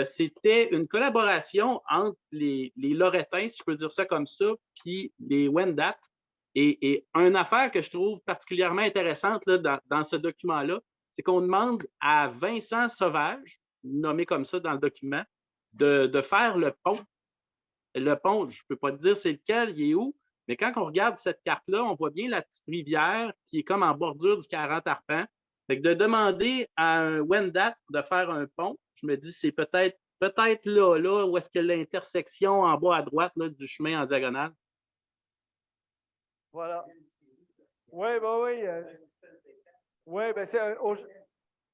c'était une collaboration entre les Lorettains, si je peux dire ça comme ça, puis les Wendat. Et une affaire que je trouve particulièrement intéressante là, dans ce document-là, c'est qu'on demande à Vincent Sauvage, nommé comme ça dans le document, de faire le pont. Le pont, je ne peux pas te dire c'est lequel, il est où, mais quand on regarde cette carte-là, on voit bien la petite rivière qui est comme en bordure du 40 arpents. Fait que de demander à un Wendat de faire un pont, je me dis c'est peut-être là, où est-ce que l'intersection en bas à droite là, du chemin en diagonale. Voilà. Oui. Oui, ben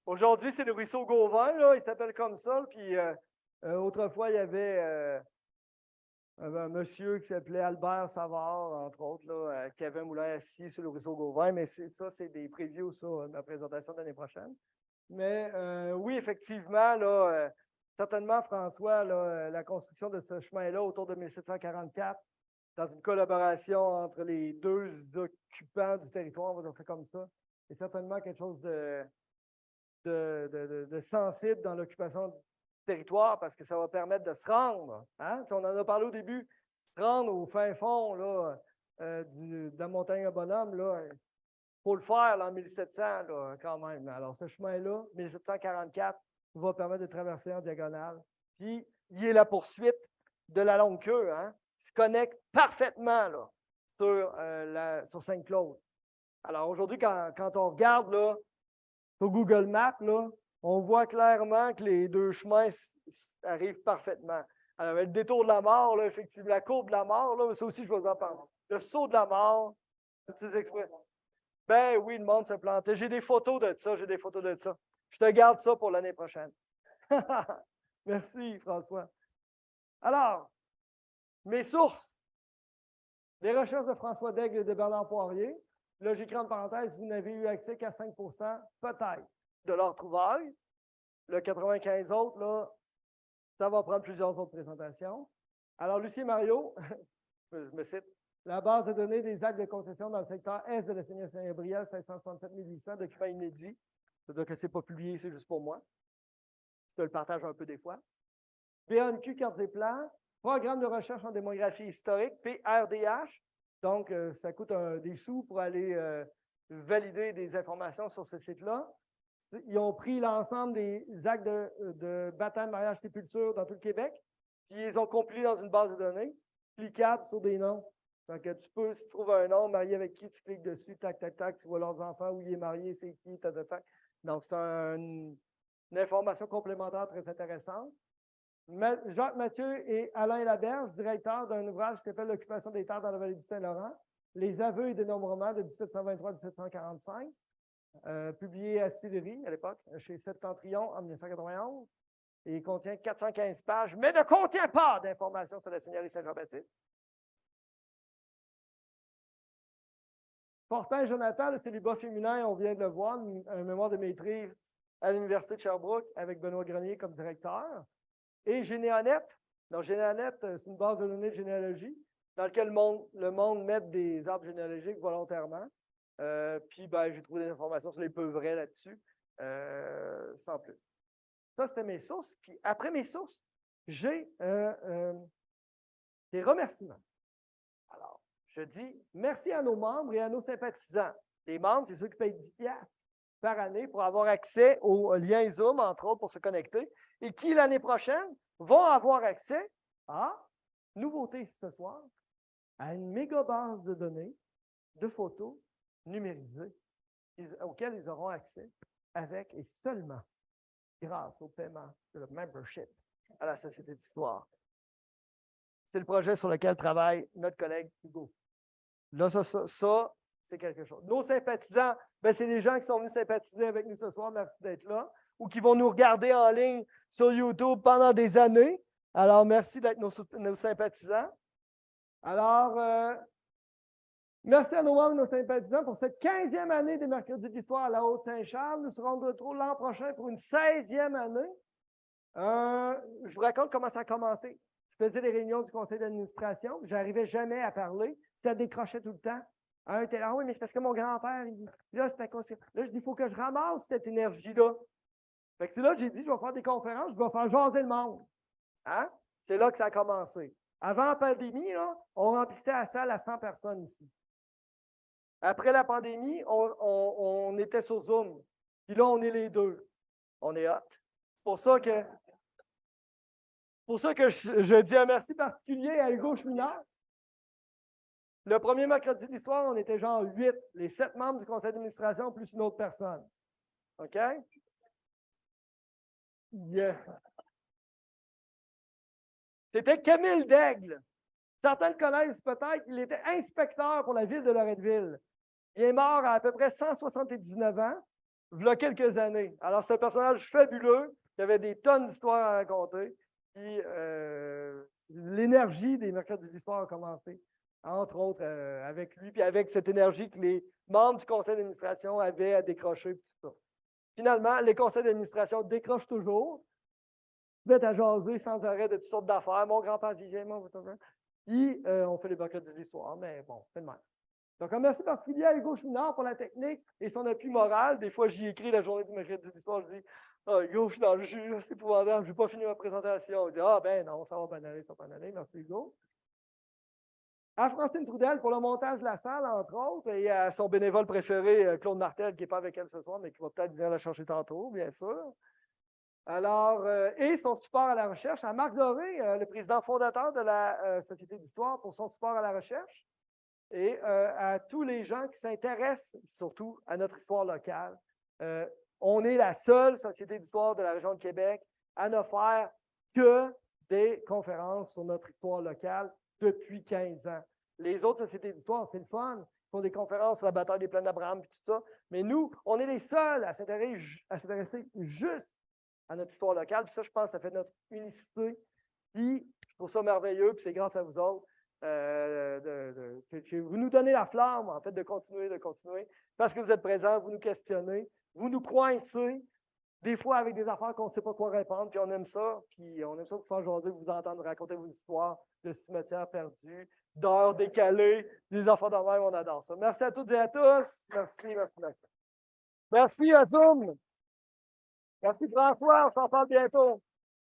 aujourd'hui, c'est le ruisseau Gauvin, là, il s'appelle comme ça. Puis autrefois, il y avait un monsieur qui s'appelait Albert Savard, entre autres, là, qui avait un moulin assis sur le ruisseau Gauvin, mais ça, c'est des previews, ça, ma présentation de l'année prochaine. Mais oui, effectivement, là, certainement, François, là, la construction de ce chemin-là autour de 1744, dans une collaboration entre les deux occupants du territoire, on va dire ça comme ça, est certainement quelque chose de sensible dans l'occupation du territoire parce que ça va permettre de se rendre. Hein? On en a parlé au début, se rendre au fin fond là, de la montagne à Bonhomme, il faut le faire là, en 1700 là, quand même. Alors, ce chemin-là, 1744, va permettre de traverser en diagonale. Puis, il y a la poursuite de la longue queue, hein, qui se connecte parfaitement là, sur Saint-Claude. Alors, aujourd'hui, quand on regarde là, sur Google Maps, là, on voit clairement que les deux chemins arrivent parfaitement. Alors, le détour de la mort, là, effectivement, la courbe de la mort, là, ça aussi, je vais vous en parler. Le saut de la mort, toutes ces expressions. Ben oui, le monde se plantait. J'ai des photos de ça, Je te garde ça pour l'année prochaine. Merci, François. Alors, mes sources. Les recherches de François Daigle et de Bernard Poirier. Là, j'écris en parenthèse, vous n'avez eu accès qu'à 5 peut-être de leur trouvaille. Le 95 autres, là, ça va prendre plusieurs autres présentations. Alors, Lucie et Mario, je me cite, la base de données des actes de concession dans le secteur Est de la Seigneurie Saint-Gabriel, 567 800, document inédit. C'est-à-dire que ce n'est pas publié, c'est juste pour moi. Je te le partage un peu des fois. BNQ, carte des plans. Programme de recherche en démographie historique, PRDH. Donc, ça coûte des sous pour aller valider des informations sur ce site-là. Ils ont pris l'ensemble des actes de baptême, mariage, sépulture dans tout le Québec, puis ils ont compilé dans une base de données, cliquable sur des noms. Donc, tu peux, si tu trouves un nom, marié avec qui, tu cliques dessus, tac, tac, tac, tu vois leurs enfants, où il est marié, c'est qui, tac, tac, tac. Donc, c'est une information complémentaire très intéressante. Jacques Mathieu et Alain Laberge, directeurs d'un ouvrage qui s'appelle L'occupation des terres dans la vallée du Saint-Laurent, les aveux et dénombrements de 1723 à 1745, publié à Sillery à l'époque, chez Septentrion en 1991. Et il contient 415 pages, mais ne contient pas d'informations sur la Seigneurie Saint-Jean-Baptiste. Fortin et Jonathan, le célibat féminin, on vient de le voir, un mémoire de maîtrise à l'Université de Sherbrooke avec Benoît Grenier comme directeur. Et Généanette. Donc, Généanette, c'est une base de données de généalogie dans laquelle le monde met des arbres généalogiques volontairement. Puis, ben, j'ai trouvé des informations sur les peu vrais là-dessus, sans plus. Ça, c'était mes sources. Puis, après mes sources, j'ai des remerciements. Alors, je dis merci à nos membres et à nos sympathisants. Les membres, c'est ceux qui payent 10 $ par année pour avoir accès aux liens Zoom, entre autres, pour se connecter, et qui, l'année prochaine, vont avoir accès à, nouveauté ce soir, à une méga base de données de photos numérisées auxquelles ils auront accès avec et seulement grâce au paiement de le membership à la Société d'Histoire. C'est le projet sur lequel travaille notre collègue Hugo. Là, ça c'est quelque chose. Nos sympathisants, ben, c'est les gens qui sont venus sympathiser avec nous ce soir, merci d'être là, ou qui vont nous regarder en ligne sur YouTube pendant des années. Alors, merci d'être nos sympathisants. Alors, merci à nos membres et nos sympathisants pour cette 15e année des Mercredis d'Histoire à la Haute-Saint-Charles. Nous serons de retour l'an prochain pour une 16e année. Je vous raconte comment ça a commencé. Je faisais les réunions du conseil d'administration. Je n'arrivais jamais à parler. Ça décrochait tout le temps. Un était là, oui, mais c'est parce que mon grand-père, là, c'était quoi? Là, je dis, il faut que je ramasse cette énergie-là. Fait que c'est là que j'ai dit, je vais faire des conférences, je vais faire jaser le monde. Hein? C'est là que ça a commencé. Avant la pandémie, là, on remplissait la salle à 100 personnes ici. Après la pandémie, on était sur Zoom. Puis là, on est les deux. On est hot. C'est pour ça que je dis un merci particulier à Hugo Chouinard. Le premier mercredi de l'histoire, on était genre 8, les 7 membres du conseil d'administration plus une autre personne. OK? Yeah. C'était Camille Daigle. Certains le connaissent peut-être, il était inspecteur pour la ville de Loretteville. Il est mort à peu près 179 ans, il y a quelques années. Alors, c'est un personnage fabuleux, qui avait des tonnes d'histoires à raconter. Puis, l'énergie des mercredis de l'histoire a commencé, entre autres avec lui, puis avec cette énergie que les membres du conseil d'administration avaient à décrocher. Tout ça. Finalement, les conseils d'administration décrochent toujours, se mettent à jaser sans arrêt de toutes sortes d'affaires. Mon grand-père vivait, mon grand-père. Puis, on fait les mercredis de l'histoire, mais bon, c'est le même. Donc, un merci particulier à Hugo Chouinard pour la technique et son appui moral. Des fois, j'y écris la journée du mercredi de l'histoire, je dis « Ah, Hugo, je suis dans le jus, c'est épouvantable, je n'ai pas fini ma présentation. » Il dit « Ah, ben non, ça va pas aller, ça va pas aller. » Merci, Hugo. À Francine Trudel pour le montage de la salle, entre autres, et à son bénévole préféré, Claude Martel, qui n'est pas avec elle ce soir, mais qui va peut-être venir la chercher tantôt, bien sûr. Alors, et son support à la recherche, à Marc Doré, le président fondateur de la Société d'Histoire, pour son support à la recherche, et à tous les gens qui s'intéressent surtout à notre histoire locale. On est la seule Société d'Histoire de la région de Québec à ne faire que des conférences sur notre histoire locale depuis 15 ans. Les autres sociétés d'histoire, c'est le fun. Ils font des conférences sur la bataille des plaines d'Abraham et tout ça. Mais nous, on est les seuls à s'intéresser juste à notre histoire locale. Puis ça, je pense, ça fait notre unicité. Puis, je trouve ça merveilleux, puis c'est grâce à vous autres que vous nous donnez la flamme, en fait, de continuer, parce que vous êtes présents, vous nous questionnez, vous nous coincez, des fois avec des affaires qu'on ne sait pas quoi répondre, puis on aime ça, vous faire jaser, vous entendre raconter vos histoires de cimetières perdus, d'heures décalées, des affaires de même, on adore ça. Merci à toutes et à tous. Merci. Merci à Zoom. Merci François, on s'en parle bientôt.